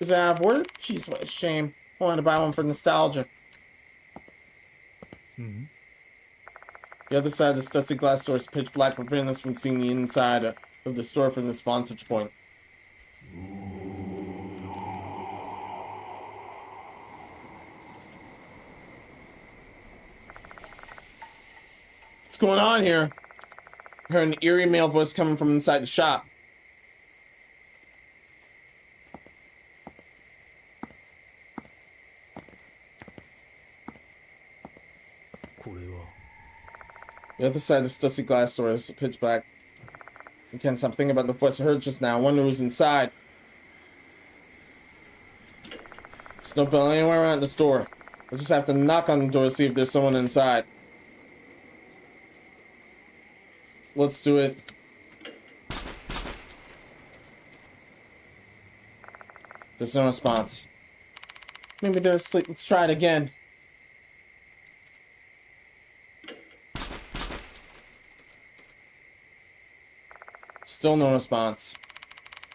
Is it out of order? Jeez, what a shame. I wanted to buy one for nostalgia. The other side of the stussy glass door is pitch black, preventing us from seeing the inside of the store from this vantage point. What's going on here? I heard an eerie male voice coming from inside the shop. The other side of the stussy glass door is pitch black. I can't stop thinking about the voice I heard just now. I wonder who's inside. There's no bell anywhere around the store. We'll just have to knock on the door to see if there's someone inside. Let's do it. There's no response. Maybe they're asleep. Let's try it again. Still no response.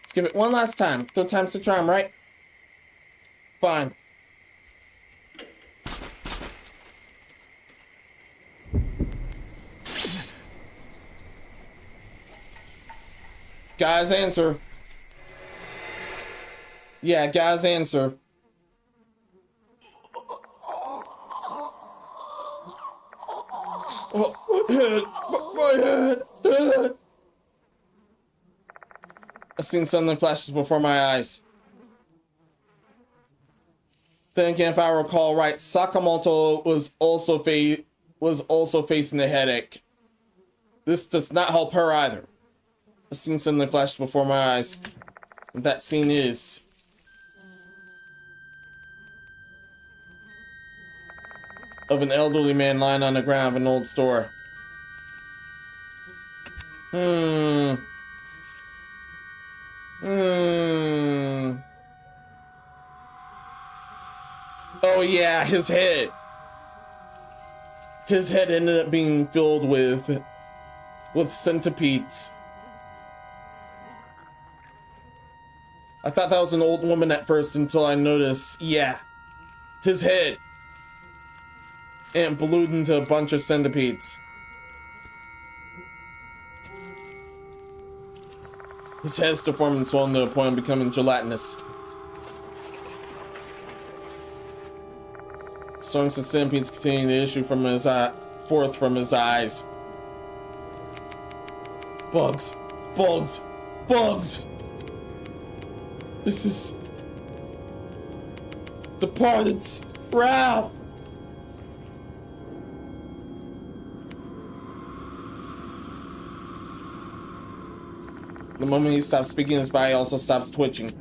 Let's give it one last time. Third time's the charm, right? Fine. Guys, answer. Yeah, guys, answer. Oh, my head. A scene suddenly flashes before my eyes. Then again, if I recall right, Sakamoto was also facing a headache. This does not help her either. A scene suddenly flashes before my eyes. And that scene is of an elderly man lying on the ground of an old store. Oh yeah, his head. His head ended up being filled with centipedes. I thought that was an old woman at first until I noticed, yeah, his head. And it ballooned into a bunch of centipedes. His head's deformed and swollen to the point of becoming gelatinous. Storms and centipedes continue to issue from his forth from his eyes. Bugs, bugs, bugs. This is Departed's wrath. The moment he stops speaking, his body also stops twitching.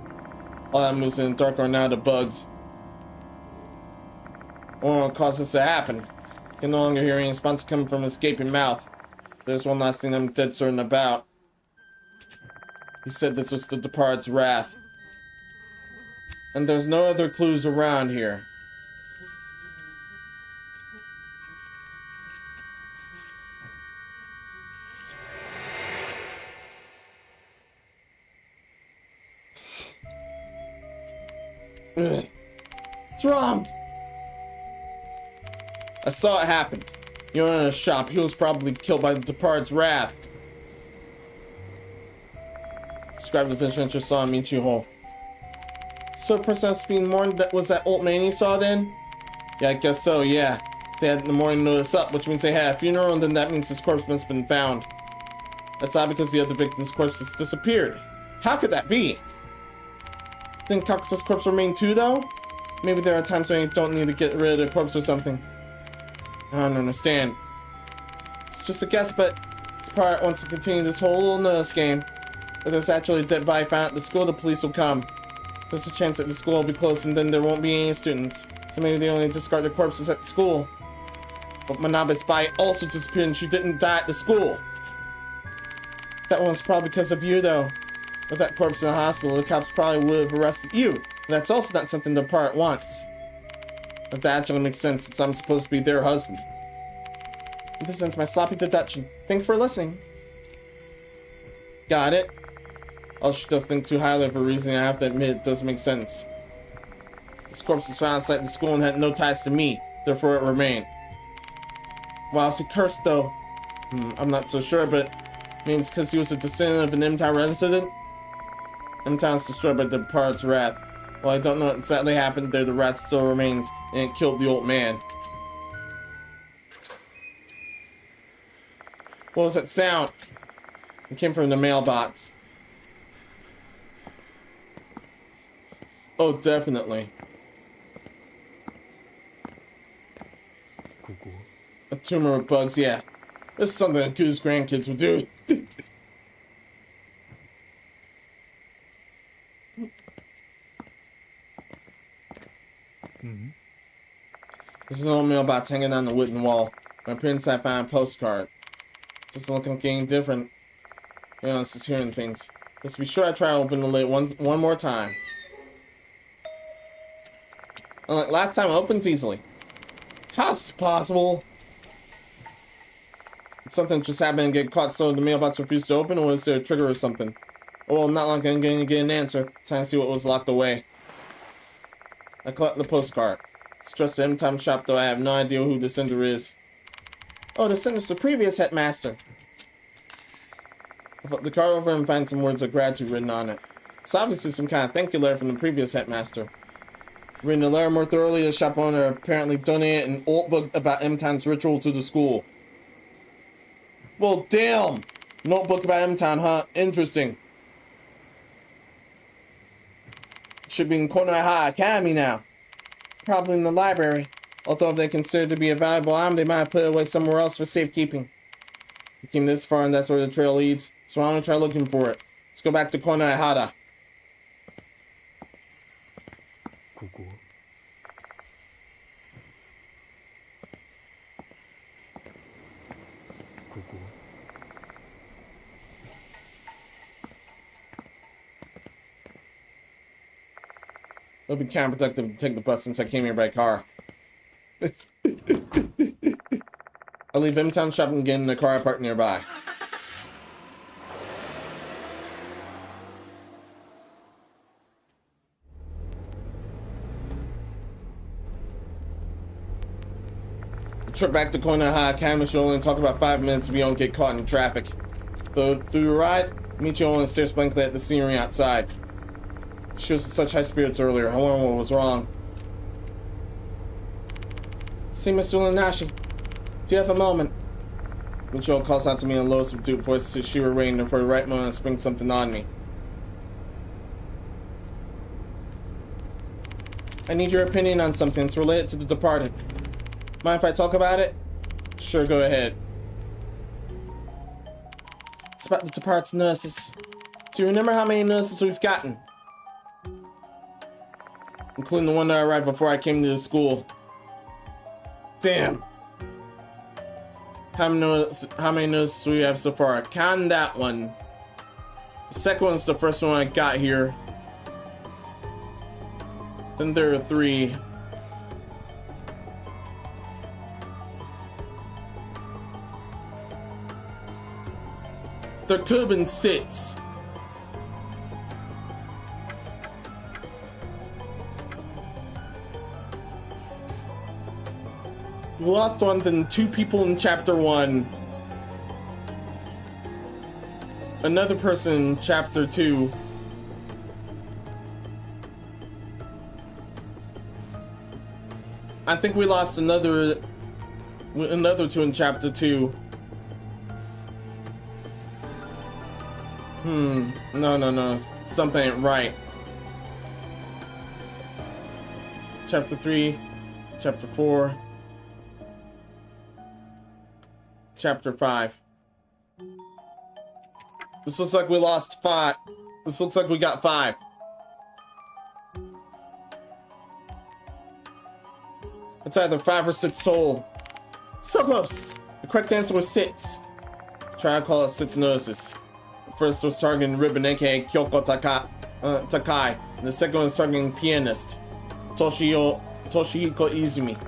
All that moves in the dark are now the bugs. What caused this to happen? I can no longer hear any response coming from his gaping mouth. There's one last thing I'm dead certain about. He said this was the Departed's wrath. And there's no other clues around here. Ugh. What's wrong? I saw it happen. You were in a shop. He was probably killed by the Departed's wrath. Describe the adventure you saw in Michiho. So the person that's being mourned, that was that old man you saw then? Yeah, I guess so, yeah. They had the morning notice up, which means they had a funeral, and then that means his corpse must have been found. That's odd because the other victim's corpse has disappeared. How could that be? Didn't Kakuto's corpse remain too, though? Maybe there are times when you don't need to get rid of the corpse or something. I don't understand. It's just a guess, but this part wants to continue this whole little notice game. If there's actually a dead body found at the school, the police will come. There's a chance that the school will be closed and then there won't be any students. So maybe they only discard their corpses at school. But Manabe's body also disappeared and she didn't die at the school. That one's probably because of you, though. With that corpse in the hospital, the cops probably would have arrested you. And that's also not something the part wants. But that actually makes sense since I'm supposed to be their husband. This ends my sloppy deduction. Thanks for listening. Got it. Oh, she does think too highly of her reasoning. I have to admit it does make sense. This corpse was found outside the school and had no ties to me. Therefore it remained. Wow, is he cursed though? I'm not so sure, but maybe it's because he was a descendant of an M-Town resident? M-Town's destroyed by the departed's wrath. Well, I don't know what exactly happened there. The wrath still remains, and it killed the old man. What was that sound? It came from the mailbox. Oh, definitely. A tumor of bugs, yeah. This is something that Ku's grandkids would do. There's an old mailbox hanging on the wooden wall. My prince, I found a postcard. It doesn't look like anything different. You know, it's just hearing things. Let's be sure I try to open the lid one more time. Unlike last time, it opens easily. How's this possible? Did something just happen and get caught so the mailbox refused to open, or was there a trigger or something? Oh, I'm not going to get an answer. Time to see what was locked away. I collect the postcard. It's just an M-Time shop, though I have no idea who the sender is. Oh, the sender's the previous headmaster. I flip the card over and find some words of gratitude written on it. It's obviously some kind of thank you letter from the previous headmaster. Reading the letter more thoroughly, the shop owner apparently donated an old book about M-Town's ritual to the school. Well, damn! Notebook about M-Town, huh? Interesting. Should be in Konoha Academy now. Probably in the library. Although if they consider it to be a valuable item, they might have put it away somewhere else for safekeeping. We came this far and that's where the trail leads, so I'm gonna try looking for it. Let's go back to Konohara. It'll be counterproductive to take the bus since I came here by car. I'll leave M-Town shopping and get in the car I parked nearby. The trip back to Konoha Academy should only talk about 5 minutes if we don't get caught in traffic. Though through the ride, Michio only stares blankly at the scenery outside. She was in such high spirits earlier. I wonder what was wrong. See, Mr. Linashi, do you have a moment? Michio calls out to me in a low, subdued voice as if she were waiting for the right moment to spring something on me. I need your opinion on something. It's related to the departed. Mind if I talk about it? Sure, go ahead. It's about the departed's nurses. Do you remember how many nurses we've gotten? Including the one that arrived before I came to the school. Damn. How many nurses do we have so far? Count that one. The second one's the first one I got here. Then there are 3. There could have been 6. We lost one, then 2 people in chapter 1. Another person in chapter 2. I think we lost another 2 in chapter 2. No. Something ain't right. Chapter 3, chapter 4. Chapter 5. This looks like we lost 5. This looks like we got 5. It's either 5 or 6 total. So close! The correct answer was 6. Try to call it 6 nurses. The first was targeting Ribbon, aka Kyoko Takai. And the second one was targeting pianist Toshihiko Izumi.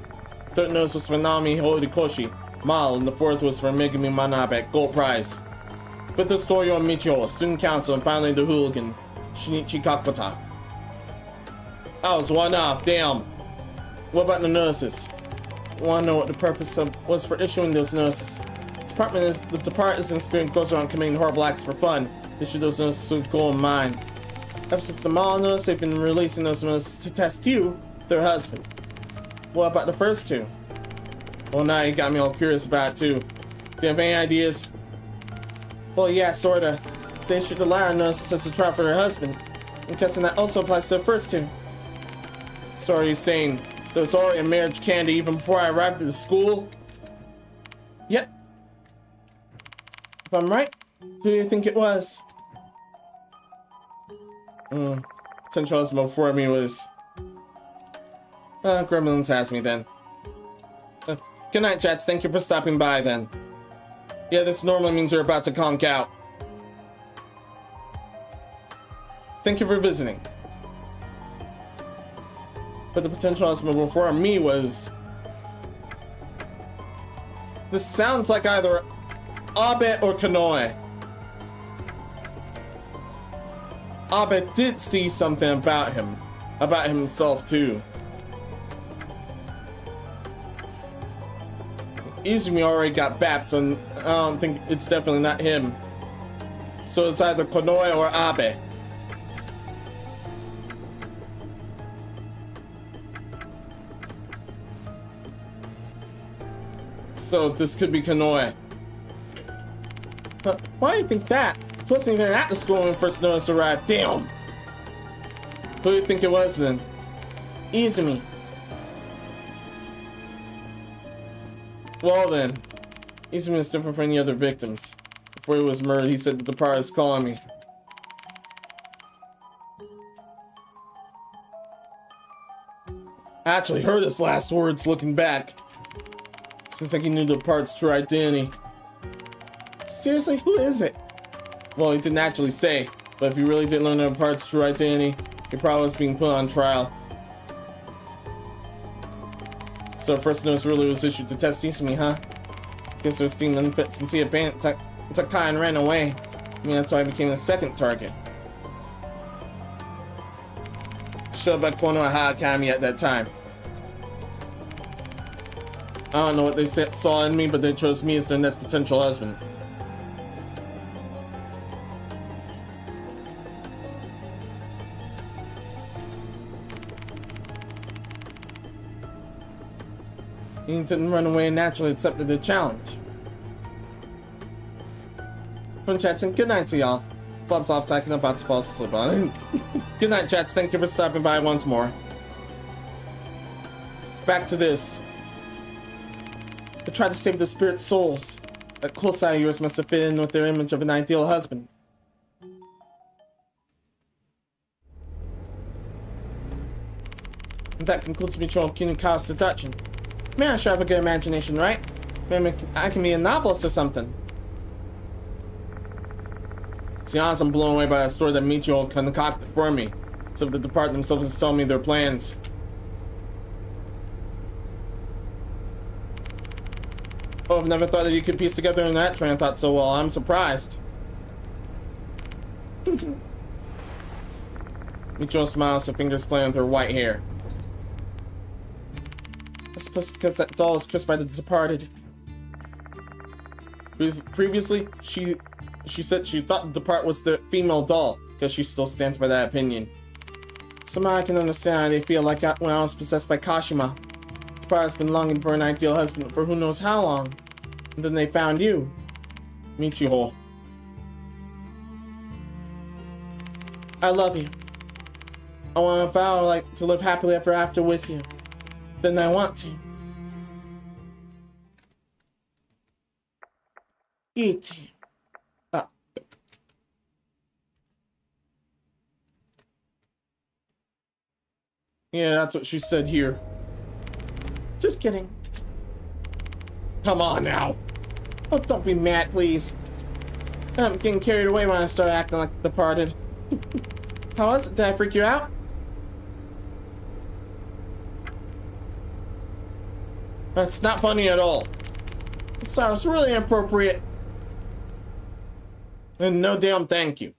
The third nurse was for Naomi Horikoshi. Mal, and the fourth was for Megumi Manabe, gold prize. Fifth was Toyo Michio, student council, and finally the hooligan, Shinichi Kakota. I was one off, damn. What about the nurses? I want to know what the purpose was for issuing those nurses. To the department isn't spirit goes around committing horrible acts for fun. They should those notices with goal in mind. Ever since the mall notice, they've been releasing those notices to test you, their husband. What about the first two? Well, now you got me all curious about it too. Do you have any ideas? Well, yeah, sorta. They issued the latter notice as a trial for her husband. I'm guessing that also applies to the first two. So are you saying there was already a marriage candy even before I arrived at the school? Yep. If I'm right, who do you think it was? Potential husband before me was... Gremlins has me then. Good night, chats. Thank you for stopping by then. Yeah, this normally means you're about to conk out. Thank you for visiting. But the potential husband before me was... This sounds like either Abe or Kanoe. Abe did see something about him. About himself too. Izumi already got bapped, so I don't think it's definitely not him. So it's either Konoe or Abe. So this could be Konoe. Why do you think that? He wasn't even at the school when first notice arrived. Damn! Who do you think it was then? Izumi. Well then, Izumi is different from any other victims. Before he was murdered, he said that the part is calling me. I actually heard his last words looking back. Seems like he knew the part's true identity. Seriously, who is it? Well, he didn't actually say, but if he really didn't learn the part's true identity, he probably was being put on trial. So first notice really was issued to test Izumi, huh? Guess their steam unfit since he abandoned Takai and ran away. I mean, that's why I became the second target. Should have been Konoha High Academy at that time. I don't know what they saw in me, but they chose me as their next potential husband. He didn't run away and naturally accepted the challenge. From chats and good night to y'all. Flops off talking about to fall asleep on. Good night, chats. Thank you for stopping by once more. Back to this. I tried to save the spirit souls. That cool side of yours must have fit in with their image of an ideal husband. And that concludes Michio Kinikawa's seduction. Man, I sure have a good imagination, right? Maybe I can be a novelist or something. To be honest, I'm blown away by the story that Michio concocted for me. So the department themselves is telling me their plans. Oh, I've never thought that you could piece together in that train of thought so well. I'm surprised. Michio smiles, her fingers playing with her white hair. I suppose because that doll is cursed by the departed. Previously, she said she thought the depart was the female doll, because she still stands by that opinion. Somehow I can understand how they feel like when I was possessed by Kashima. Depart has been longing for an ideal husband for who knows how long. And then they found you. Michiho. I love you. I want to vow to live happily ever after with you. Then I want to. Eat. Up. Yeah, that's what she said here. Just kidding. Come on now. Oh, don't be mad, please. I'm getting carried away when I start acting like the departed. How was it? Did I freak you out? That's not funny at all. Sorry, it's really inappropriate. And no damn thank you.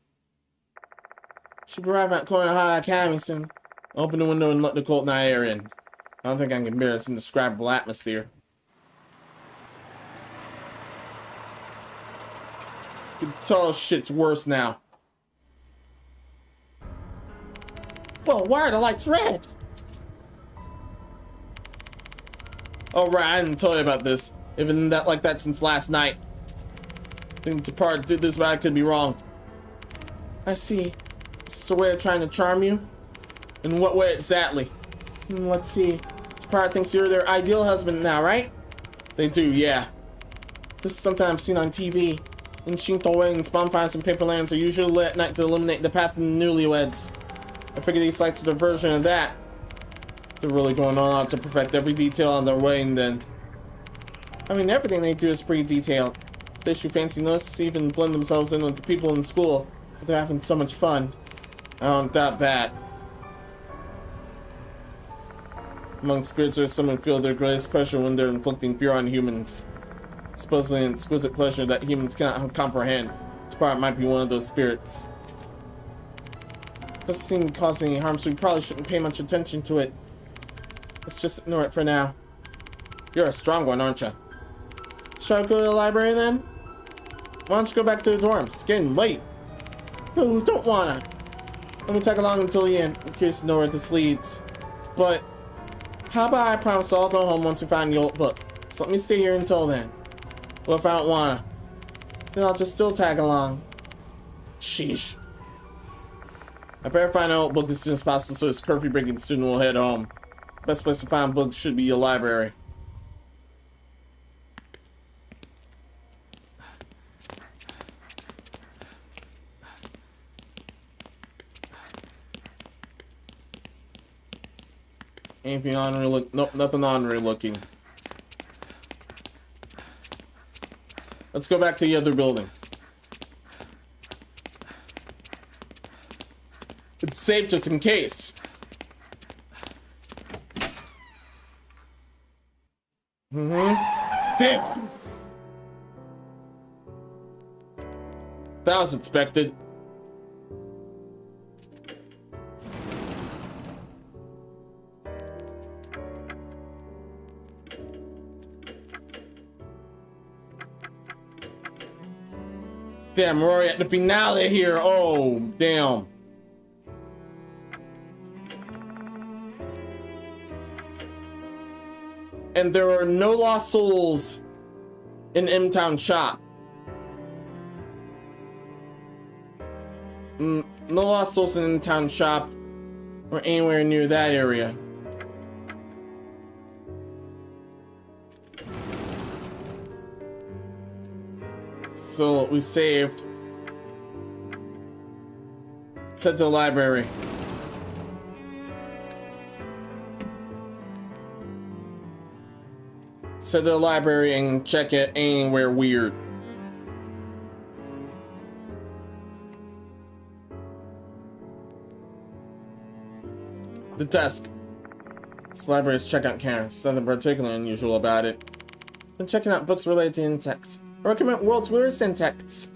Should be arriving at Konoha High Academy soon. Open the window and let the cold night air in. I don't think I can bear this indescribable atmosphere. can tell shit's worse now. Well, why are the lights red? Oh right, I didn't tell you about this. Even that like that since last night. I think the part did this, but I could be wrong. I see. Is this a way of trying to charm you? In what way exactly? Let's see. This part thinks you're their ideal husband now, right? They do, yeah. This is something I've seen on TV. In Shinto weddings, bonfires and paper lanterns are usually lit at night to illuminate the path of the newlyweds. I figure these lights are the version of that. They're really going all out to perfect every detail on their wedding then. I mean, everything they do is pretty detailed. They shoot fancy notices, even blend themselves in with the people in school. But they're having so much fun. I don't doubt that. Among spirits, there's some who feel their greatest pleasure when they're inflicting fear on humans. Supposedly an exquisite pleasure that humans cannot comprehend. This part might be one of those spirits. It doesn't seem to cause any harm, so we probably shouldn't pay much attention to it. Let's just ignore it for now. You're a strong one, aren't you? Shall I go to the library then? Why don't you go back to the dorms? It's getting late. No, don't wanna. Let me tag along until the end, in case you know where this leads. But how about I promise I'll go home once we find the old book? So let me stay here until then. Well, if I don't wanna, then I'll just still tag along. Sheesh. I better find out book as soon as possible so this curfew breaking student will head home. Best place to find books should be a library. Anything ornery look? Nope, nothing ornery looking. Let's go back to the other building. It's safe just in case. Damn! That was expected. Damn, we're already at the finale here. Oh, damn. And there are no lost souls in M-Town shop. No lost souls in M-Town shop or anywhere near that area. So we saved. Let's head to the library. Let's head to the library and check it anywhere weird. The desk. This library's checkout counter. There's nothing particularly unusual about it. Been checking out books related to insects. I recommend World's Weirdest Insects.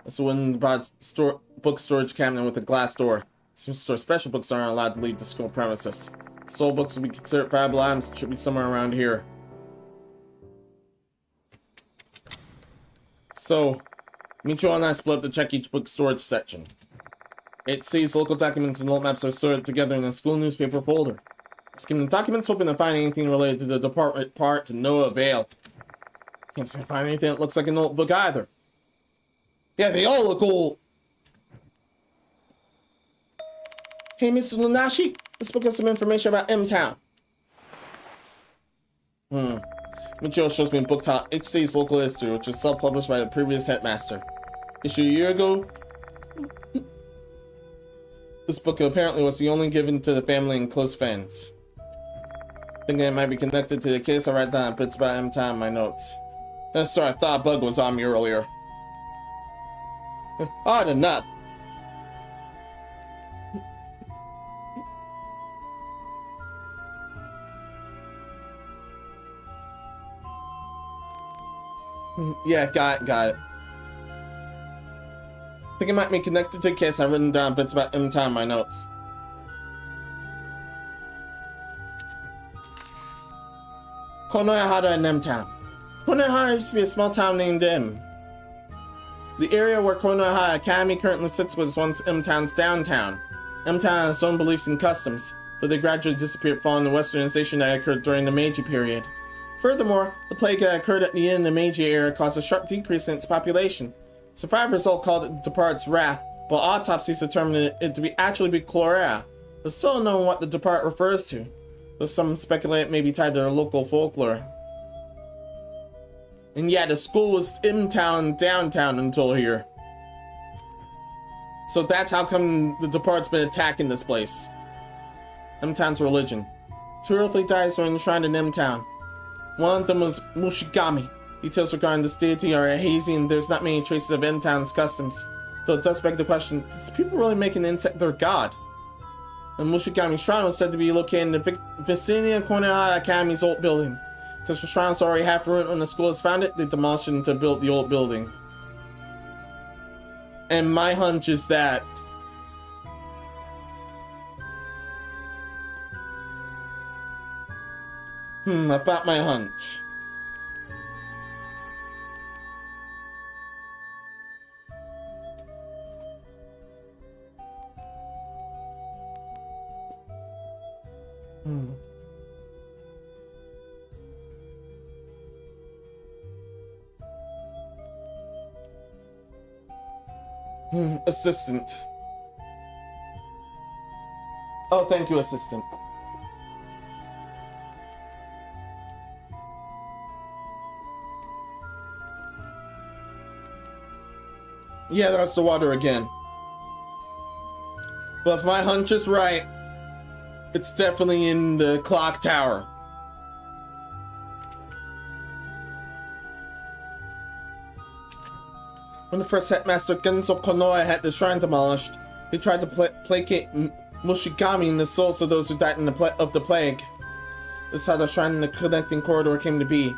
That's the one about book storage cabinet with a glass door. Some store special books aren't allowed to leave the school premises. Soul books will be considered valuable items. It should be somewhere around here. So, Micho and I split up to check each book storage section. It sees local documents and old maps are sorted together in a school newspaper folder. Skimming the documents, hoping to find anything related to the department part to no avail. Can't seem to find anything that looks like an old book either. Yeah, they all look old. Hey, Mr. Lunashi, let's look at some information about M-Town. Michio shows me a book titled HC's Local History, which was self-published by the previous headmaster. Issued a year ago. This book apparently was the only given to the family and close friends. Thinking it might be connected to the case, I write down bits about M-Town in my notes. Sorry, I thought a bug was on me earlier. Odd enough. Yeah, got it. Think it might be connected to the case. I've written down bits about M-Town in my notes. Konoya Hara and M-Town. Konoha used to be a small town named M. The area where Konoha Academy currently sits was once M-Town's downtown. M-Town has its own beliefs and customs, though they gradually disappeared following the westernization that occurred during the Meiji period. Furthermore, the plague that occurred at the end of the Meiji era caused a sharp decrease in its population. Survivors all called it the Departed's Wrath, while autopsies determined it to actually be cholera. It's still unknown what the Depart refers to, though some speculate it may be tied to their local folklore. And yeah, the school was in town, downtown until here. So that's how come the Departed's been attacking this place. M-Town's religion. 2 earthly deities were enshrined in M-Town. One of them was Mushigami. Details regarding this deity are hazy and there's not many traces of M-Town's customs. Though it does beg the question, does people really make an insect their god? The Mushigami Shrine was said to be located in the vicinity of Konoha Academy's old building. Because the shrine was already half ruined when the school was founded, they demolished it to build the old building. And my hunch is that about my hunch. Assistant. Oh, thank you, assistant. Yeah, that's the water again. But if my hunch is right, it's definitely in the clock tower. When the first headmaster Genzo Konoe had the shrine demolished, he tried to placate Mushigami in the souls of those who died in of the plague. This is how the shrine in the connecting corridor came to be.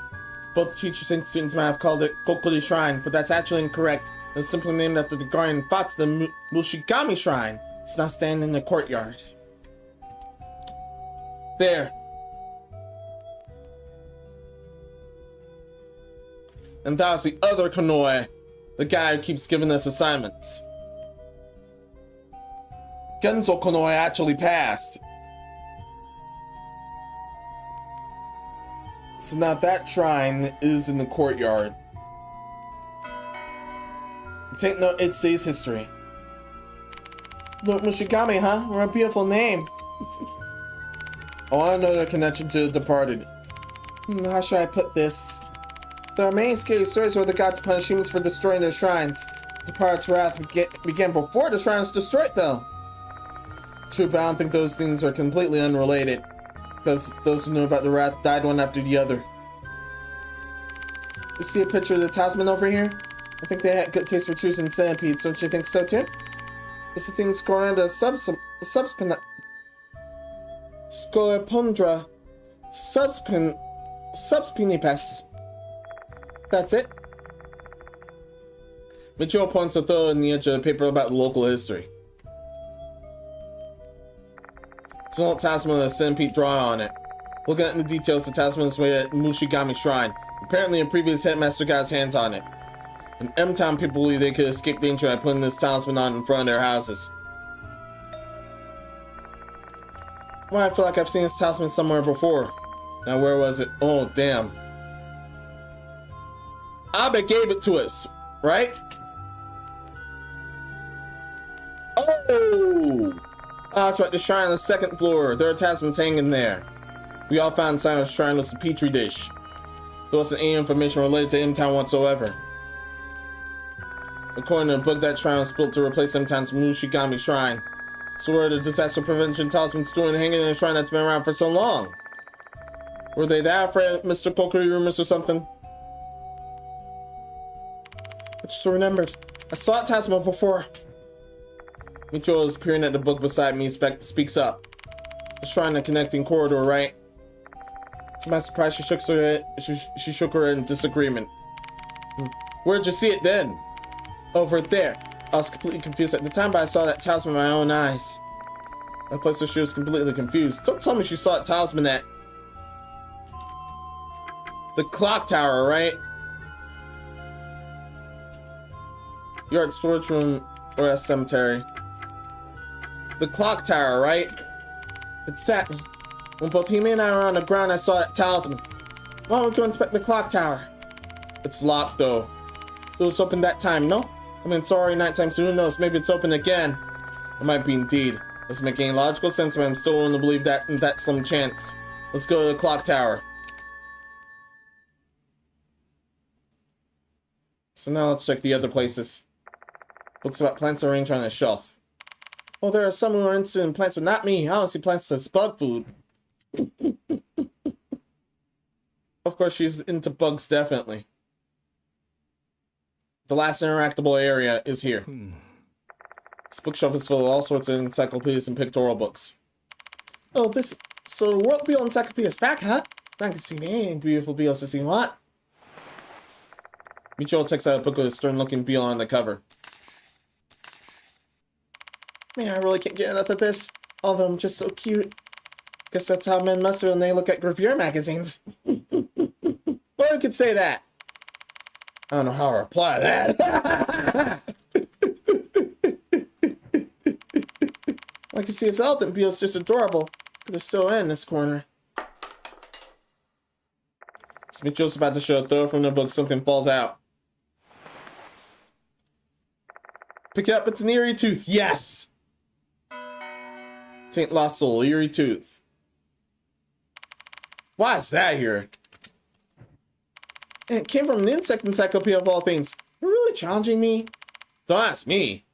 Both teachers and students might have called it Kokuri Shrine, but that's actually incorrect. It's simply named after the guardian Fatsu, the Mushigami Shrine. It's now standing in the courtyard. There. And that was the other Konoe. The guy who keeps giving us assignments. Genzo Konoe actually passed. So now that shrine is in the courtyard. Take note, it says history. Lord Mushigami, huh? What a beautiful name. I want to know their connection to the departed. How should I put this? There are many scary stories where the gods punish humans for destroying their shrines. The Departed's wrath began before the shrine was destroyed, though. True, but I don't think those things are completely unrelated, because those who knew about the wrath died one after the other. You see a picture of the talisman over here? I think they had good taste for choosing centipedes, don't you think so too? It's the thing Scoranda Scolopundra Subspinipes. That's it. Michio points a throw in the edge of the paper about the local history. It's an old talisman with a centipede drawn on it. Looking at the details, the talisman is made at Mushigami Shrine. Apparently a previous headmaster got his hands on it. And M-Town people believe they could escape danger by putting this talisman on in front of their houses. Well, I feel like I've seen this talisman somewhere before. Now where was it? Oh, damn. Abe gave it to us, right? Oh! That's right, the shrine on the 2nd floor. There are talismans hanging there. We all found sign of the shrine was a petri dish. There wasn't any information related to M-Town whatsoever. According to the book, that shrine was built to replace M-Town's Mushigami Shrine. So what are the disaster prevention talismans doing hanging in a shrine that's been around for so long? Were they that afraid of Mr. Kokuri rumors or something? I just remembered. I saw that talisman before. Michio is peering at the book beside me, speaks up. The shrine in the connecting corridor, right? To my surprise, she shook her head, she shook her head in disagreement. Where'd you see it then? Over there. I was completely confused at the time, but I saw that talisman with my own eyes. I placed her, she was completely confused. Don't tell me she saw that talisman at... The clock tower, right? You're at storage room or a cemetery. The clock tower, right? Exactly. When both Hime and I were on the ground, I saw that talisman. Why don't we go inspect the clock tower? It's locked, though. It was open that time, no? I mean, it's already nighttime, so who knows? Maybe it's open again. It might be indeed. Doesn't make any logical sense, but I'm still willing to believe that that's some chance. Let's go to the clock tower. So now let's check the other places. Books about plants arranged on a shelf. Oh, there are some who are interested in plants, but not me. I don't see plants as bug food. Of course, she's into bugs, definitely. The last interactable area is here. This bookshelf is full of all sorts of encyclopedias and pictorial books. Oh, this... So, World Beal Encyclopedia is back, huh? I can see any beautiful beals to see what? Michio takes out a book with a stern-looking beal on the cover. Man, I really can't get enough of this. All of them just so cute. Guess that's how men must feel when they look at gravure magazines. Well, I could say that. I don't know how to reply to that. I can see his elephant beal is just adorable. But it's so in this corner. Michio's about to show a throw from the book, something falls out. Pick it up, it's an eerie tooth. Yes! Taint lost soul, eerie tooth. Why is that here? And it came from an insect encyclopedia of all things. You're really challenging me? Don't ask me.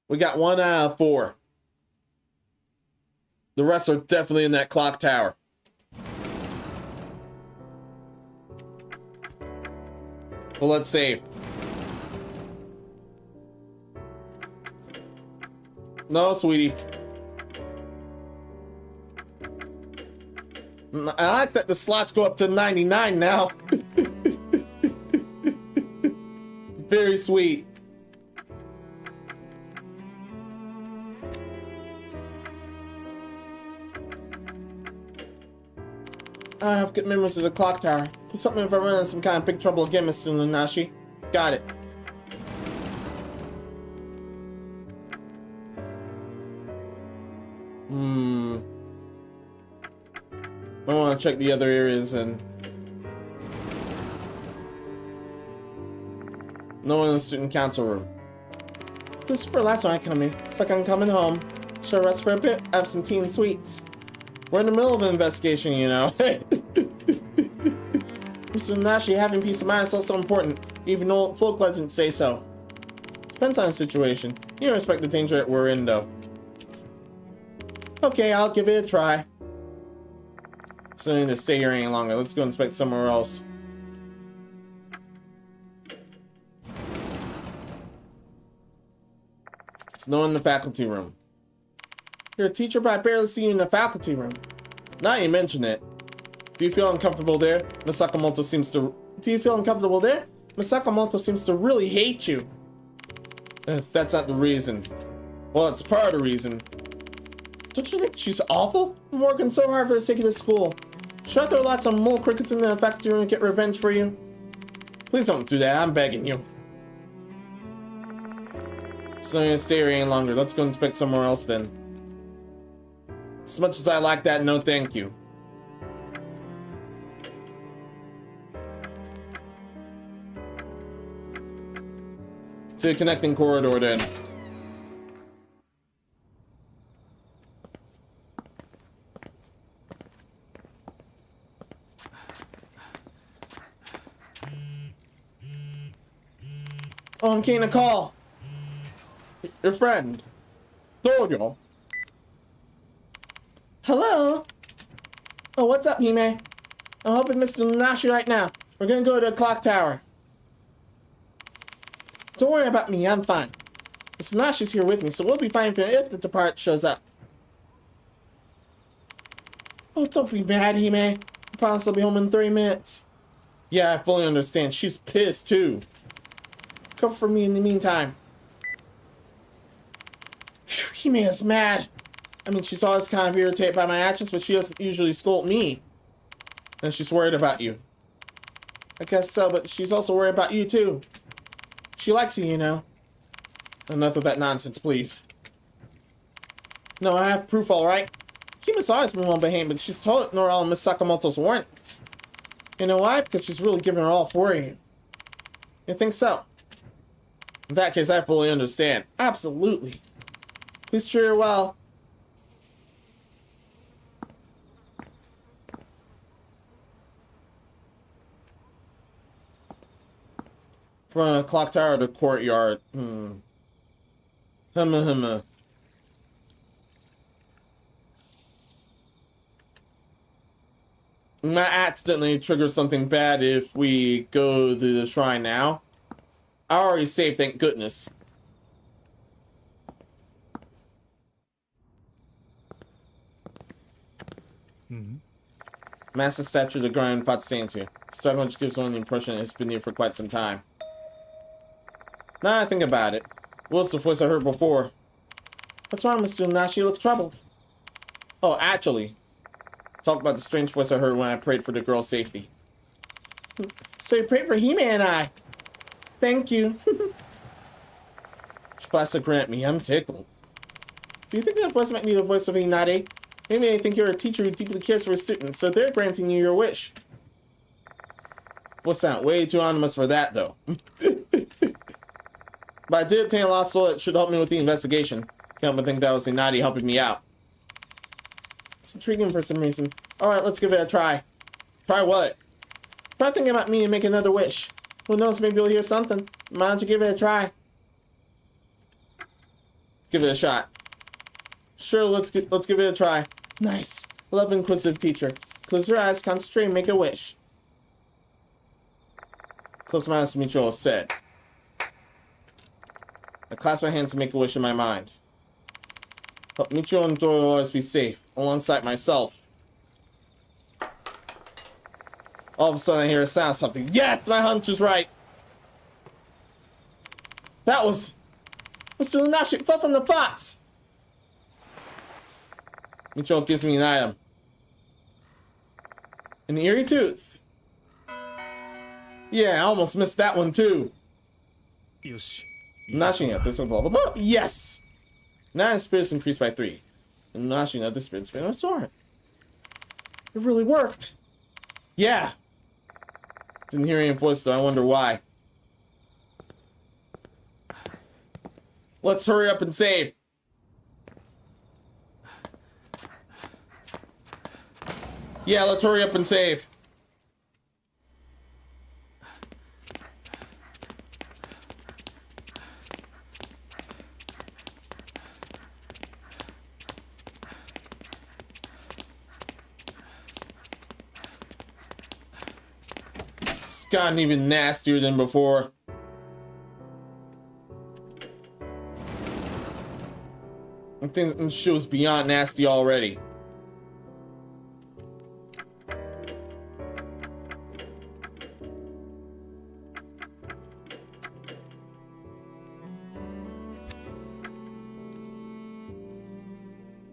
We got 1 out of 4. The rest are definitely in that clock tower. Well, let's save. No, sweetie. I like that the slots go up to 99 now. Very sweet. I have good memories of the clock tower. Put something if I run into some kind of big trouble again, Mr. Nunashi. Got it. I want to check the other areas and... No one in the student council room. It's super relaxed when I come here. It's like I'm coming home. Should I rest for a bit? I have some tea and sweets. We're in the middle of an investigation, you know. Mr. Nashi, having peace of mind is also important, even though folk legends say so. Depends on the situation. You don't respect the danger that we're in, though. Okay, I'll give it a try. So I need to stay here any longer. Let's go inspect somewhere else. There's no one in the faculty room. You're a teacher, but I barely see you in the faculty room. Now you mention it. Do you feel uncomfortable there? Masakamoto seems to... Do you feel uncomfortable there? Masakamoto seems to really hate you. That's not the reason. Well, it's part of the reason. Don't you think she's awful? I'm working so hard for the sake of this school. Should I throw lots of mole crickets in the faculty room and get revenge for you? Please don't do that, I'm begging you. So I'm gonna stay here any longer. Let's go inspect somewhere else then. As much as I like that, no thank you. To the connecting corridor then. Oh, I'm getting a call. Your friend. Dojo. Hello? Oh, what's up, Hime? I'm helping Mr. Nunashi right now. We're gonna go to the clock tower. Don't worry about me, I'm fine. Mr. Nunashi's here with me, so we'll be fine if the depart shows up. Oh, don't be mad, Hime. I promise I'll be home in 30 minutes. Yeah, I fully understand. She's pissed, too. Cover for me in the meantime. He made us mad. I mean, she's always kind of irritated by my actions, but she doesn't usually scold me. And she's worried about you. I guess so, but she's also worried about you too. She likes you, you know. Enough of that nonsense, please. No, I have proof, alright? Hima's always been well behaved, but she's told Norel and Miss Sakamoto's weren't. You know why? Because she's really giving her all for you. You think so? In that case, I fully understand. Absolutely. Please treat her well. From a clock tower to courtyard. Hema. We might accidentally trigger something bad if we go to the shrine now. I already saved, thank goodness. Massive statue of the Grand Fat stands here. Starting which gives one the impression it's been here for quite some time. Now I think about it. What's the voice I heard before? What's wrong, Mr. Nash? You look troubled. Oh, actually. Talk about the strange voice I heard when I prayed for the girl's safety. So you prayed for Hime and I. Thank you. Splasa grant me, I'm tickled. Do you think that voice might be the voice of Inade? Maybe they think you're a teacher who deeply cares for his students, so they're granting you your wish. Voice sound way too anonymous for that, though. But I did obtain a lost soul that should help me with the investigation. Can't but think that was Inade helping me out. It's intriguing for some reason. Alright, let's give it a try. Try what? Try thinking about me and make another wish. Who knows, maybe you'll hear something. Why don't you give it a try? Let's give it a shot. Sure, let's give it a try. Nice. Love inquisitive teacher. Close your eyes, concentrate, and make a wish. Close my eyes, Michio said. I clasp my hands and make a wish in my mind. Help Michio and Dora always be safe, alongside myself. All of a sudden I hear a sound of something. Yes, my hunch is right. That was Mr. Lunashik fell from the fox. Michio gives me an item. An eerie tooth. Yeah, I almost missed that one too. Nashing at this and blah blah blah. Yes! Now his spirits increased by 3. And nashing other spirits been restored. It really worked. Yeah. Didn't hear any voice though, I wonder why. Let's hurry up and save. Yeah, let's hurry up and save. It's gotten even nastier than before. I think the show's beyond nasty already.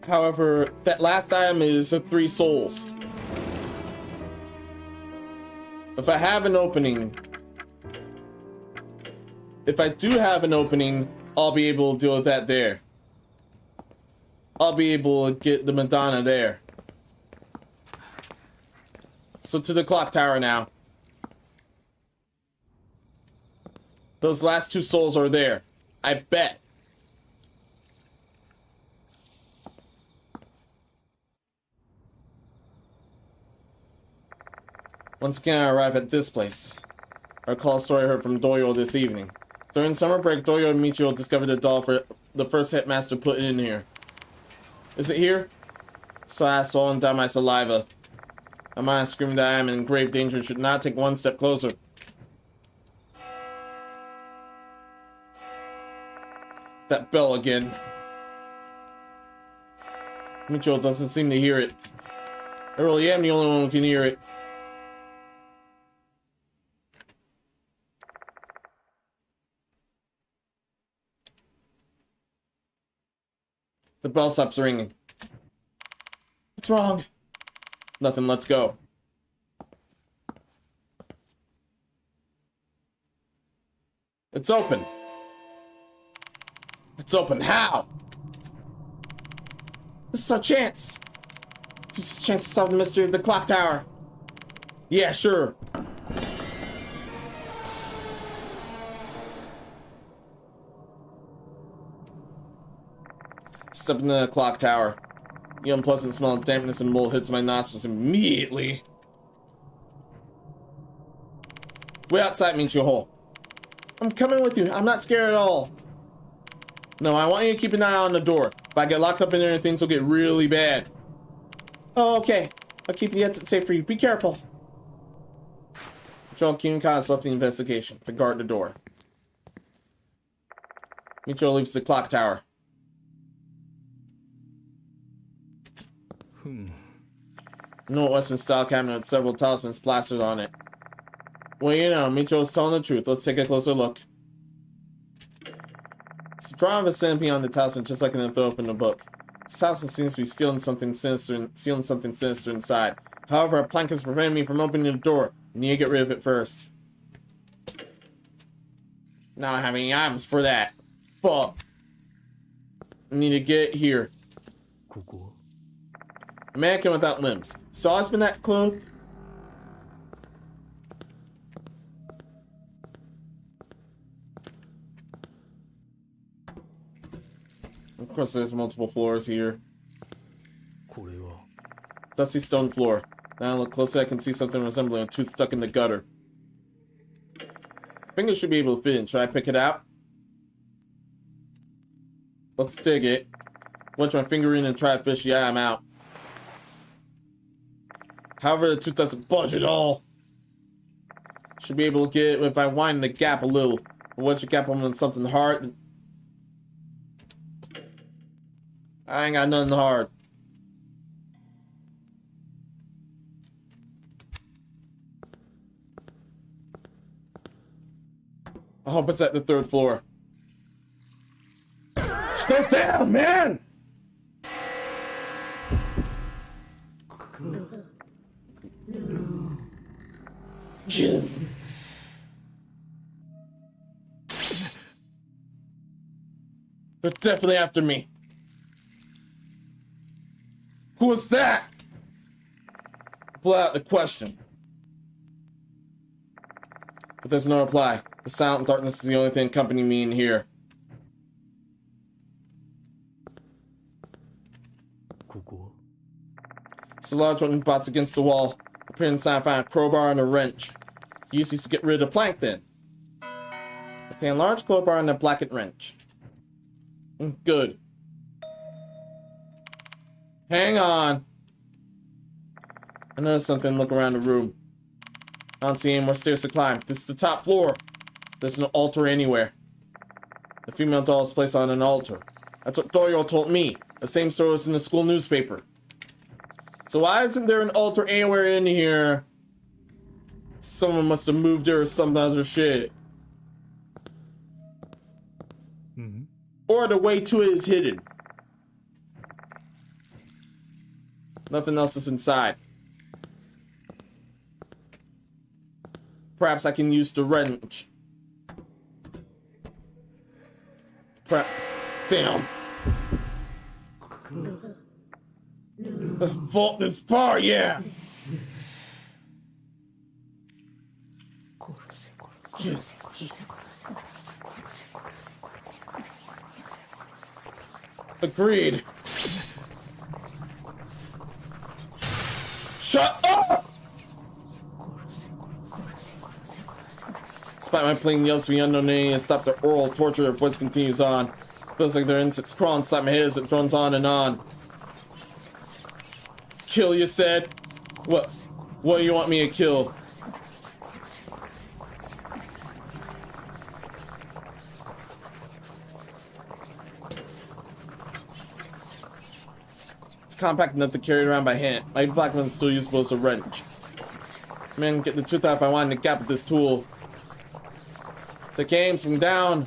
However, that last item is 3 souls. If I have an opening, if I do have an opening, I'll be able to deal with that there. I'll be able to get the Madonna there. So to the clock tower now. Those last 2 souls are there. I bet. Once again, I arrive at this place. I recall a story I heard from Doyo this evening. During summer break, Doyo and Michio discovered a doll for the first headmaster put in here. Is it here? So I swallowed down my saliva. My mind screamed that I am in grave danger and should not take one step closer. That bell again. Michio doesn't seem to hear it. I really am the only one who can hear it. The bell stops ringing. What's wrong? Nothing, let's go. It's open. It's open. How? This is our chance. This is a chance to solve the mystery of the clock tower. Yeah, sure. Step into the clock tower. The unpleasant smell of dampness and mold hits my nostrils immediately. Way outside means you hole. I'm coming with you. I'm not scared at all. No, I want you to keep an eye on the door. If I get locked up in there, things will get really bad. Oh, okay. I'll keep the exit safe for you. Be careful. Michio Kimikaze left the investigation to guard the door. Michio leaves the clock tower. An old Western style cabinet with several talismans plastered on it. Well, you know, Michio's telling the truth. Let's take a closer look. So drawing of a centipede on the talisman just like in the throw up in the book. This talisman seems to be sealing something sinister inside. However, a plank is preventing me from opening the door. I need to get rid of it first. Now I have any items for that. Fuck. I need to get here. A mannequin without limbs. So I've been that clothed. Of course, there's multiple floors here. Dusty stone floor. Now I look closer, I can see something resembling a tooth stuck in the gutter. Fingers should be able to fit in. Should I pick it out? Let's dig it. Punch my finger in and try to fish. Yeah, I'm out. However, the tooth doesn't budge at all. Should be able to get it if I wind the gap a little. But once you gap on something hard, I ain't got nothing hard. I hope it's at the 3rd floor. Stay down, man! They're definitely after me. Who was that? Pull out the question. But there's no reply. The silent darkness is the only thing accompanying me in here. It's a large wooden box against the wall. Appearing inside, I find a crowbar and a wrench. Use these to get rid of the plank then. Contain a large crowbar and a blackened wrench. Good. Hang on. I noticed something. Look around the room. I don't see any more stairs to climb. This is the top floor. There's no altar anywhere. The female doll is placed on an altar. That's what Dorio told me. The same story was in the school newspaper. So why isn't there an altar anywhere in here? Someone must have moved there or some other shit. Or the way to it is hidden. Nothing else is inside. Perhaps I can use the wrench. Damn. Vault this part, yeah. Agreed. Shut up! Despite my plain yells to the unknown enemy and stop the oral torture, their voice continues on. Feels like there are insects crawling inside my head as it drones on and on. Kill, you said? What do you want me to kill? It's compact enough to carry it around by hand. My black one's still usable as a wrench. Man, get the tooth out if I want to gap with this tool. Take aim, swing down.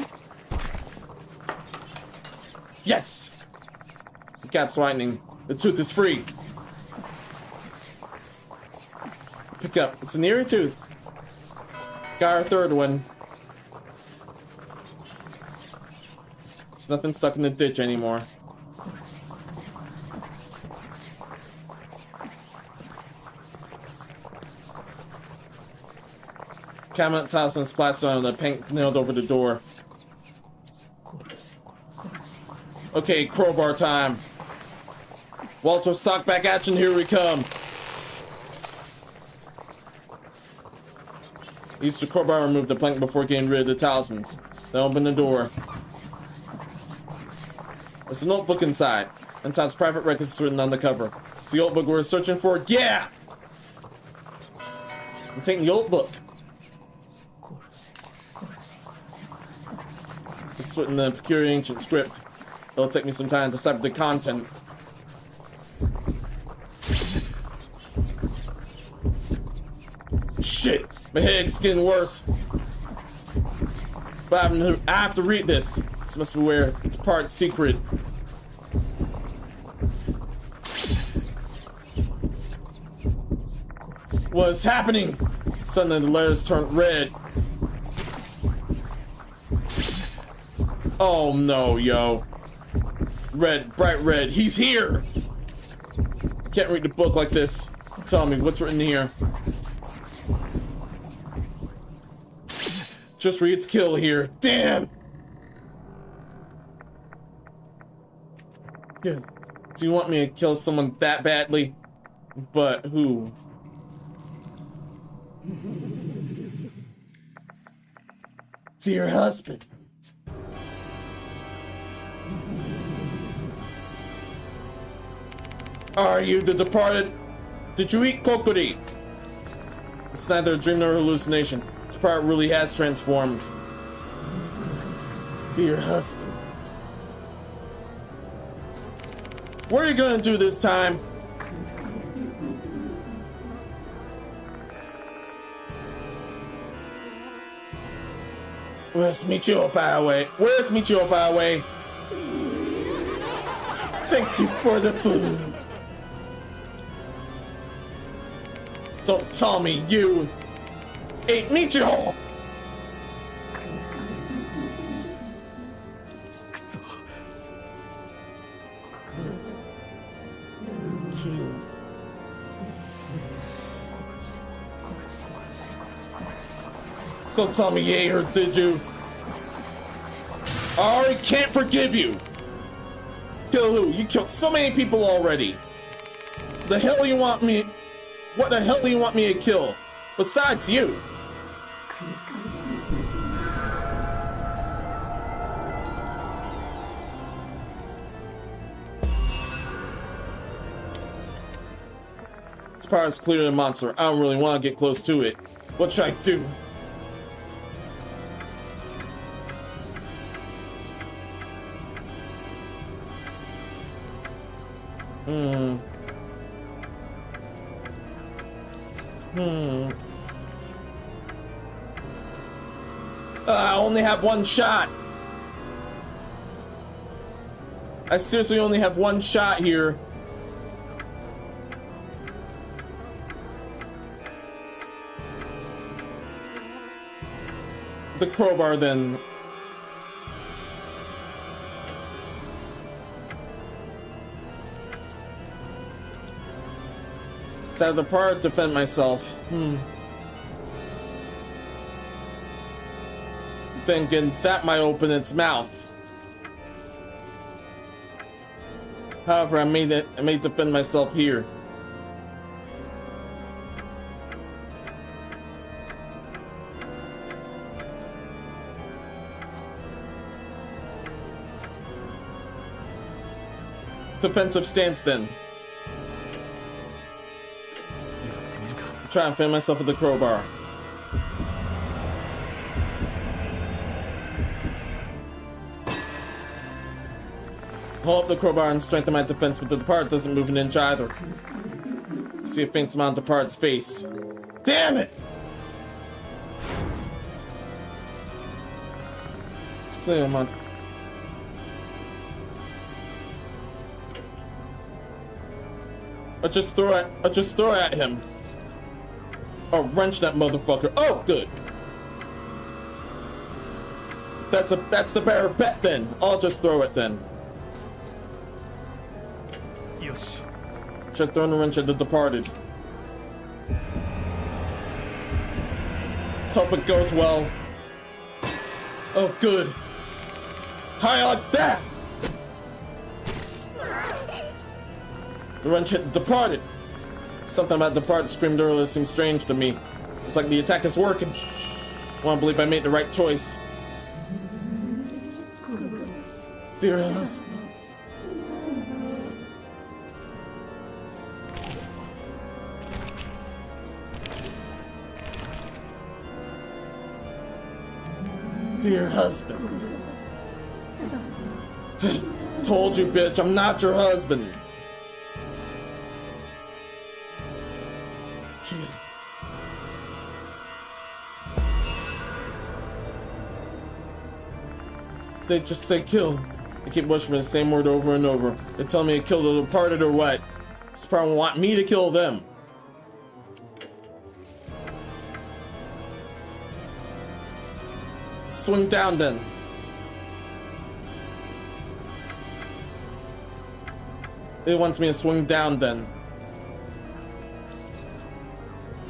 Yes! Cap's whitening. The tooth is free. Pick up. It's an eerie tooth. Got our third one. There's nothing stuck in the ditch anymore. Cabinet talisman splashed on the paint nailed over the door. Okay, crowbar time. Walter, sock back action, here we come. Used the crowbar to remove the plank before getting rid of the talismans. Then open the door. There's a notebook inside. And Todd's private records written on the cover. It's the old book we're searching for. Yeah! I'm taking the old book. This is written in a peculiar ancient script. It'll take me some time to decipher the content. Shit! My head's getting worse. But I have to read this. This must be where the part's secret. What's happening? Suddenly the letters turned red. Oh no, yo. Red, bright red. He's here! Can't read the book like this. Tell me, what's written here? Just reads kill here. Damn! Yeah. Do you want me to kill someone that badly? But who? Dear husband. Are you the departed? Did you eat kokori? It's neither a dream nor a hallucination. The departed really has transformed. Dear husband. What are you gonna do this time? Where's Michio Baiwei? Where's Michio Baiwei? Thank you for the food. Don't tell me you ate Michio! Don't tell me you ate her, did you? I already can't forgive you! Kill who? You killed so many people already! The hell you want me... What the hell do you want me to kill? Besides you! This part is clearly a monster. I don't really want to get close to it. What should I do? I only have one shot. I seriously only have one shot here. The crowbar then. Stab the part, defend myself. Thinking that might open its mouth. However, I may defend myself here. Defensive stance then. Try and defend myself with the crowbar. Hold up the crowbar and strengthen my defense, but the depart doesn't move an inch either. See a faint smile on depart's face. Damn it! It's clear, I'm on. I just throw at him. Or wrench that motherfucker. Oh, good. That's the better bet then. I'll just throw it then. Yosh. Should have thrown a wrench at the departed. Let's hope it goes well. Oh, good. How you like that? The wrench hit the departed. Something about departed screamed earlier seems strange to me. It's like the attack is working. I want to believe I made the right choice. Dear husband. Dear husband. Told you, bitch, I'm not your husband. They just say kill. They keep whispering the same word over and over. They tell me to kill the departed or what? This probably want me to kill them. Swing down then. It wants me to swing down then.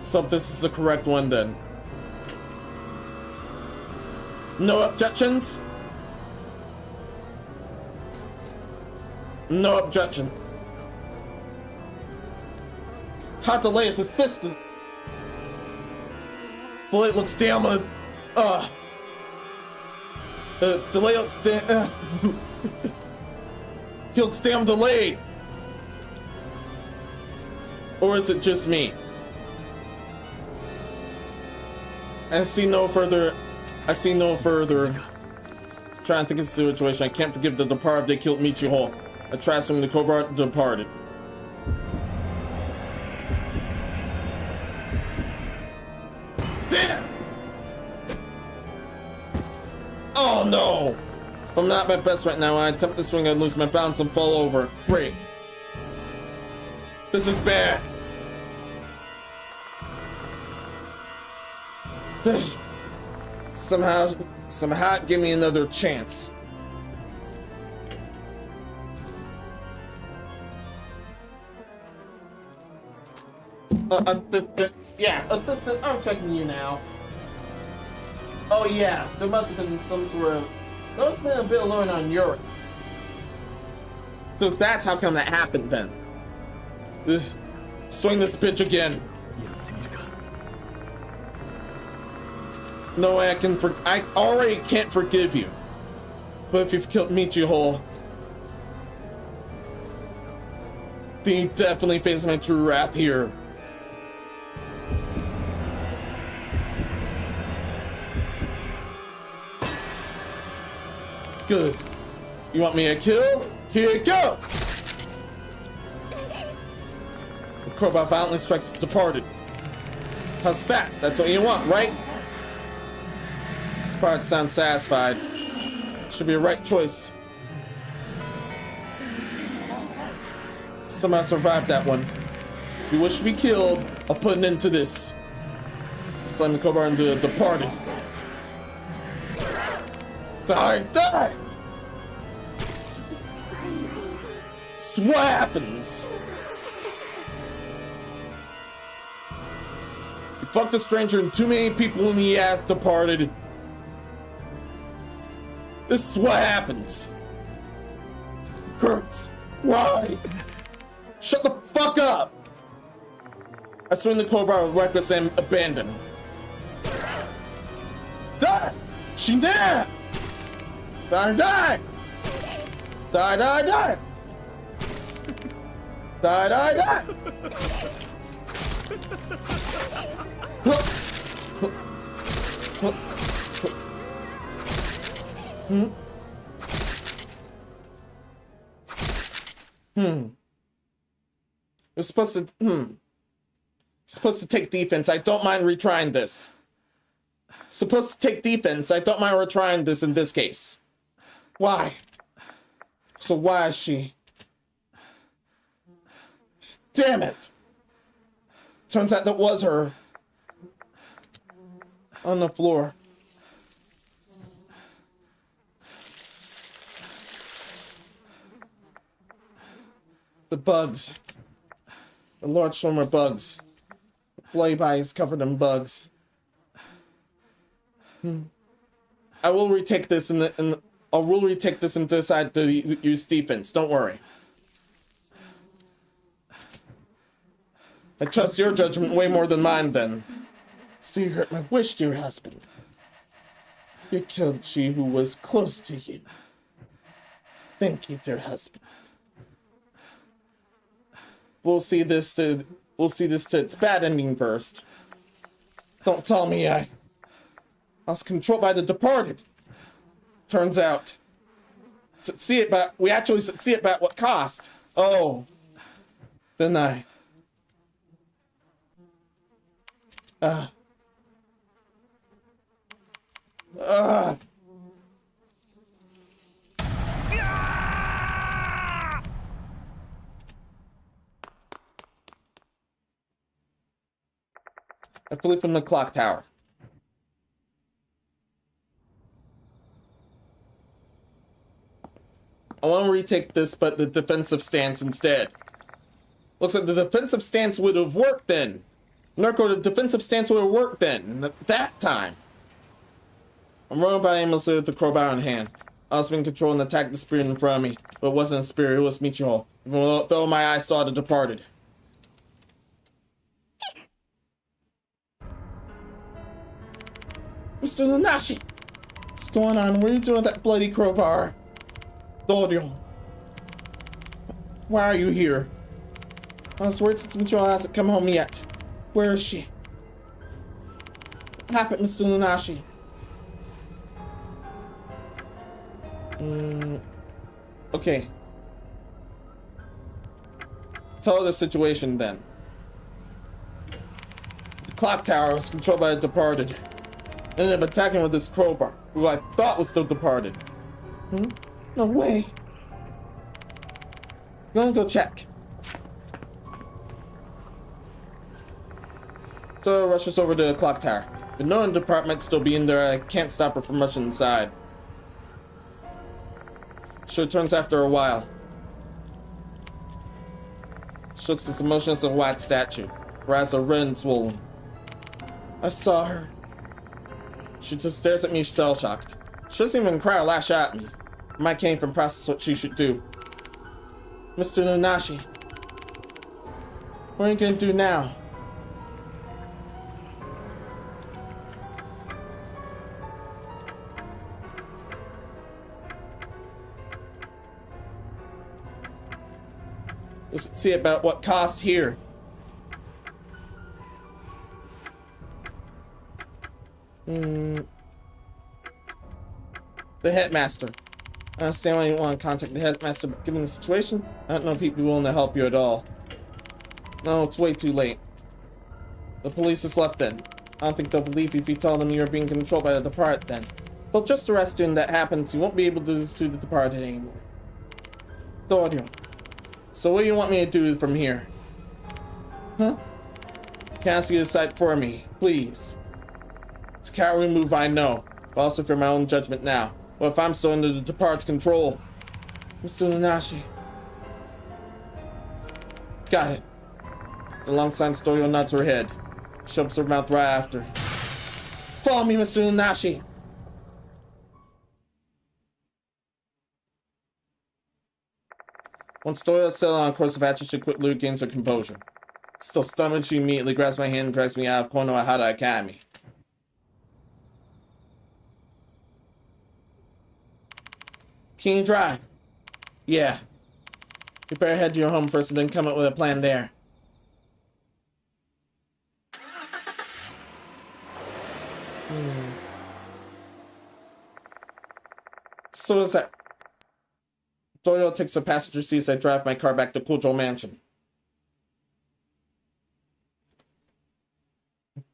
So this is the correct one then. No objections? No objection. Hot delay is assistant. Delay looks damn delay looks damn he looks damn delayed. Or is it just me? I see no further. Trying to think of the situation. I can't forgive the departed. They killed Michiho. I tried swinging the cobra departed. Damn! Oh no! I'm not my best right now. When I attempt to swing, I lose my balance and fall over. Great. This is bad. Somehow give me another chance. Assistant, I'm checking you now. Oh yeah, there must have been some sort of, there must have been a bit of learning on Europe. So that's how come that happened then. Ugh. Swing this bitch again. No way I already can't forgive you. But if you've killed Michiho, then you definitely face my true wrath here. Good. You want me to kill? Here you go! The crowbar violently strikes the departed. How's that? That's what you want, right? This part sounds satisfied. Should be a right choice. Somehow survived that one. If you wish to be killed, I'll put an end to this. Slam the crowbar into the departed. Die! Die! So what happens? You fucked a stranger and too many people in the ass departed. This is what happens. Hurts. Why? Shut the fuck up! I swing the crowbar with reckless and abandon. Die! She there! Die, die! Die, die, die! Die, die, die! You're supposed to take defense. I don't mind retrying this. Supposed to take defense. I don't mind retrying this in this case. Why? So why is she? Damn it! Turns out that was her. On the floor. The bugs. The large swarm of bugs. Bloody bodies covered in bugs. I will retake this I will retake this and decide to use defense. Don't worry. I trust your judgment way more than mine then. So you hurt my wish, dear husband. You killed she who was close to you. Thank you, dear husband. We'll see this to its bad ending first. Don't tell me I was controlled by the departed. Turns out, we actually succeed, but at what cost? Oh, then I flee from the clock tower. I want to retake this, but the defensive stance instead. Looks like the defensive stance would have worked then. Narco, the defensive stance would have worked then. That time. I'm running by aimlessly with the crowbar in hand. I was being controlled and attacked the spirit in front of me. But it wasn't a spirit, it was Michiho. Even though my eyes saw the departed. Mr. Nanashi! What's going on? What are you doing with that bloody crowbar? Dorio. Why are you here? I was worried since Michiho hasn't come home yet. Where is she? What happened, Mr. Nanashi? Okay. Tell her the situation then. The clock tower was controlled by the departed. Ended up attacking with this crowbar, who I thought was still departed. No way. I'm gonna go check. So rushes over to the clock tower. But knowing the department still being there, I can't stop her from rushing inside. She returns after a while. She looks as emotionless as a white statue. Her eyes are red and swollen. I saw her. She just stares at me shell-shocked. She doesn't even cry or lash at me. My can't even process what she should do. Mr. Nanashi, what are you gonna do now? Let's see about what cost here. The headmaster. I understand why you want to contact the headmaster, but given the situation, I don't know if he'd be willing to help you at all. No, it's way too late. The police has left then. I don't think they'll believe you if you tell them you're being controlled by the departed then. They'll just arrest you and that happens, you won't be able to sue the departed anymore. Dorio. So what do you want me to do from here? Huh? Can I ask you to decide for me, please? It's a cowardly move, I know, but also for my own judgment now. What if I'm still under the departed's control? Mr. Nanashi. Got it. The long sign Dorio nods her head. She opens her mouth right after. Follow me, Mr. Nanashi. Once Dorio settled on a course of action, she quickly regains her composure. Still stunned, she immediately grabs my hand and drags me out of Konohara Academy. Can you drive? Yeah. You better head to your home first and then come up with a plan there. So is that... Dorio takes the passenger seat as I drive my car back to Kujo Mansion.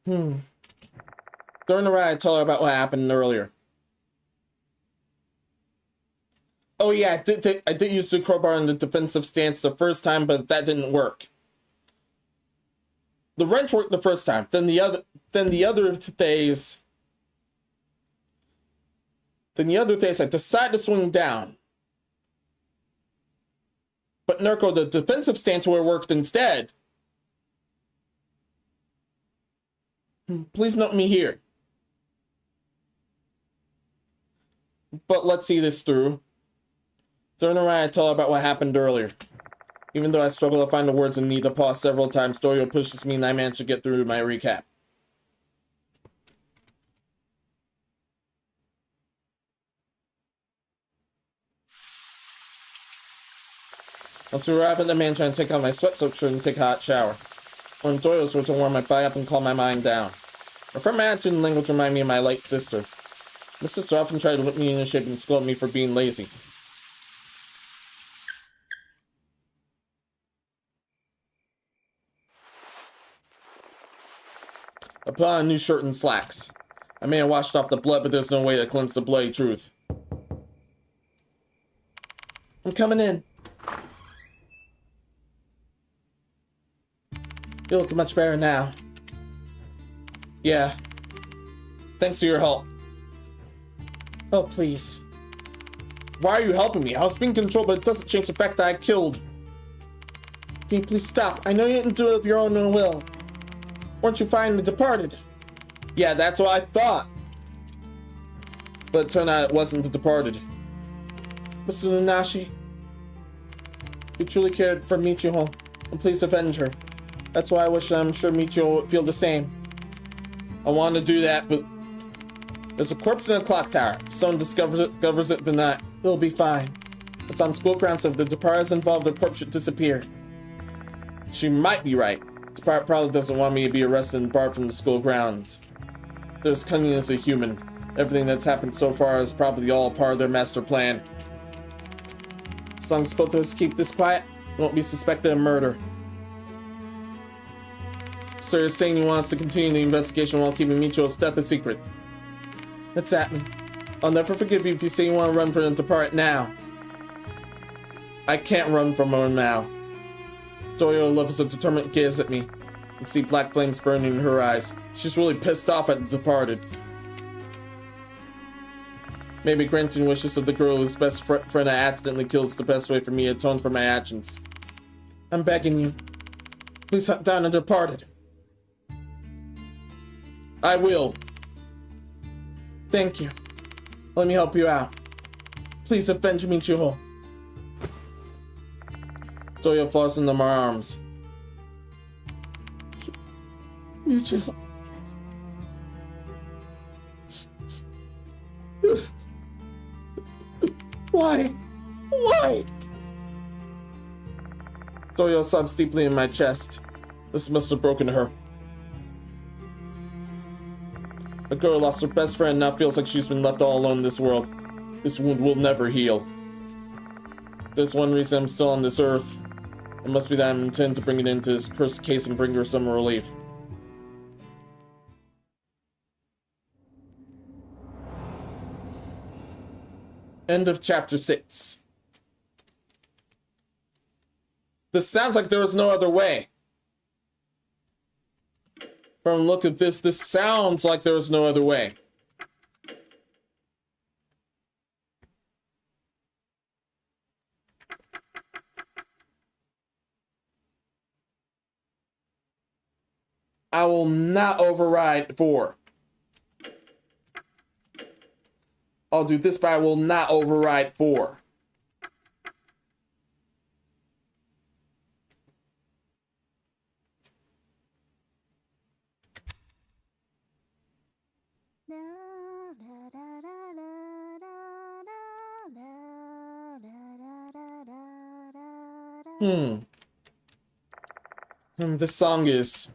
During the ride, I tell her about what happened earlier. Oh yeah, I did use the crowbar in the defensive stance the first time, but that didn't work. The wrench worked the first time, then the other days I decided to swing down. But Nurko, the defensive stance where it worked instead. Please note me here. But let's see this through. Turn around and tell her about what happened earlier. Even though I struggle to find the words and need to pause several times, Dorio pushes me and I manage to get through my recap. Once we arrive at the mansion, I take out my sweat-soaked shirt and take a hot shower. When Doyo's were to warm my body up and calm my mind down. Her firm attitude and language remind me of my late sister. My sister often tried to whip me into shape and scold me for being lazy. I put on a new shirt and slacks. I may have washed off the blood, but there's no way to cleanse the bloody truth. I'm coming in. You look much better now. Yeah. Thanks to your help. Oh, please. Why are you helping me? I was being controlled, but it doesn't change the fact that I killed. Can you please stop? I know you didn't do it of your own will. Weren't you finally departed? Yeah, that's what I thought. But it turned out it wasn't the departed. Mr. Nunashi, you truly cared for Michiho, and please avenge her. That's why I wish I'm sure Michiho would feel the same. I want to do that, but there's a corpse in a clock tower. If someone discovers it, then it'll be fine. It's on school grounds, so if the departed is involved, the corpse should disappear. She might be right. The pirate probably doesn't want me to be arrested and barred from the school grounds. They're as cunning as a human. Everything that's happened so far is probably all part of their master plan. As long as both of us keep this quiet, we won't be suspected of murder. So you're saying you want us to continue the investigation while keeping Michio's death a secret? Exactly. I'll never forgive you if you say you want to run from the departed now. I can't run from her now. Doyo looks so determined gaze at me. You can see black flames burning in her eyes. She's really pissed off at the departed. Maybe granting wishes of the girl whose best friend I accidentally killed is the best way for me to atone for my actions. I'm begging you. Please hunt down the departed. I will. Thank you. Let me help you out. Please avenge Michiho. Doyo falls into my arms. Michiho. Why? Why? Doyo sobs deeply in my chest. This must have broken her. A girl lost her best friend and now feels like she's been left all alone in this world. This wound will never heal. There's one reason I'm still on this earth. It must be that I'm intending to bring it into this cursed case and bring her some relief. End of chapter 6. This sounds like there was no other way. From the look at this sounds like there was no other way. I will not override 4. I'll do this, but I will not override 4. This song is...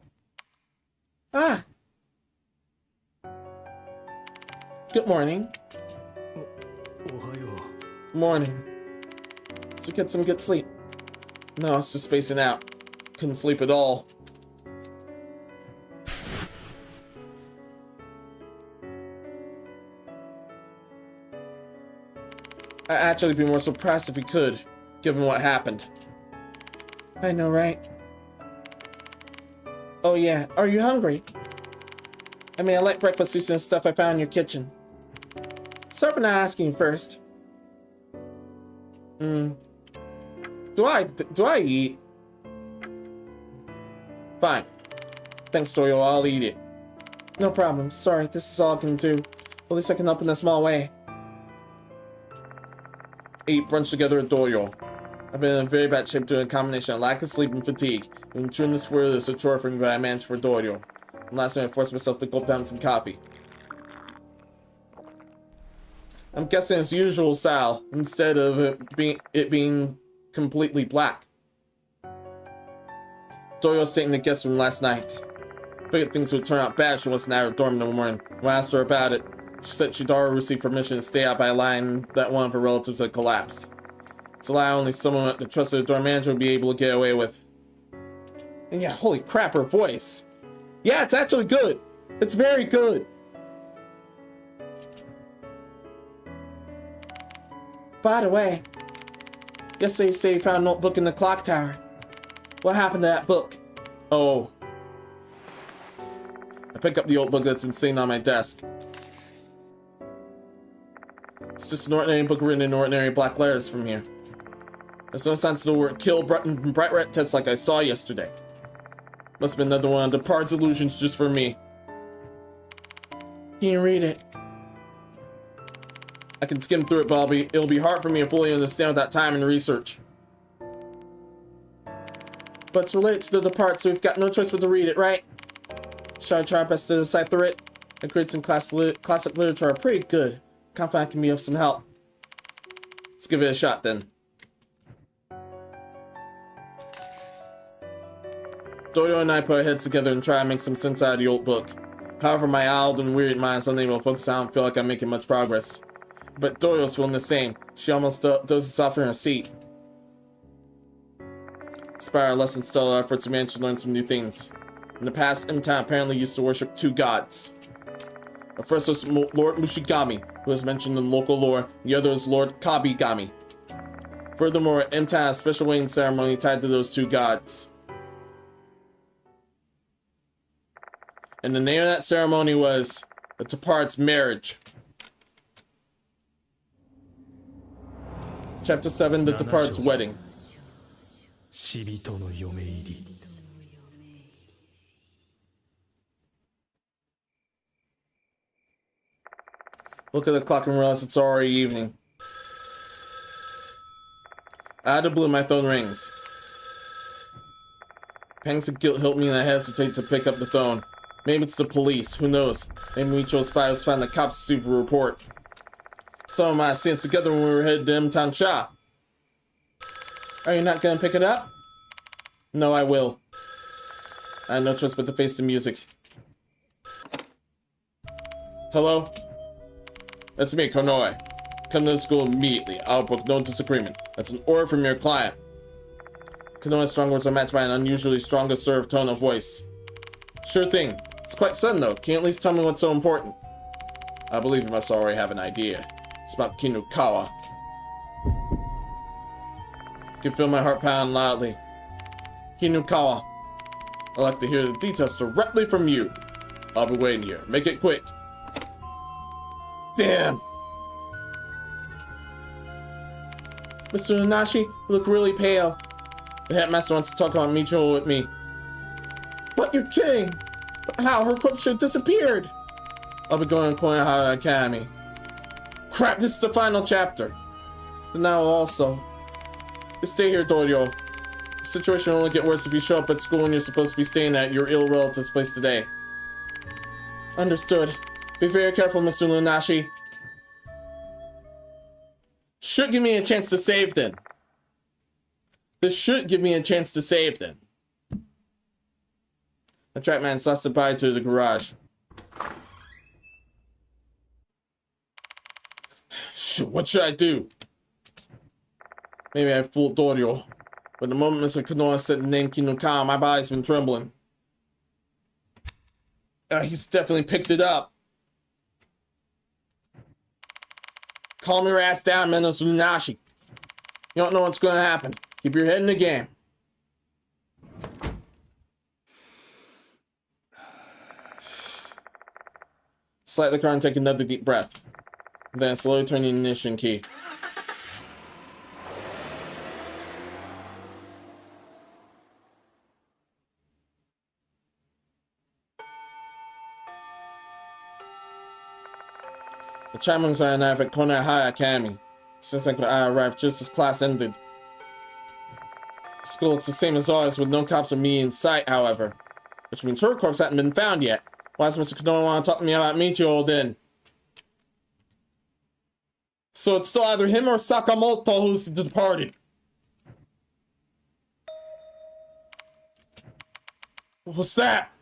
Good morning. Morning. Did you get some good sleep? No, I was just spacing out. Couldn't sleep at all. I'd actually be more surprised if we could, given what happened. I know, right? Oh yeah. Are you hungry? I mean, I like breakfast juice and stuff I found in your kitchen. Sorry for not asking first. Do I eat? Fine. Thanks, Doyo. I'll eat it. No problem. Sorry, this is all I can do. At least I can help in a small way. Eat brunch together at Doyo. I've been in very bad shape due to a combination of lack of sleep and fatigue. And chewing this word is a chore for me, but I managed for Doyo. And last night I forced myself to gulp down some coffee. I'm guessing it's usual style, instead of it being completely black. Doyo stayed in the guest room last night. Figured things would turn out bad if she wasn't at her dorm in the morning. When I asked her about it, she said she'd already received permission to stay out by a line that one of her relatives had collapsed. It's a lie only someone at the trusted dorm manager would be able to get away with. And yeah, holy crap, her voice. Yeah, it's actually good. It's very good. By the way, yesterday you say you found a notebook in the clock tower. What happened to that book? Oh. I pick up the old book that's been sitting on my desk. It's just an ordinary book written in ordinary black letters from here. There's no sense to the word kill bright red text like I saw yesterday. Must have been another one of the Departed's illusions just for me. Can you read it? I can skim through it, but it'll be hard for me to fully understand without time and research. But it's related to the Departed, so we've got no choice but to read it, right? Shall I try our best to decipher it? The grades in classic literature are pretty good. Confident I can be of some help. Let's give it a shot then. Doyo and I put our heads together and try to make some sense out of the old book. However, my odd and weird mind is unable to focus. I don't feel like I'm making much progress. But Doyo's feeling the same. She almost dozes off in her seat. Despite our less than stellar efforts, we managed to learn some new things. In the past, M-Town apparently used to worship two gods. The first was Lord Mushigami, who is mentioned in local lore. The other is Lord Kabigami. Furthermore, M-Town has a special wedding ceremony tied to those two gods. And the name of that ceremony was the Departed's marriage. Chapter 7, The Departed's wedding. Look at the clock and realize it's already evening. Out of the blue, my phone rings. Pangs of guilt hit me and I hesitate to pick up the phone. Maybe it's the police, who knows? Maybe mutual spies found the cops to report. Some of my scenes together when we were headed to M-Town shop. Are you not gonna pick it up? No, I will. I have no choice but to face the music. Hello? That's me, Konoe. Come to the school immediately. I'll brook no disagreement. That's an order from your client. Konoe's strong words are matched by an unusually strong assertive tone of voice. Sure thing. It's quite sudden though. Can you at least tell me what's so important? I believe you must already have an idea. It's about Kinukawa. I can feel my heart pound loudly. Kinukawa. I'd like to hear the details directly from you. I'll be waiting here. Make it quick. Damn! Mr. Nanashi, you look really pale. The headmaster wants to talk about Micho with me. What? You're kidding? But how? Her corpse should have disappeared. I'll be going to Konohara Academy. Crap, this is the final chapter. But now also. Stay here, Doyo. The situation will only get worse if you show up at school when you're supposed to be staying at your ill relative's place today. Understood. Be very careful, Mr. Lunashi. Should give me a chance to save then. This should give me a chance to save then. The Trackman sauced by to the garage. What should I do? Maybe I fooled Dorio. But the moment Mr. Konoe said the name Kinukawa, my body's been trembling. He's definitely picked it up. Calm your ass down, Menos Lunashi. You don't know what's going to happen. Keep your head in the game. Slide the car and take another deep breath. Then slowly turn the ignition key. The chimes are at the corner high academy. Since I arrived just as class ended. The school looks the same as ours, with no cops or me in sight, however. Which means her corpse hasn't been found yet. Why does Mr. Konoha want to talk to me about Michio then? So it's still either him or Sakamoto who's departed. What's that?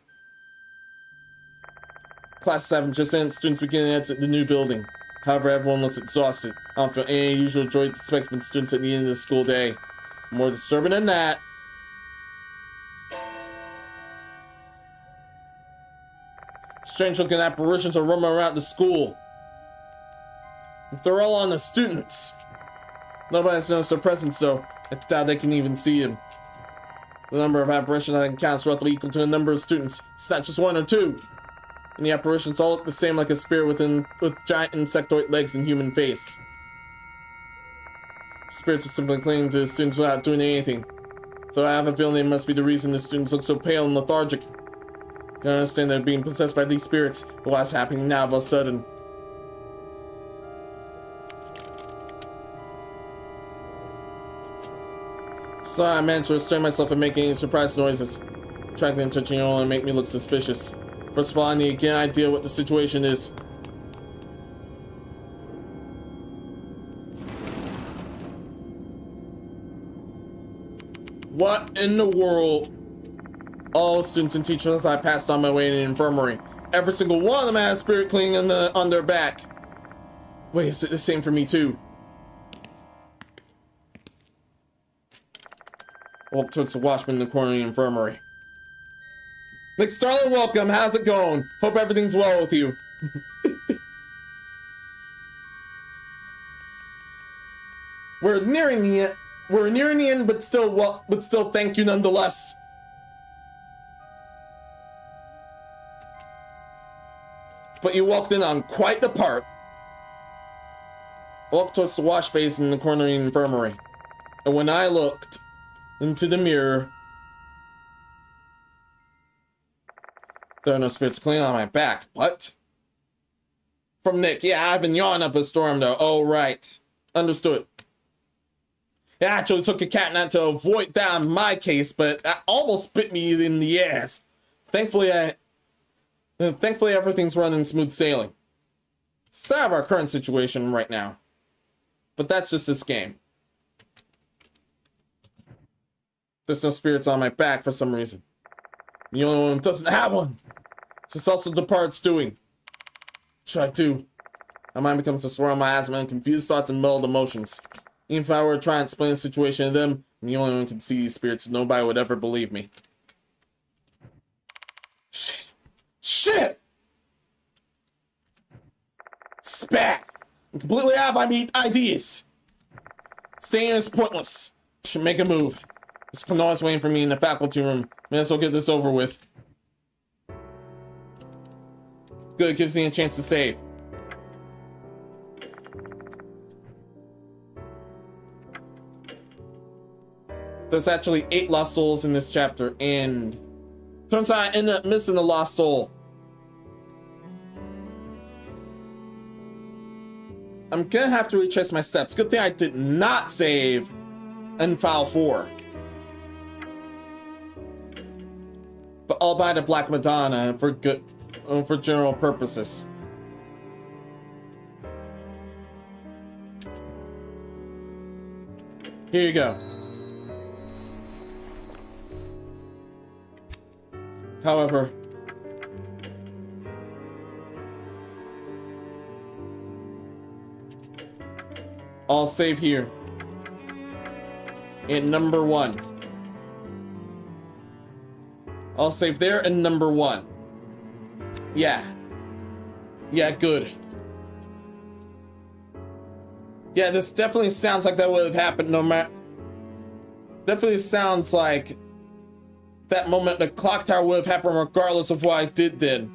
Class 7 just in, students beginning to exit the new building. However, everyone looks exhausted. I don't feel any usual joy that expects from students at the end of the school day. More disturbing than that. Strange looking apparitions are roaming around the school. They're all on the students. Nobody's noticed their presence though. I doubt they can even see them. The number of apparitions I can count is roughly equal to the number of students. It's not just one or two. And the apparitions all look the same, like a spirit with giant insectoid legs and human face. Spirits are simply clinging to the students without doing anything. So I have a feeling they must be the reason the students look so pale and lethargic. I can understand they're being possessed by these spirits, but what's happening now all of a sudden? So I managed to restrain myself from making any surprise noises. Attracting and touching only make me look suspicious. First of all, I need to get an idea what the situation is. What in the world? All the students and teachers I passed on my way in the infirmary. Every single one of them had a spirit clinging on their back. Wait, is it the same for me too? Walk towards the washman in the corner of the infirmary. McStarlet, welcome. How's it going? Hope everything's well with you. We're nearing the end, but still thank you nonetheless. But you walked in on quite the part. Walk towards the wash basin in the corner of the infirmary. And when I looked into the mirror, there are no spirits clinging on my back. What? From Nick. Yeah, I've been yawning up a storm though. Oh, right. Understood. It actually took a cat nap to avoid that in my case, but that almost bit me in the ass. Thankfully, everything's running smooth sailing. Sad of our current situation right now. But that's just this game. There's no spirits on my back for some reason. The only one who doesn't have one. This also departs doing. Try to. My mind becomes a swirl of miasma and confused thoughts and muddled emotions. Even if I were to try and explain the situation to them, I'm the only one who can see these spirits, nobody would ever believe me. Shit. Shit! Spat! I'm completely out of my ideas. Staying is pointless. Should make a move. Mr. Konoha's waiting for me in the faculty room. May as well get this over with. Good, gives me a chance to save. There's actually 8 lost souls in this chapter, and turns out I ended up missing a lost soul. I'm gonna have to retrace my steps. Good thing I did not save in file 4. But I'll buy the Black Madonna for general purposes. Here you go. However, I'll save here in number 1. I'll save there in number 1. Yeah. Yeah, good. Yeah, this definitely sounds like that would have happened no matter. Definitely sounds like that moment the clock tower would have happened regardless of what I did then.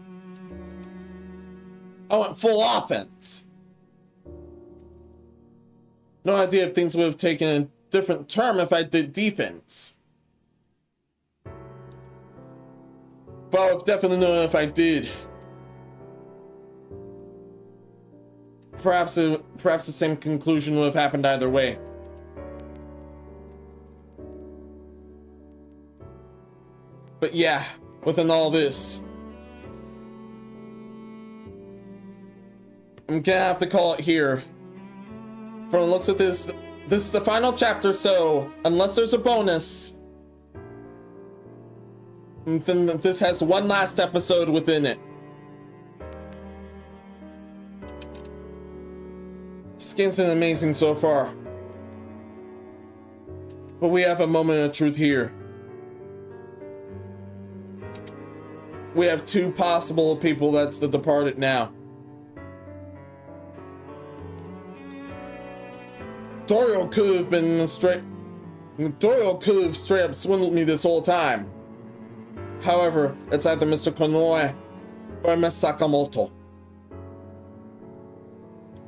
I went full offense. No idea if things would have taken a different turn if I did defense. But I would definitely know if I did. Perhaps the same conclusion would have happened either way. But yeah, within all this, I'm gonna have to call it here. From the looks of this is the final chapter, so unless there's a bonus, then this has one last episode within it. This game's been amazing so far. But we have a moment of truth here. We have two possible people that's the departed now. Dorio could have straight up swindled me this whole time. However, it's either Mr. Konoe or Miss Sakamoto.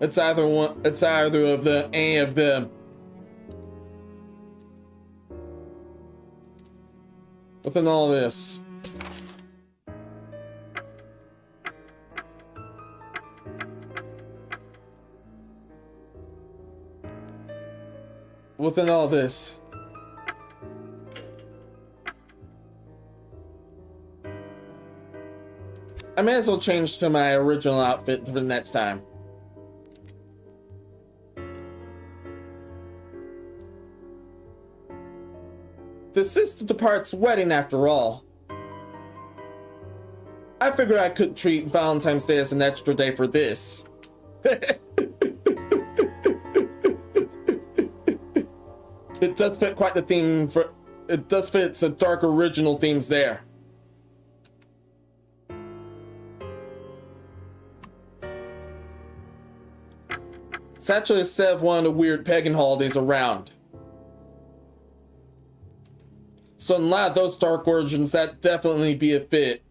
It's either of any of them. Within all this, I may as well change to my original outfit for the next time. This is the depart's wedding after all. I figured I could treat Valentine's Day as an extra day for this. It does fit quite the theme it does fit some dark original themes there. It's actually a set of one of the weird pagan holidays around. So in a lot of those dark origins, that definitely be a fit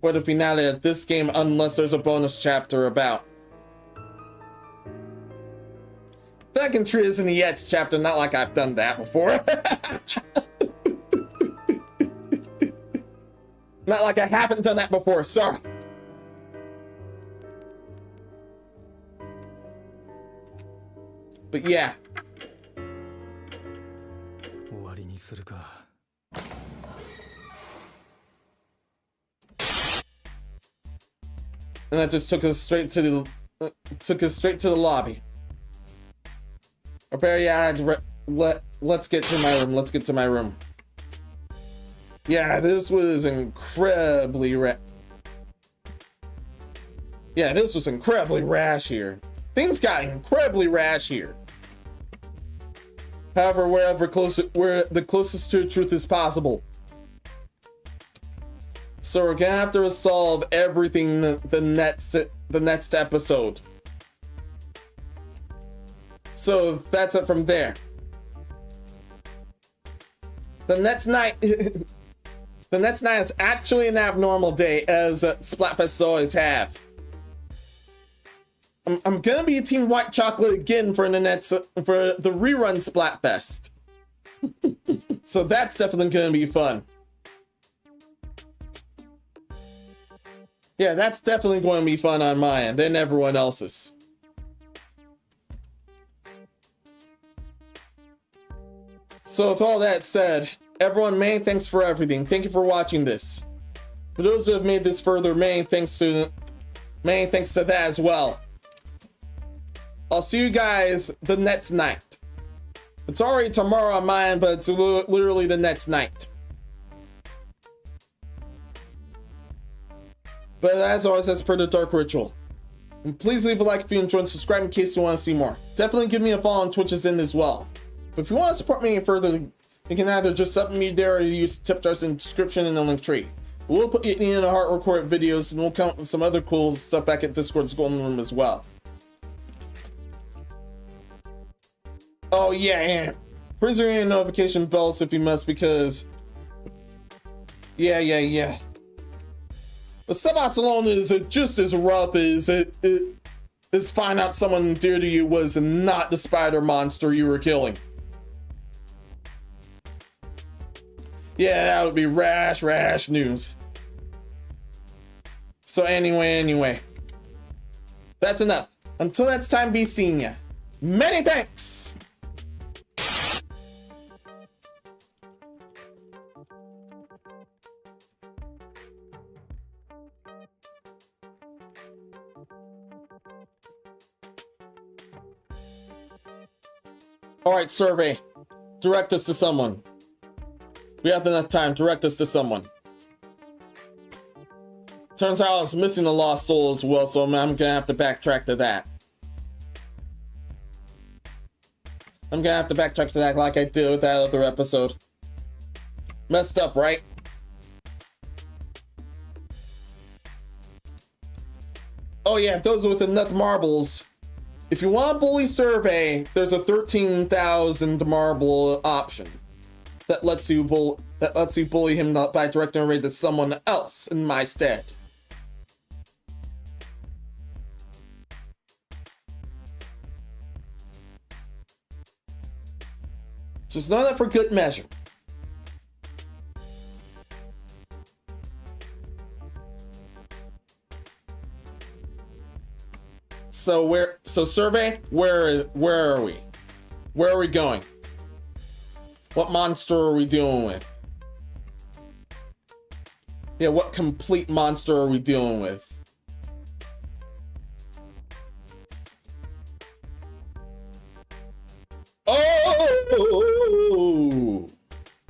for the finale of this game, unless there's a bonus chapter about. That can treat us in the X chapter, not like I've done that before. Not like I haven't done that before, sorry. But yeah. And that just took us straight to the lobby. Or better yet, let's get to my room. Let's get to my room. Yeah, this was incredibly this was incredibly rash here. Things got incredibly rash here. However, where the closest to the truth is possible. So we're gonna have to resolve everything the next episode. So that's it from there. The next night is actually an abnormal day, as Splatfests always have. I'm gonna be Team White Chocolate again for the rerun Splatfest. So that's definitely gonna be fun. Yeah, that's definitely going to be fun on my end and everyone else's. So with all that said, everyone, many thanks for everything. Thank you for watching this. For those who have made this further, many thanks to that as well. I'll see you guys the next night. It's already tomorrow on my end, but it's literally the next night. But as always, as per the Dark Ritual, and please leave a like if you enjoyed, subscribe in case you want to see more. Definitely give me a follow on Twitch's end as well. But if you want to support me any further, you can either just sub me there or use tip jars in the description and the link tree. We'll put it in the heart recorded videos, and we'll count some other cool stuff back at Discord's Golden Room as well. Oh yeah. Please ring the notification bells if you must, because yeah. The sub-outs alone is just as rough as is find out someone dear to you was not the spider monster you were killing. Yeah, that would be rash news. So anyway. That's enough. Until next time, be seeing ya. Many thanks! Alright, survey. Direct us to someone. We have enough time. Direct us to someone. Turns out I was missing a lost soul as well, so I'm gonna have to backtrack to that. I'm gonna have to backtrack to that like I did with that other episode. Messed up, right? Oh yeah, those with enough marbles. If you want a bully survey, there's a 13,000 marble option that lets you bully him by directing a raid to someone else in my stead. Just know that for good measure. So survey, where are we? Where are we going? What monster are we dealing with? Yeah, what complete monster are we dealing with? Oh!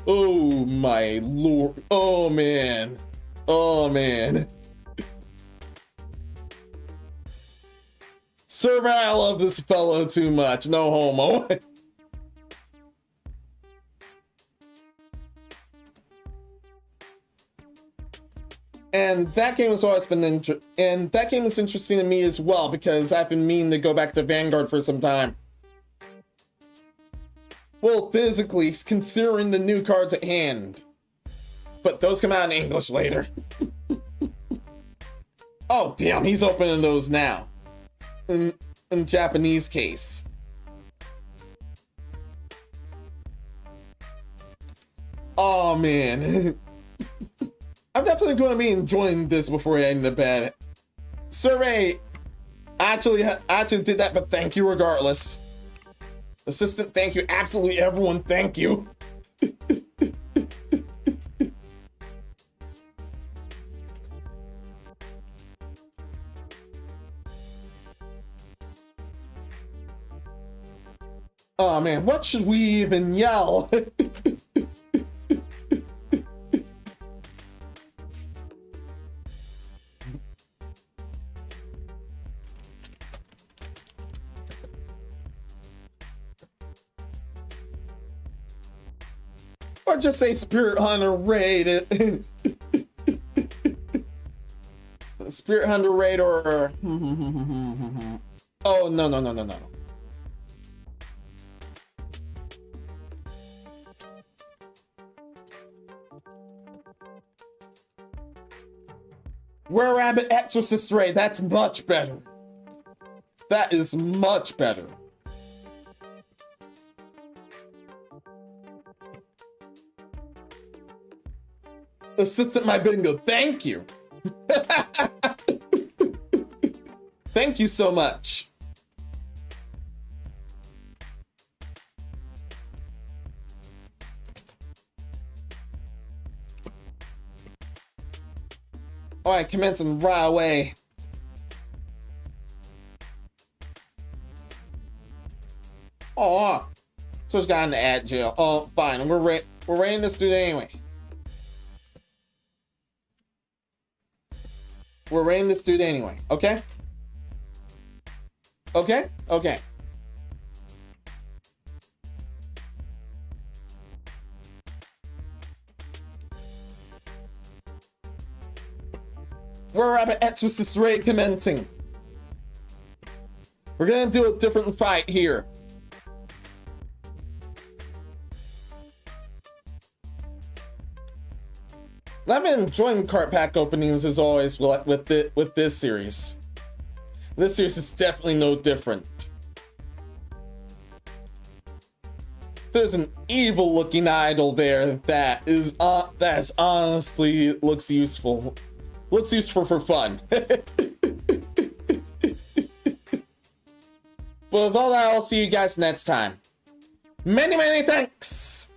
Oh my lord. Oh man. Oh man. Survey, I love this fellow too much. No homo. And that game has always been that game is interesting to me as well because I've been meaning to go back to Vanguard for some time. Well, physically, considering the new cards at hand. But those come out in English later. Oh, damn, he's opening those now. In Japanese case. Oh, man. I'm definitely going to be enjoying this before heading to bed. Survey, I actually did that, but thank you regardless. Assistant, thank you. Absolutely everyone, thank you. Oh man, what should we even yell? Or just say Spirit Hunter raid. Spirit Hunter raid or oh no. Were Rabbit Exorcist raid, that's much better. That is much better. Assistant my bingo, thank you. Thank you so much. Alright, commencing right away. Oh, so it's got into ad jail. Oh, fine. We're raiding this dude anyway. We're raiding this dude anyway. Okay? Okay? Okay. We're Rabbit Exorcist raid commencing. We're gonna do a different fight here. I've been enjoying cart pack openings as always with this series. This series is definitely no different. There's an evil looking idol there that is honestly looks useful. Looks useful for fun. But with all that, I'll see you guys next time. Many thanks!